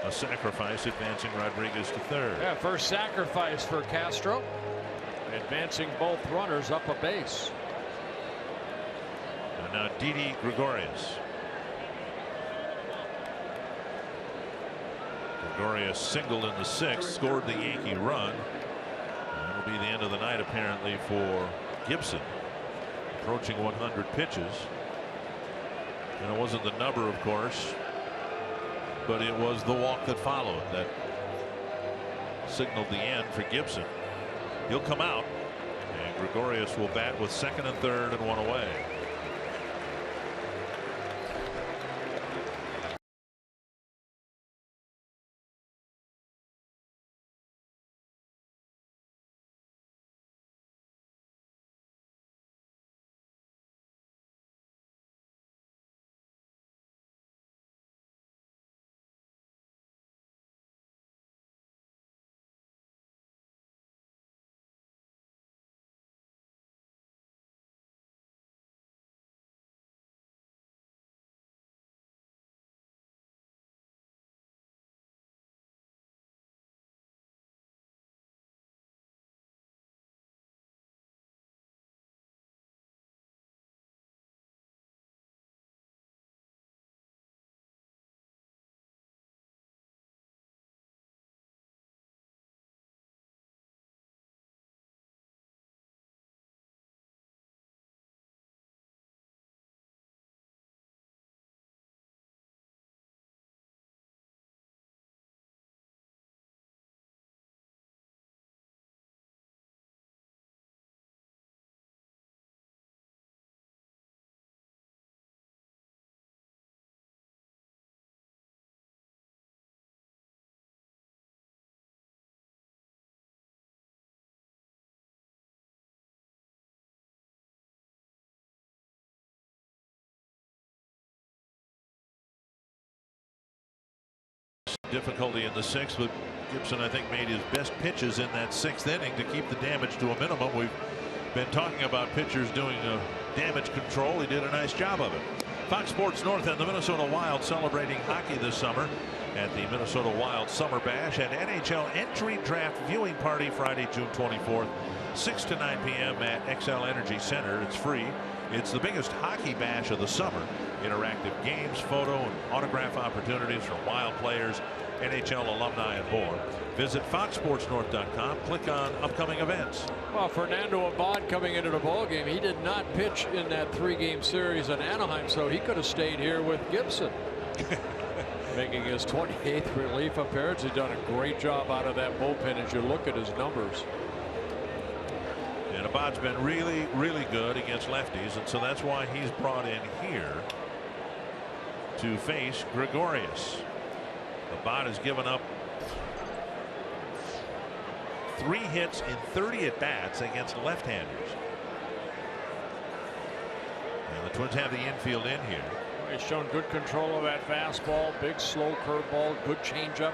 A sacrifice, advancing Rodriguez to third. Yeah, first sacrifice for Castro, advancing both runners up a base. And now Didi Gregorius. Gregorius singled in the 6th, scored the Yankee run. That'll be the end of the night apparently for Gibson. Approaching 100 pitches. And it wasn't the number, of course, but it was the walk that followed that signaled the end for Gibson. He'll come out, and Gregorius will bat with 2nd and 3rd and 1 away. Difficulty in the 6th, but Gibson, I think, made his best pitches in that 6th inning to keep the damage to a minimum. We've been talking about pitchers doing damage control. He did a nice job of it. Fox Sports North and the Minnesota Wild celebrating hockey this summer at the Minnesota Wild Summer Bash and NHL Entry Draft Viewing Party Friday, June 24th, 6 to 9 p.m. at XL Energy Center. It's free. It's the biggest hockey bash of the summer. Interactive games, photo, and autograph opportunities from Wild players, NHL alumni, and more. Visit foxsportsnorth.com. Click on upcoming events. Well, Fernando Abad coming into the ballgame, he did not pitch in that 3-game series in Anaheim, so he could have stayed here with Gibson. Making his 28th relief appearance. He's done a great job out of that bullpen as you look at his numbers. And Abad's been really, really good against lefties, and so that's why he's brought in here to face Gregorius. Abad has given up 3 hits in 30 at-bats against left-handers. And the Twins have the infield in here. He's shown good control of that fastball, big slow curveball, good changeup.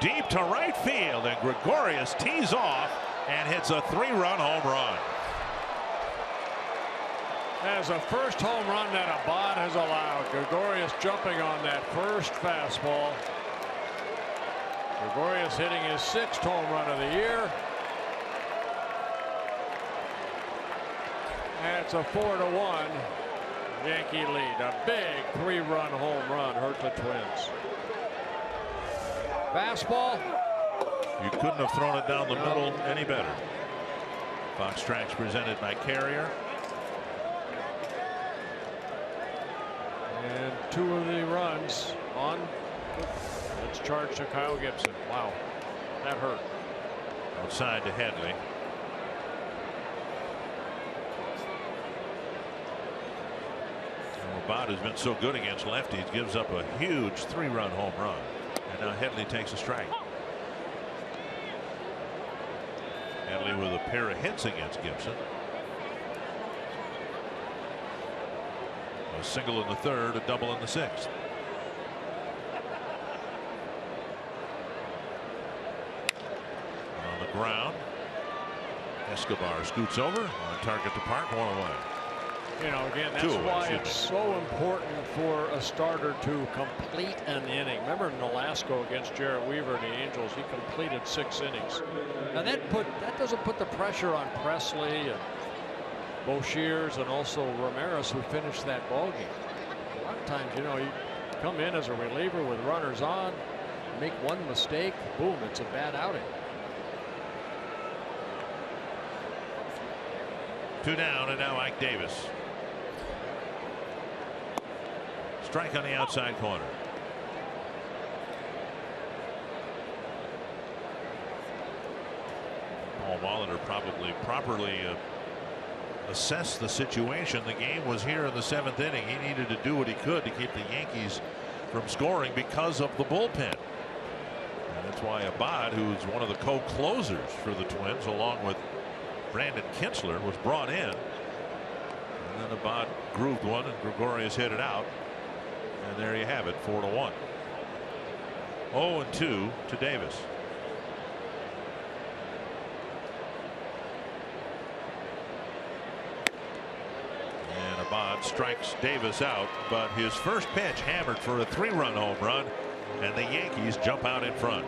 Deep to right field, and Gregorius tees off and hits a 3-run home run. As a first home run that Abad has allowed. Gregorius jumping on that first fastball. Gregorius hitting his 6th home run of the year. And it's a 4-1 Yankee lead. A big 3-run home run hurt the Twins. Fastball. You couldn't have thrown it down the middle any better. Fox Tracks presented by Carrier. And 2 of the runs on. Let's charge to Kyle Gibson. Wow, that hurt. Outside to Headley. Abad has been so good against lefties, gives up a huge 3-run home run. And now Headley takes a strike. Headley with a pair of hits against Gibson. A single in the 3rd, a double in the 6th. On the ground, Escobar scoots over on target to Park, 1 away. You know, again, that's why it's so important for a starter to complete an inning. Remember Nolasco against Jarrett Weaver and the Angels, he completed 6 innings. And that doesn't put the pressure on Presley and Boshiers and also Ramirez, who finished that ball game. A lot of times, you know, you come in as a reliever with runners on, make one mistake, boom, it's a bad outing. 2 down, and now Ike Davis. Strike on the outside corner. Paul Molitor probably properly assessed the situation. The game was here in the 7th inning. He needed to do what he could to keep the Yankees from scoring because of the bullpen. And that's why Abad, who's one of the co-closers for the Twins, along with Brandon Kinsler, was brought in. And then Abad grooved one, and Gregorius hit it out. And there you have it, 4-1. 0-2 to Davis. And Abad strikes Davis out, but his first pitch hammered for a 3-run home run, and the Yankees jump out in front.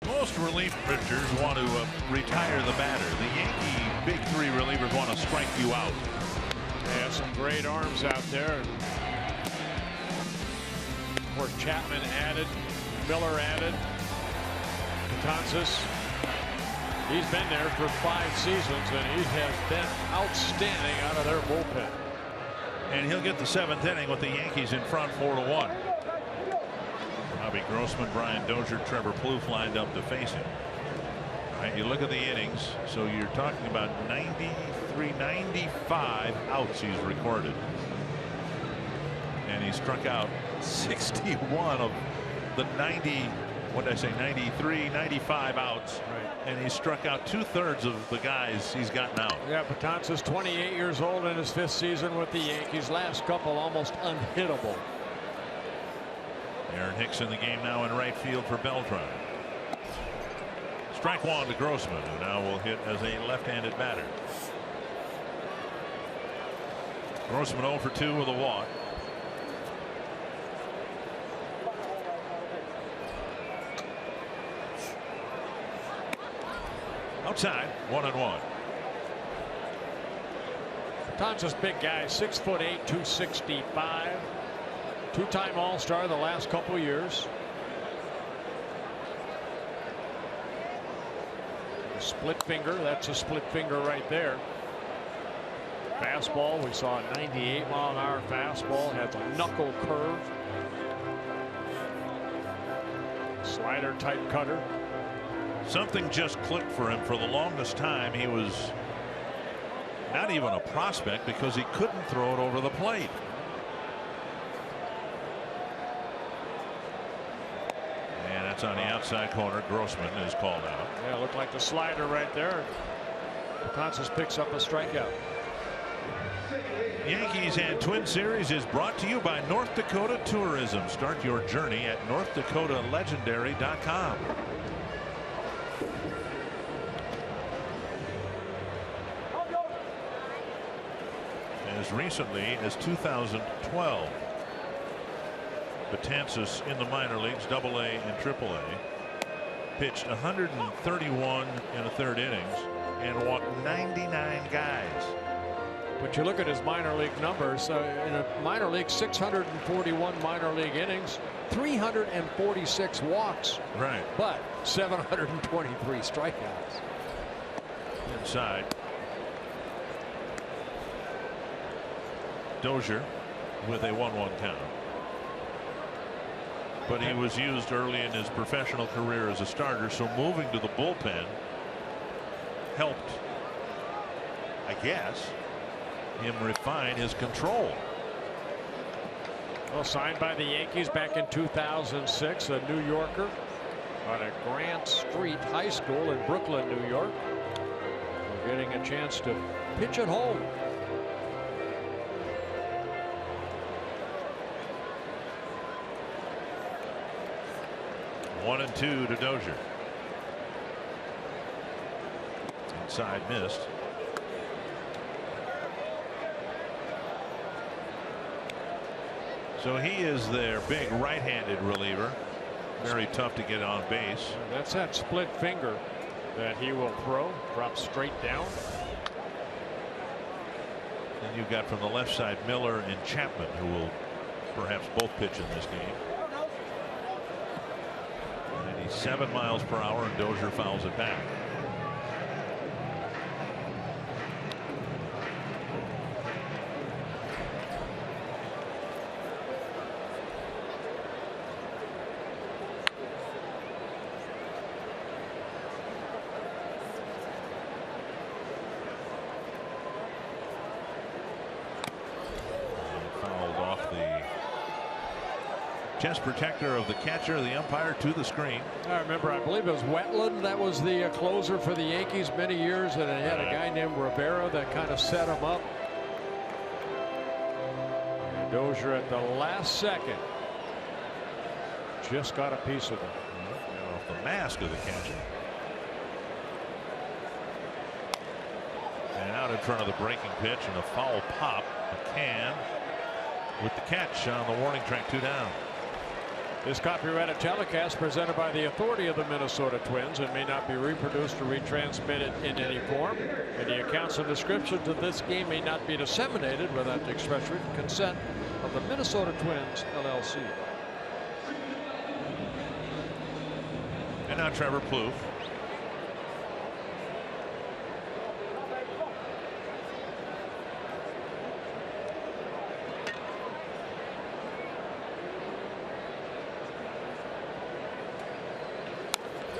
Most relief pitchers want to retire the batter. The Yankee big 3 relievers want to strike you out. They have some great arms out there. Of course, Chapman added, Miller added, Betances. He's been there for 5 seasons, and he has been outstanding out of their bullpen. And he'll get the 7th inning with the Yankees in front 4-1. Bobby Grossman, Brian Dozier, Trevor Plouffe lined up to face him. All right, you look at the innings. So you're talking about 93, 95 outs he's recorded. And he struck out 61 of the 90. What did I say? 93, 95 outs. Right. And he struck out 2/3 of the guys he's gotten out. Yeah, Betances 28 years old in his 5th season with the Yankees. Last couple almost unhittable. Aaron Hicks in the game now in right field for Beltran. Strike 1 to Grossman, who now will hit as a left-handed batter. Grossman 0 for 2 with a walk. Outside, 1-1. Betances big guy, 6'8", 265. 2-time All-Star the last couple years. A split finger, that's a split finger right there. Fastball, we saw a 98-mile-an-hour fastball, has a knuckle curve. Slider type cutter. Something just clicked for him. For the longest time he was not even a prospect because he couldn't throw it over the plate. And that's on the outside corner. Grossman is called out. Yeah, looked like the slider right there. Betances picks up a strikeout. Yankees and Twin Series is brought to you by North Dakota Tourism. Start your journey at NorthDakotaLegendary.com. As recently as 2012, Betances in the minor leagues, AA and AAA, pitched 131 in the 3rd innings and walked 99 guys. But you look at his minor league numbers. In a minor league, 641 minor league innings, 346 walks. Right. But 723 strikeouts. Inside. Dozier with a 1-1 count. But he was used early in his professional career as a starter, so moving to the bullpen helped, I guess, him refine his control. Well, signed by the Yankees back in 2006, a New Yorker out of Grant Street High School in Brooklyn, New York. We're getting a chance to pitch at home. One and 2 to Dozier. Inside missed. So he is their big right-handed reliever. Very tough to get on base. That's that split finger that he will throw. Drop straight down. And you've got from the left side Miller and Chapman, who will perhaps both pitch in this game. 7 miles per hour, and Dozier fouls it back. Fouled off the chest protector of the catcher, the umpire to the screen. I remember, I believe it was Wetland that was the closer for the Yankees many years, and it had a guy named Rivera that kind of set him up. And Dozier at the last second just got a piece of it. And off the mask of the catcher. And out in front of the breaking pitch and a foul pop. McCann with the catch on the warning track, 2 down. This copyrighted telecast presented by the authority of the Minnesota Twins and may not be reproduced or retransmitted in any form. Any accounts and descriptions of this game may not be disseminated without the express written consent of the Minnesota Twins, LLC. And now Trevor Plouffe.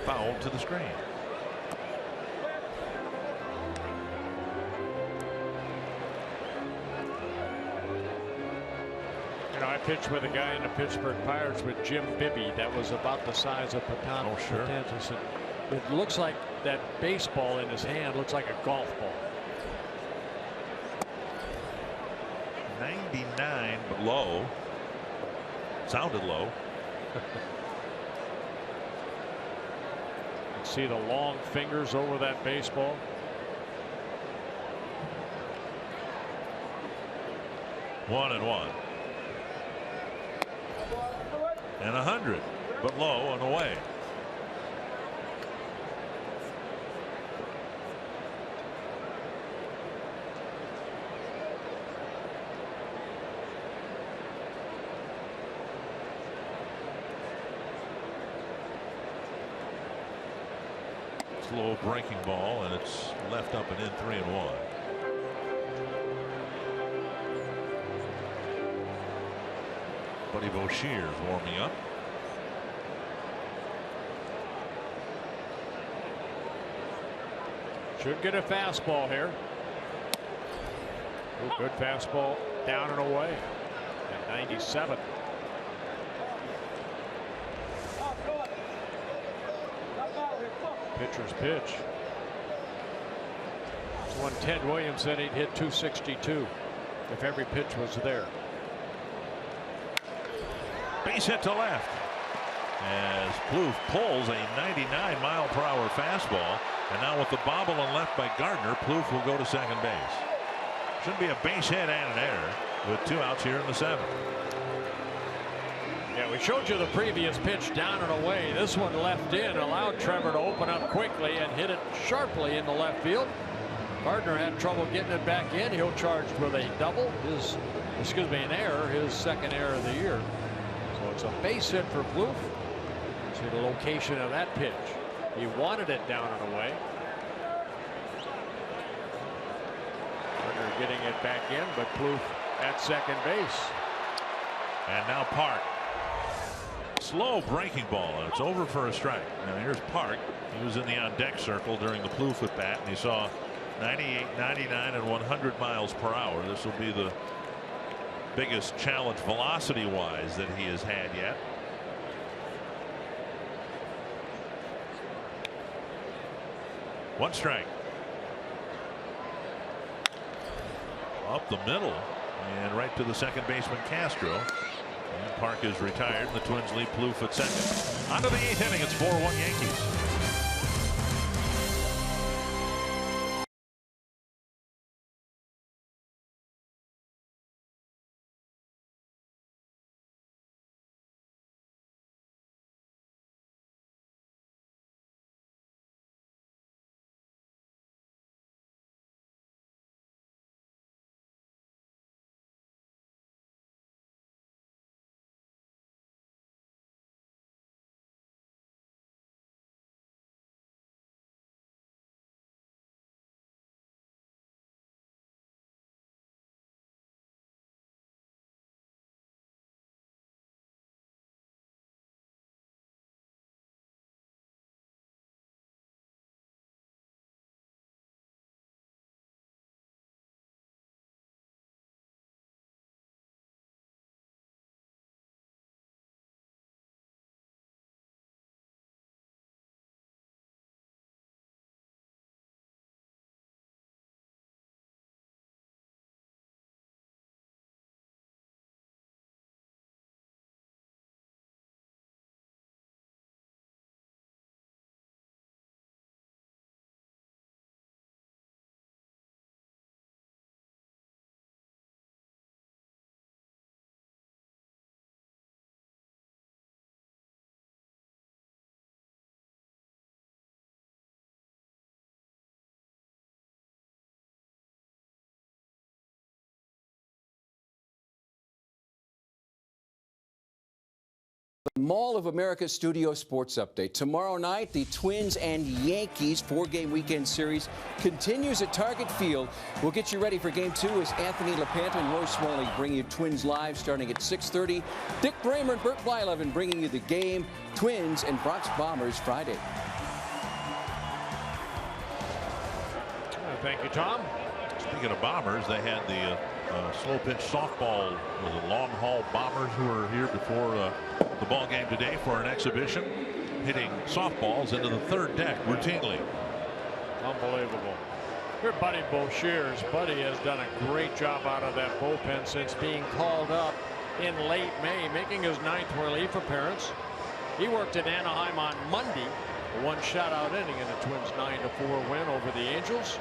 fouled to the screen. You know, I pitched with a guy in the Pittsburgh Pirates with Jim Bibby that was about the size of Patano. Oh, sure. It looks like that baseball in his hand looks like a golf ball. 99, but low. Sounded low. You see the long fingers over that baseball. One and one. And 100, but low and away. Slow breaking ball, and it's left up and in 3-1. Buddy Bouchier's warming up. Should get a fastball here. Ooh, good fastball down and away at 97. Pitcher's pitch. It's one Ted Williams said he'd hit 262 if every pitch was there. Base hit to left as Plouffe pulls a 99-mile-per-hour fastball, and now with the bobble and left by Gardner, Plouffe will go to second base. Should be a base hit and an error with 2 outs here in the 7th. Yeah, we showed you the previous pitch down and away. This one left in allowed Trevor to open up quickly and hit it sharply in the left field. Gardner had trouble getting it back in. He'll charge with a double. An error, his second error of the year. So it's a base hit for Plouffe. See the location of that pitch. He wanted it down and away. Gardner getting it back in, but Plouffe at second base. And now Park. Slow breaking ball, and it's over for a strike. Now here's Park. He was in the on-deck circle during the Plouffe at bat, and he saw 98, 99, and 100 miles per hour. This will be the biggest challenge velocity-wise that he has had yet. One strike. Up the middle and right to the second baseman Castro. And Park is retired, and the Twins lead Plouffe at second. On to the 8th inning. It's 4-1 Yankees. Mall of America Studio Sports Update. Tomorrow night, the Twins and Yankees 4-game weekend series continues at Target Field. We'll get you ready for Game 2 as Anthony LaPanta and Roy Smalley bring you Twins live starting at 6:30. Dick Bramer and Bert Blyleven bringing you the game, Twins and Bronx Bombers Friday. Thank you, Tom. Speaking of bombers, they had the slow pitch softball with the long haul bombers who were here before the ball game today for an exhibition, hitting softballs into the third deck routinely. Unbelievable. Here, Buddy Boucher's. Buddy has done a great job out of that bullpen since being called up in late May, making his 9th relief appearance. He worked in Anaheim on Monday, a 1 shutout inning in the Twins' 9-4 win over the Angels.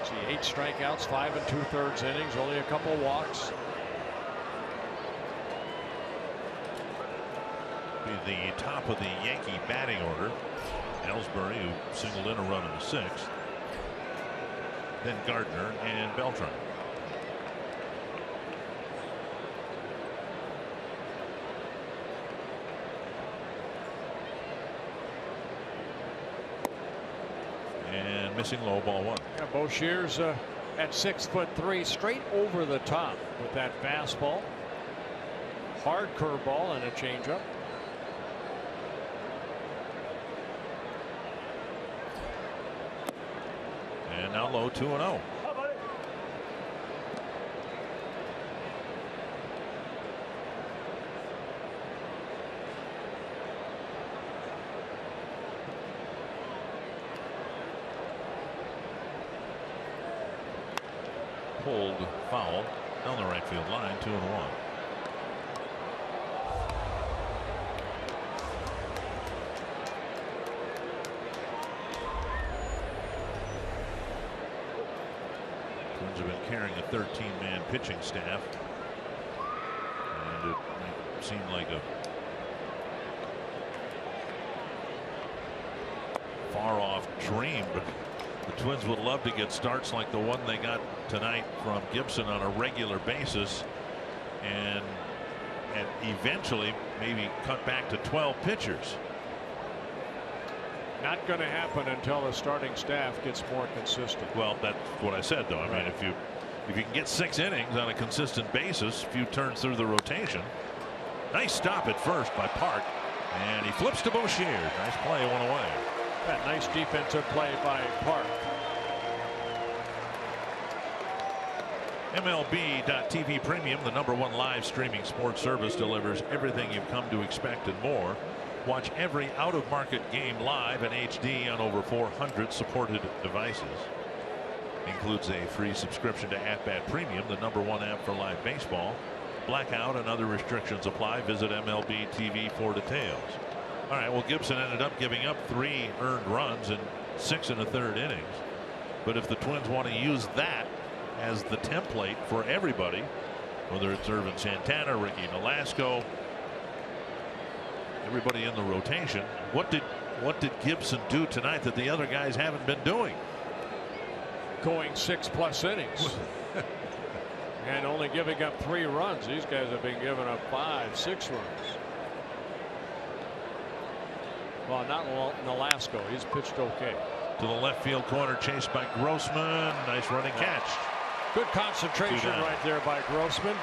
See, 8 strikeouts, 5 2/3 innings, only a couple walks. Be the top of the Yankee batting order. Ellsbury, who singled in a run in the 6th. Then Gardner and Beltran. And missing low, ball 1. Yeah, Boucher's at 6'3", straight over the top with that fastball, hard curveball, and a changeup. And now low, 2-0. Pulled foul down the right field line, 2-1. Twins have been carrying a 13-man pitching staff, and it seemed like a far-off dream, but the Twins would love to get starts like the one they got tonight from Gibson on a regular basis, and eventually maybe cut back to 12 pitchers. Not going to happen until the starting staff gets more consistent. Well, that's what I said, though. I mean, if you can get 6 innings on a consistent basis, a few turns through the rotation. Nice stop at first by Park, and he flips to Boucher. Nice play, 1 away. That nice defensive play by Park. MLB.TV Premium, the #1 live streaming sports service, delivers everything you've come to expect and more. Watch every out-of-market game live in HD on over 400 supported devices. Includes a free subscription to At-Bat Premium, the #1 app for live baseball. Blackout and other restrictions apply. Visit MLB TV for details. All right, well, Gibson ended up giving up 3 earned runs in 6 1/3 innings. But if the Twins want to use that as the template for everybody, whether it's Irvin Santana, Ricky Nolasco, everybody in the rotation, what did Gibson do tonight that the other guys haven't been doing? Going 6+ innings. And only giving up 3 runs. These guys have been giving up 5, 6 runs. Well, not Nolasco. He's pitched okay. To the left field corner, chased by Grossman. Nice running catch. Good concentration right there by Grossman,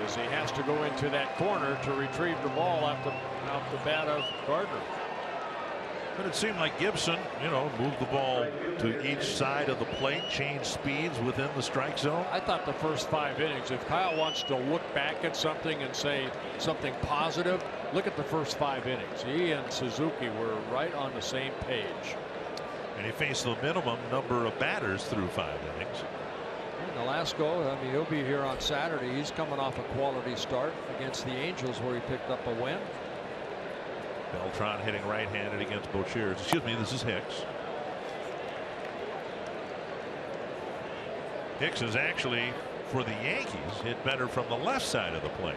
as he has to go into that corner to retrieve the ball off the bat of Gardner. But it seemed like Gibson, moved the ball to each side of the plate, changed speeds within the strike zone. I thought the first 5 innings, if Kyle wants to look back at something and say something positive, look at the first 5 innings. He and Suzuki were right on the same page. And he faced the minimum number of batters through 5 innings. Nolasco, I mean, he'll be here on Saturday. He's coming off a quality start against the Angels, where he picked up a win. Beltran hitting right-handed against Boucher. Excuse me, this is Hicks. Hicks is actually, for the Yankees, hit better from the left side of the plate.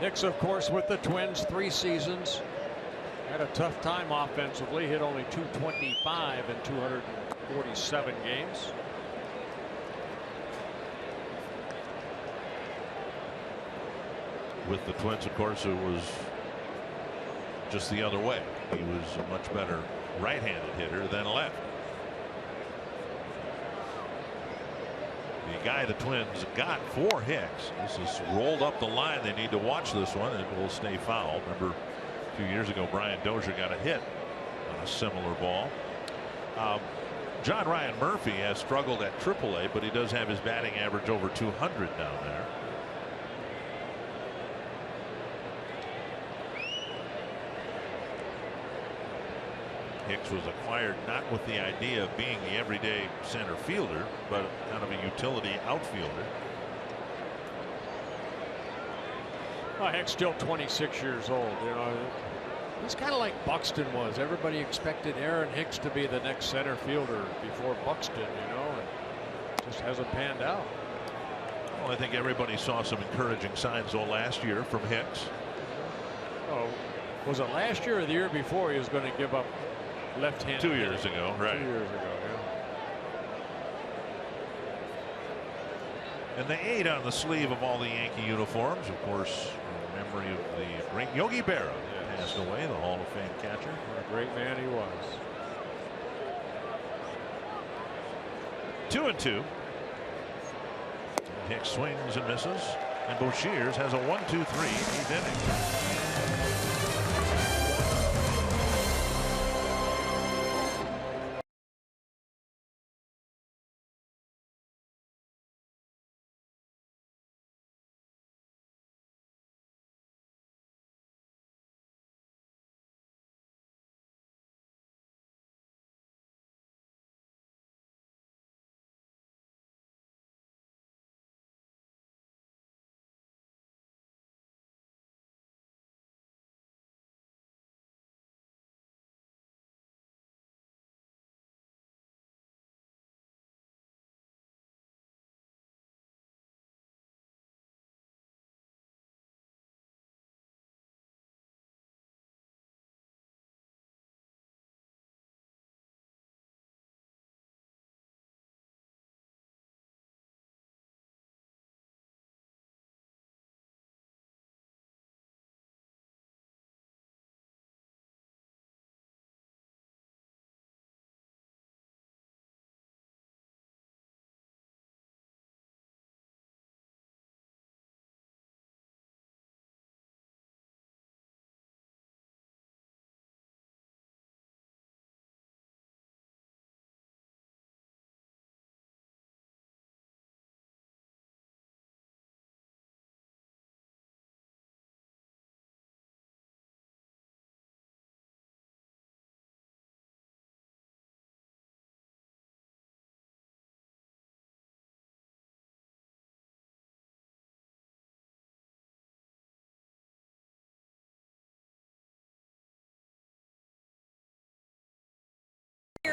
Hicks, of course, with the Twins 3 seasons. Had a tough time offensively, hit only .225 in 247 games. With the Twins, of course, it was just the other way. He was a much better right-handed hitter than left. The guy the Twins got for Hicks. This is rolled up the line. They need to watch this one. It will stay foul. Number A few years ago, Brian Dozier got a hit on a similar ball. John Ryan Murphy has struggled at AAA, but he does have his batting average over 200 down there. Hicks was acquired not with the idea of being the everyday center fielder, but kind of a utility outfielder. Well, Hicks still 26 years old. You know, he's kind of like Buxton was. Everybody expected Aaron Hicks to be the next center fielder before Buxton, you know, and just hasn't panned out. Well, I think everybody saw some encouraging signs though last year from Hicks. Oh, was it last year or the year before he was going to give up left-handed? 2 years ago, right? 2 years ago, yeah. And the 8 on the sleeve of all the Yankee uniforms, of course, in memory of the great Yogi Berra, yes, passed away, the Hall of Fame catcher. What a great man he was. 2-2. Hicks swings and misses, and Boshiers has a 1-2-3 8th inning.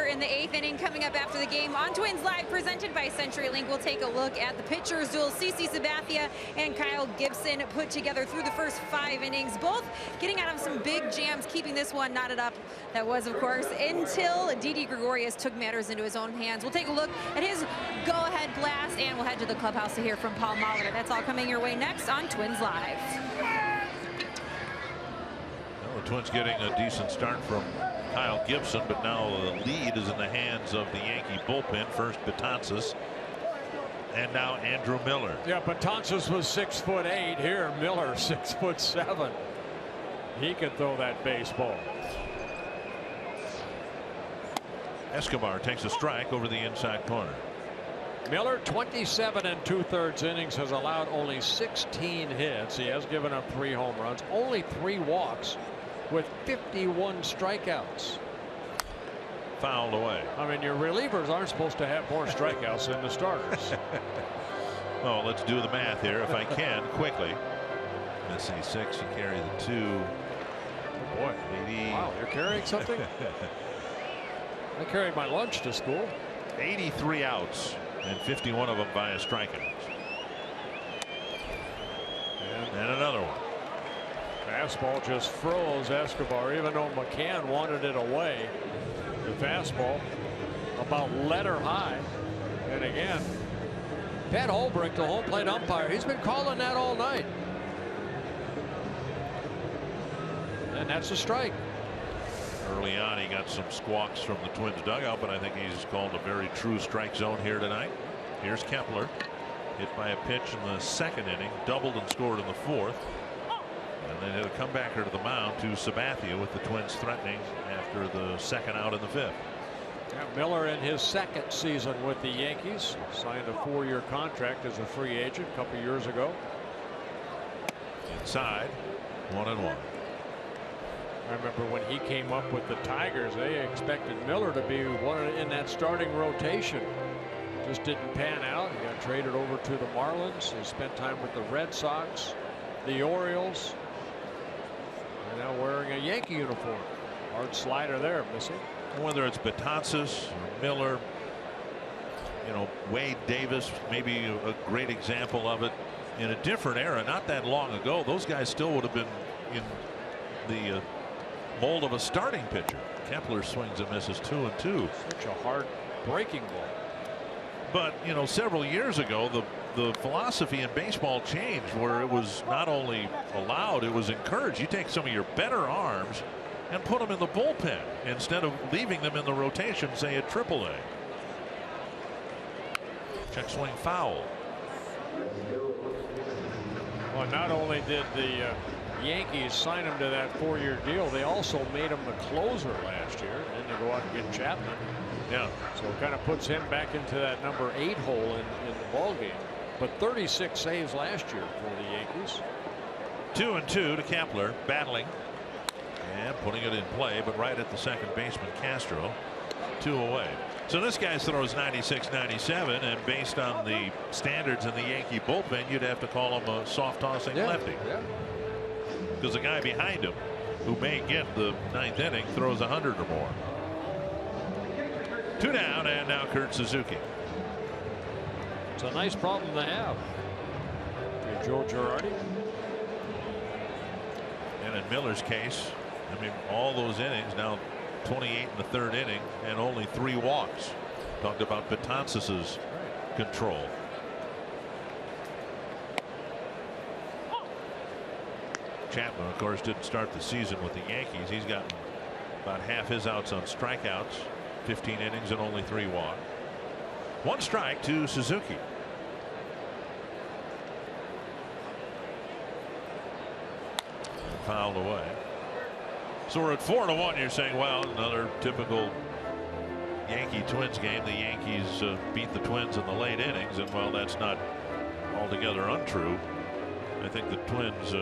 In the 8th inning, coming up after the game on Twins Live, presented by CenturyLink, we'll take a look at the pitchers duel. CC Sabathia and Kyle Gibson put together through the first 5 innings, both getting out of some big jams, keeping this one knotted up. That was, of course, until Didi Gregorius took matters into his own hands. We'll take a look at his go-ahead blast, and we'll head to the clubhouse to hear from Paul Molitor. That's all coming your way next on Twins Live. Well, the Twins getting a decent start from Kyle Gibson, but now the lead is in the hands of the Yankee bullpen. First Betances, and now Andrew Miller. Yeah, Betances was 6'8". Here, Miller 6'7". He could throw that baseball. Escobar takes a strike over the inside corner. Miller, 27 2/3 innings, has allowed only 16 hits. He has given up 3 home runs, only 3 walks, with 51 strikeouts. Fouled away. I mean, your relievers aren't supposed to have more strikeouts than the starters. Well, let's do the math here if I can quickly. Let's see, 6, you carry the 2. Oh boy. 80. Wow, you're carrying something? I carried my lunch to school. 83 outs, and 51 of them via strikeouts. And another one. Fastball just froze Escobar, even though McCann wanted it away. The fastball about letter high. And again, Pat Holbrook, the home plate umpire, he's been calling that all night. And that's a strike. Early on, he got some squawks from the Twins dugout, but I think he's called a very true strike zone here tonight. Here's Kepler, hit by a pitch in the 2nd inning, doubled and scored in the 4th. And then hit a comebacker to the mound to Sabathia with the Twins threatening after the second out in the fifth. Yeah, Miller in his second season with the Yankees signed a 4-year contract as a free agent a couple years ago. Inside, 1-1. I remember when he came up with the Tigers, they expected Miller to be one in that starting rotation. Just didn't pan out. He got traded over to the Marlins. He spent time with the Red Sox, the Orioles, and now wearing a Yankee uniform. Hard slider there, missing. Whether it's Betances or Miller, you know, Wade Davis, maybe a great example of it in a different era, not that long ago. Those guys still would have been in the mold of a starting pitcher. Kepler swings and misses 2-2. Such a hard breaking ball. But you know, several years ago, the philosophy in baseball changed, where it was not only allowed, it was encouraged. You take some of your better arms and put them in the bullpen instead of leaving them in the rotation, say at AAA. Check swing foul. Well, not only did the Yankees sign him to that 4-year deal, they also made him the closer last year. And then they go out and get Chapman. Yeah. So it kind of puts him back into that number 8 hole in the ball game. But 36 saves last year for the Yankees. 2-2 to Kepler, battling and putting it in play, but right at the second baseman Castro. 2 away. So this guy throws 96, 97, and based on the standards in the Yankee bullpen, you'd have to call him a soft tossing lefty. Yeah. Because the guy behind him, who may get the 9th inning, throws 100 or more. 2 down, and now Kurt Suzuki. It's a nice problem to have. Okay, Joe Girardi. And in Miller's case, I mean, all those innings, now 28 in the 3rd inning, and only 3 walks. Talked about Betances' control. Chapman, of course, didn't start the season with the Yankees. He's gotten about half his outs on strikeouts, 15 innings and only 3 walks. 1 strike to Suzuki. Fouled away. So we're at 4-1. You're saying, well, another typical Yankee Twins game. The Yankees beat the Twins in the late innings, and well, that's not altogether untrue. I think the Twins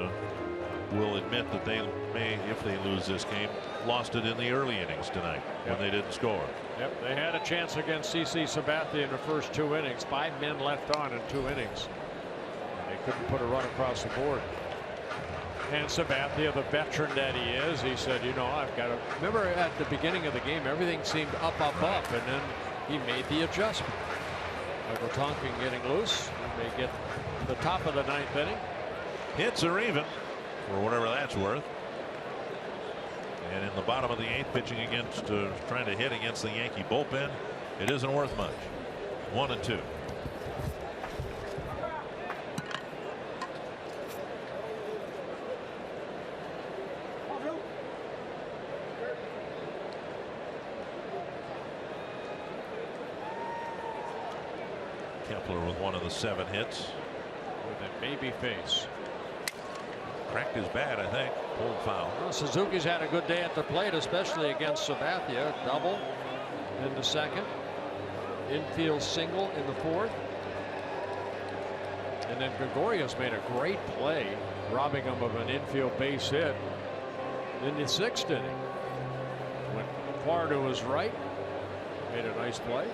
will admit that they may, if they lose this game, lost it in the early innings tonight when they didn't score. Yep, they had a chance against CC Sabathia in the first 2 innings. 5 men left on in 2 innings. And they couldn't put a run across the board. And Sabathia, the veteran that he is, he said, you know, I've got to remember at the beginning of the game, everything seemed up, and then he made the adjustment. Michael Tonkin getting loose. They get the top of the 9th inning. Hits are even, for whatever that's worth. And in the bottom of the 8th, pitching against, trying to hit against the Yankee bullpen, it isn't worth much. 1-2. Kepler with 1 of the 7 hits. With a baby face. Cracked his bat, I think. Pulled foul. Well, Suzuki's had a good day at the plate, especially against Sabathia. Double in the 2nd. Infield single in the 4th. And then Gregorius made a great play, robbing him of an infield base hit in the 6th inning. Went far to his right. Made a nice play.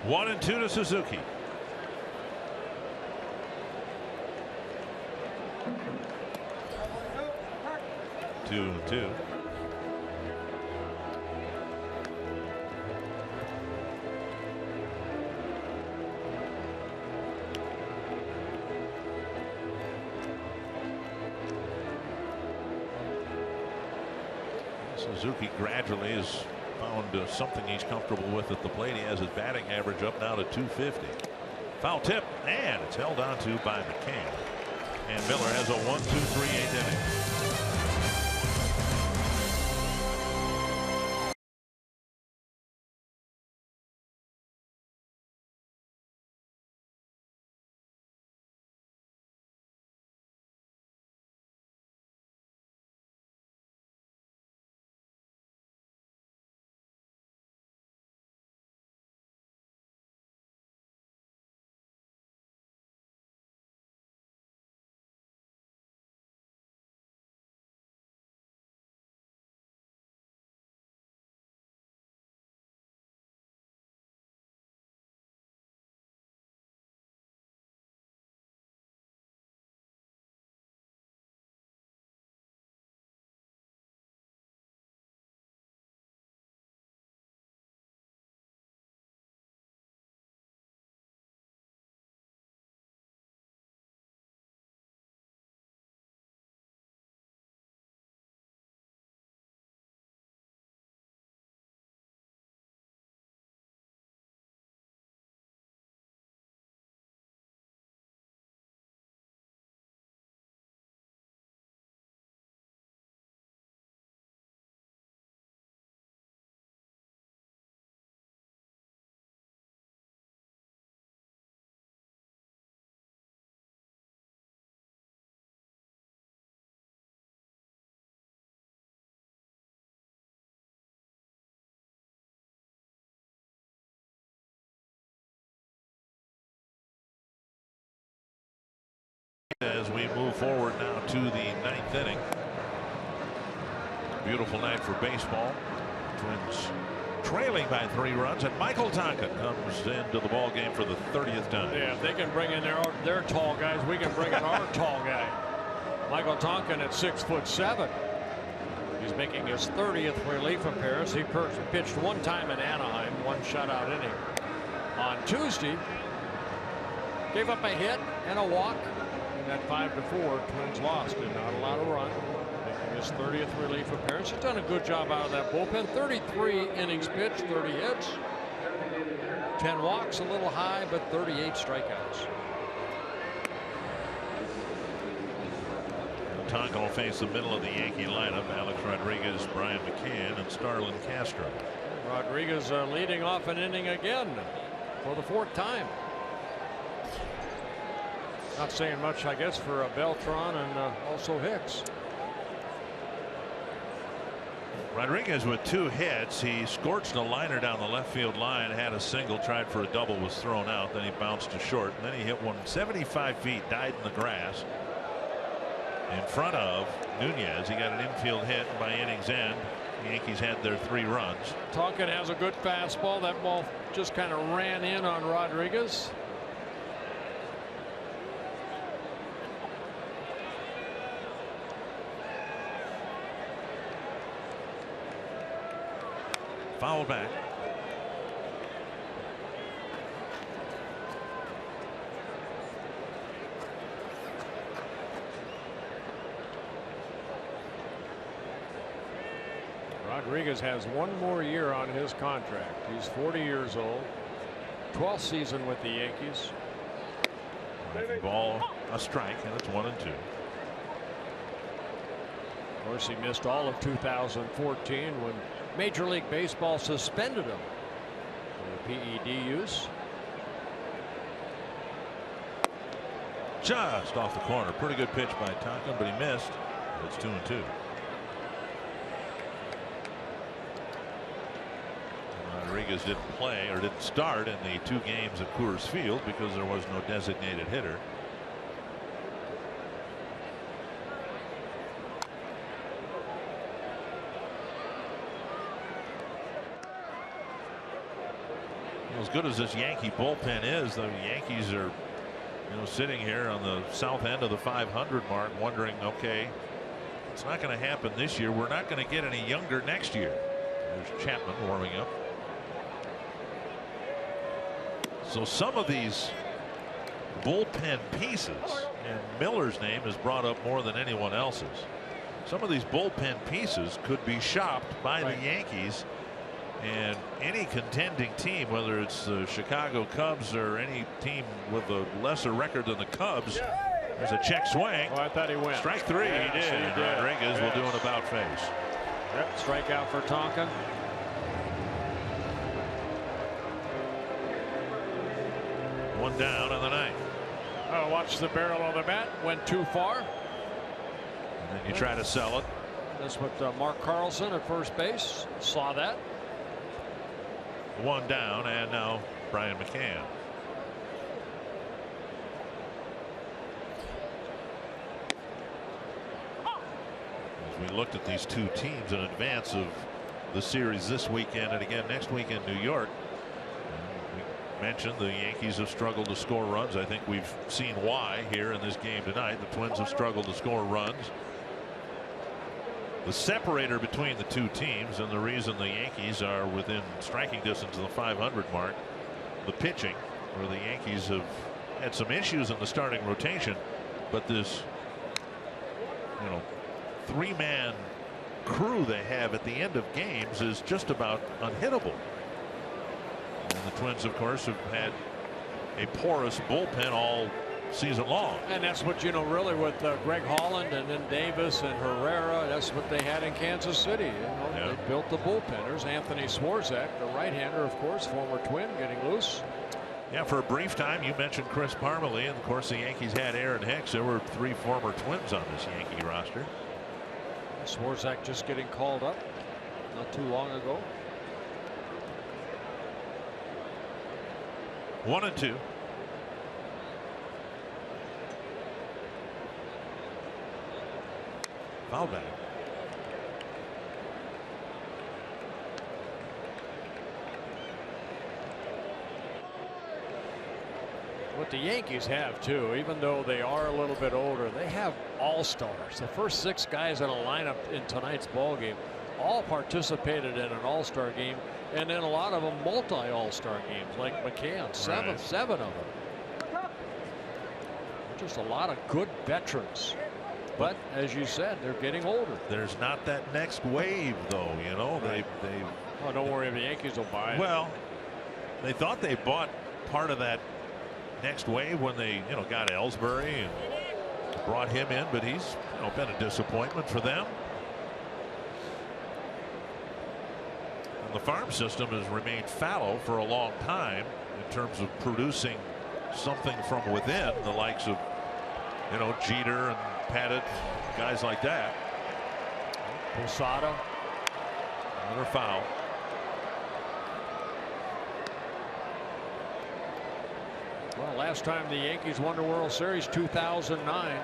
One and 2 to Suzuki. Two and 2. Suzuki gradually has found something he's comfortable with at the plate. He has his batting average up now to 250. Foul tip, and it's held on to by McCann. And Miller has a 1-2-3 8th inning. As we move forward now to the 9th inning. Beautiful night for baseball. Twins trailing by 3 runs, and Michael Tonkin comes into the ball game for the 30th time. Yeah, if they can bring in their tall guys, we can bring in our tall guy. Michael Tonkin at 6'7". He's making his 30th relief appearance. He pitched 1 time in Anaheim, 1 shutout inning. On Tuesday, gave up a hit and a walk. And at 5-4, Twins lost, and not a lot of run. Making his 30th relief appearance. He's done a good job out of that bullpen. 33 innings pitched, 30 hits, 10 walks, a little high, but 38 strikeouts. Tonkin will face the middle of the Yankee lineup. Alex Rodriguez, Brian McCann, and Starlin Castro. Rodriguez leading off an inning again for the 4th time. Not saying much, I guess, for Beltran and also Hicks. Rodriguez with 2 hits. He scorched a liner down the left field line, had a single, tried for a double, was thrown out. Then he bounced to short, and then he hit one 75 feet, died in the grass in front of Nunez. He got an infield hit, and by inning's end, the Yankees had their 3 runs. Tonkin has a good fastball. That ball just kind of ran in on Rodriguez. Foul back. Rodriguez has 1 more year on his contract. He's 40 years old. 12th season with the Yankees. Ball a strike, and it's 1-2. Of course, he missed all of 2014 when Major League Baseball suspended him for PED use. Just off the corner. Pretty good pitch by Tonkin, but he missed. It's 2-2. Rodriguez didn't play or didn't start in the 2 games at Coors Field because there was no designated hitter. As good as this Yankee bullpen is, the Yankees are, sitting here on the south end of the 500 mark, wondering, okay, it's not going to happen this year. We're not going to get any younger next year. There's Chapman warming up. So some of these bullpen pieces, and Miller's name is brought up more than anyone else's. Some of these bullpen pieces could be shopped by the Yankees. And any contending team, whether it's the Chicago Cubs or any team with a lesser record than the Cubs, there's a check swing. Oh, I thought he went. Strike 3. Yes, he did. He did. Rodriguez will do an about face. Yep, strikeout for Tonkin. One down in the 9th. Oh, watch the barrel of the bat. Went too far. And then you try to sell it. That's what Mark Carlson at first base saw that. 1 down, and now Brian McCann. As we looked at these 2 teams in advance of the series this weekend and again next week in New York, we mentioned the Yankees have struggled to score runs. I think we've seen why here in this game tonight. The Twins have struggled to score runs. The separator between the 2 teams, and the reason the Yankees are within striking distance of the 500 mark, the pitching, where the Yankees have had some issues in the starting rotation, but this 3-man crew they have at the end of games is just about unhittable. And the Twins, of course, have had a porous bullpen all season long. And that's what, really, with Greg Holland and then Davis and Herrera, that's what they had in Kansas City. They built the bullpen. There's Anthony Swarzak, the right-hander, of course, former Twin, getting loose. Yeah, for a brief time, you mentioned Chris Parmelee, and of course the Yankees had Aaron Hicks. There were 3 former Twins on this Yankee roster. Swarzak just getting called up not too long ago. 1-2. Foul back. What the Yankees have too, even though they are a little bit older, they have all-stars. The first 6 guys in a lineup in tonight's ball game all participated in an all-star game, and then a lot of them multi-all-star games, like McCann, seven of them. Just a lot of good veterans. But as you said, they're getting older. There's not that next wave, though. You know, they. Oh, don't worry, the Yankees will buy it. Well, they thought they bought part of that next wave when they, got Ellsbury and brought him in, but he's, been a disappointment for them. And the farm system has remained fallow for a long time in terms of producing something from within, the likes of, Jeter and Pettit, guys like that. Posada. Another foul. Well, last time the Yankees won the World Series, 2009.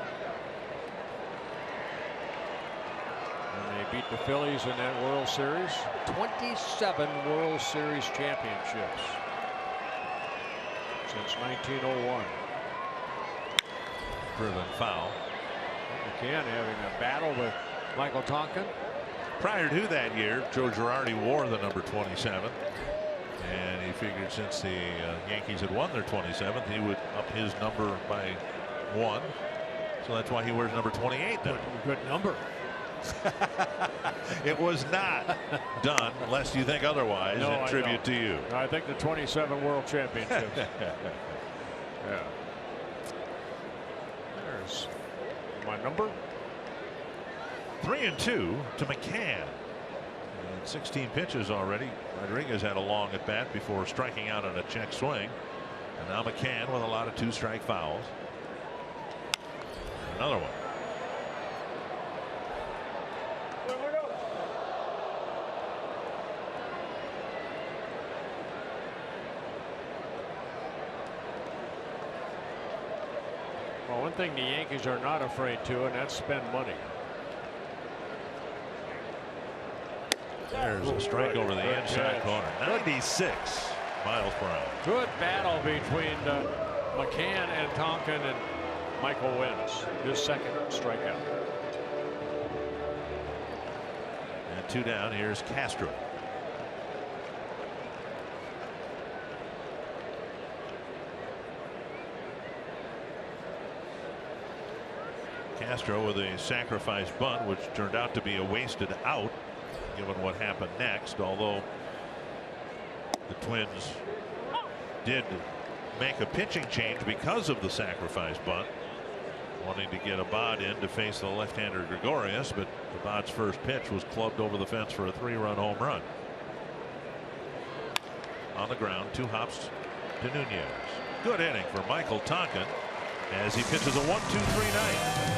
And they beat the Phillies in that World Series. 27 World Series championships since 1901. Driven foul. McCann having a battle with Michael Tonkin. Prior to that year, Joe Girardi wore the number 27. And he figured since the Yankees had won their 27th, he would up his number by 1. So that's why he wears number 28 now. Good number. It was not done, lest you think otherwise, no, in tribute to you. I think the 27 World Championships. Yeah. There's my number. 3-2 to McCann. 16 pitches already. Rodriguez had a long at bat before striking out on a check swing. And now McCann with a lot of 2-strike fouls. Another one. Well, one thing the Yankees are not afraid to, and that's spend money. There's a strike over the inside corner. 96 miles per hour. Good battle between McCann and Tonkin, and Michael wins his second strikeout. And 2 down. Here's Castro. Castro with a sacrifice bunt, which turned out to be a wasted out, given what happened next, although the Twins did make a pitching change because of the sacrifice bunt, wanting to get Abad in to face the left-hander Gregorius, but Abad's first pitch was clubbed over the fence for a 3-run home run. On the ground, 2 hops to Nunez. Good inning for Michael Tonkin as he pitches a 1-2-3 ninth.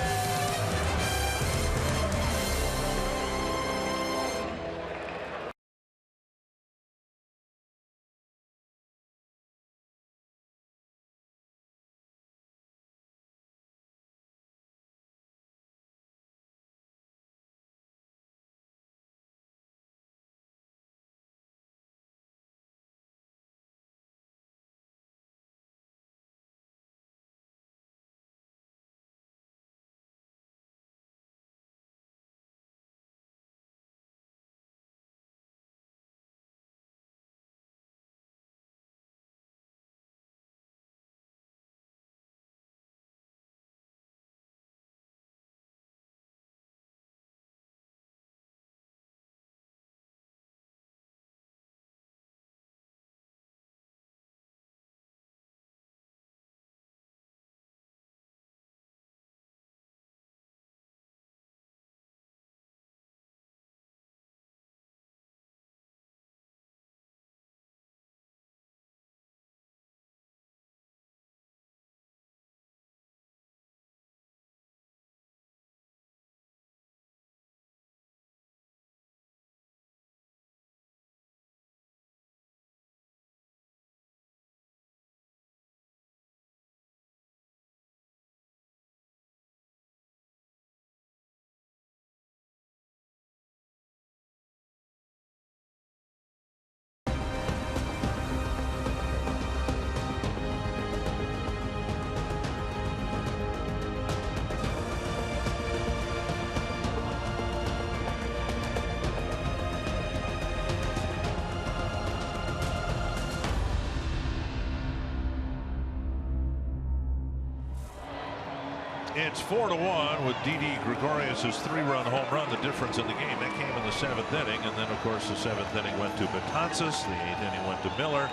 It's 4-1 with Didi Gregorius' 3-run home run, the difference in the game. That came in the 7th inning, and then of course the 7th inning went to Betances, the 8th inning went to Miller,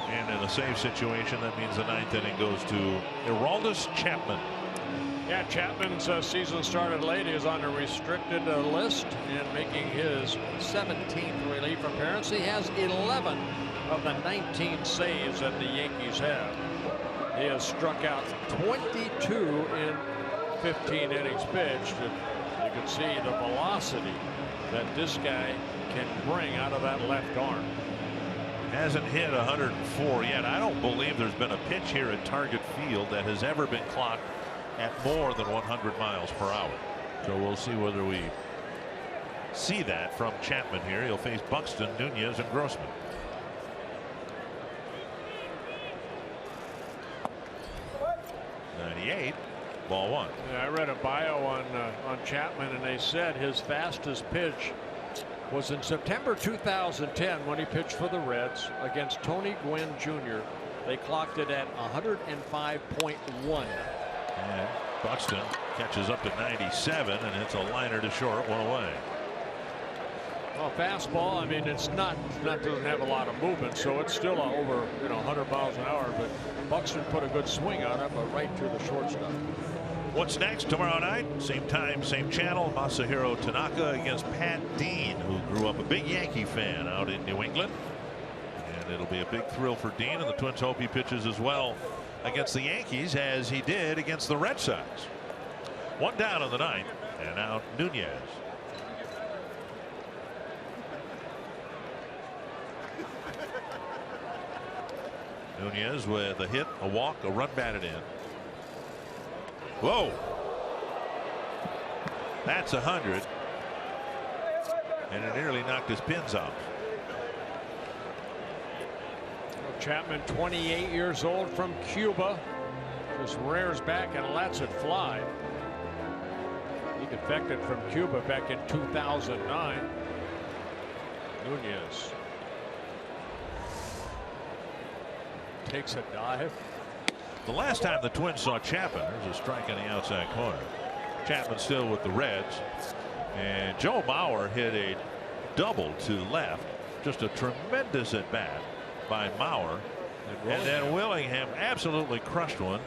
and in a save situation that means the 9th inning goes to Aroldis Chapman. Yeah, Chapman's season started late. He is on a restricted list and making his 17th relief appearance. He has 11 of the 19 saves that the Yankees have. He has struck out 22 in 15 innings pitched. And you can see the velocity that this guy can bring out of that left arm. Hasn't hit 104 yet. I don't believe there's been a pitch here at Target Field that has ever been clocked at more than 100 miles per hour. So we'll see whether we see that from Chapman here. He'll face Buxton, Nunez, and Grossman. Ball 1. Yeah, I read a bio on Chapman, and they said his fastest pitch was in September 2010 when he pitched for the Reds against Tony Gwynn Jr. They clocked it at 105.1. And Buxton catches up to 97 and hits a liner to short, 1 away. Well, fastball, I mean, it's not doesn't have a lot of movement, so it's still over 100 miles an hour. But Buxton put a good swing on it, but right to the shortstop. What's next tomorrow night? Same time, same channel. Masahiro Tanaka against Pat Dean, who grew up a big Yankee fan out in New England. And it'll be a big thrill for Dean, and the Twins hope he pitches as well against the Yankees as he did against the Red Sox. 1 down in the 9th, and now Nunez. Nunez with a hit, a walk, a run batted in. Whoa. That's 100. And it nearly knocked his pins off. Chapman, 28 years old, from Cuba, just rears back and lets it fly. He defected from Cuba back in 2009. Nunez takes a dive. The last time the Twins saw Chapman, there's a strike in the outside corner. Chapman still with the Reds, and Joe Mauer hit a double to left. Just a tremendous at bat by Mauer, and then Willingham absolutely crushed one,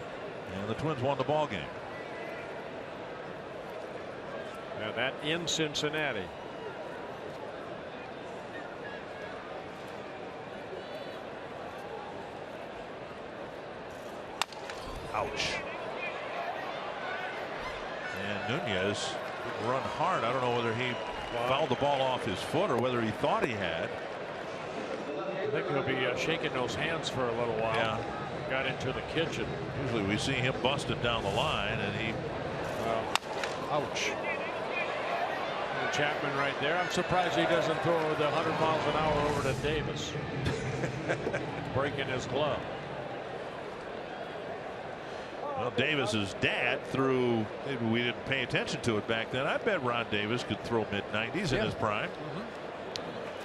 and the Twins won the ball game. Now that in Cincinnati. Ouch. And Nunez run hard. I don't know whether he fouled the ball off his foot or whether he thought he had. I think he'll be shaking those hands for a little while. Yeah. Got into the kitchen. Usually we see him busted down the line, and he. Ouch. And Chapman right there. I'm surprised he doesn't throw the 100 miles an hour over to Davis. Breaking his glove. Well, Davis's dad threw. Maybe we didn't pay attention to it back then. I bet Ron Davis could throw mid-90s in his prime.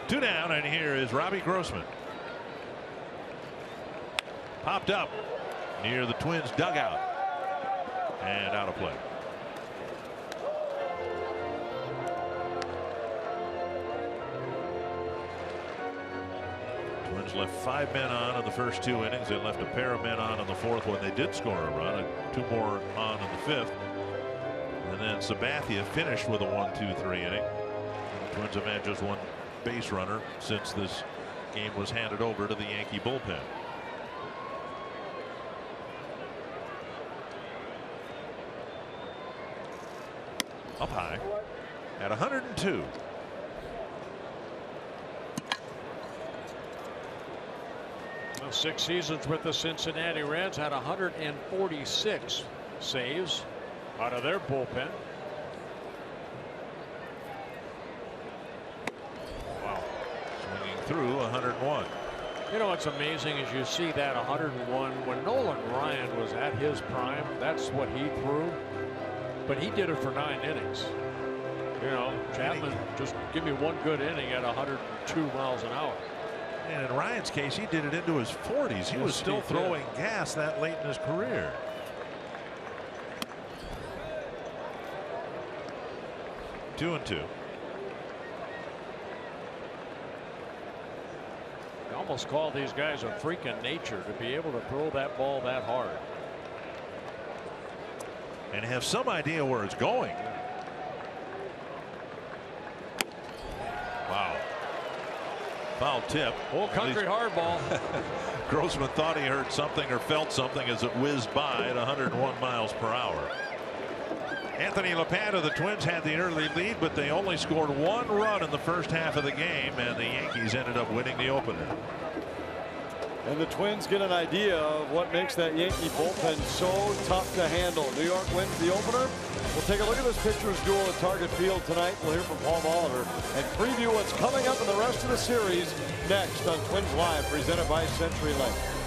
2 down, and here is Robbie Grossman. Popped up near the Twins dugout and out of play. Twins left 5 men on in the first 2 innings. They left a pair of men on in the 4th when they did score a run, and 2 more on in the 5th. And then Sabathia finished with a 1-2-3 inning. The Twins have had just 1 base runner since this game was handed over to the Yankee bullpen. Up high at 102. Well, 6 seasons with the Cincinnati Reds, had 146 saves out of their bullpen. Wow. Swinging through 101. You know what's amazing is you see that 101 when Nolan Ryan was at his prime. That's what he threw, but he did it for 9 innings. You know, Chapman, just give me 1 good inning at 102 miles an hour. And in Ryan's case, he did it into his 40s. He was still throwing gas that late in his career. 2-2. You almost call these guys a freak of nature to be able to throw that ball that hard. And have some idea where it's going. Wow. Foul tip. Old country hardball. Grossman thought he heard something or felt something as it whizzed by at 101 miles per hour. Anthony LaPanta of the Twins had the early lead, but they only scored 1 run in the first half of the game, and the Yankees ended up winning the opener. And the Twins get an idea of what makes that Yankee bullpen so tough to handle. New York wins the opener. We'll take a look at this pitcher's duel at Target Field tonight. We'll hear from Paul Molitor and preview what's coming up in the rest of the series next on Twins Live, presented by CenturyLink.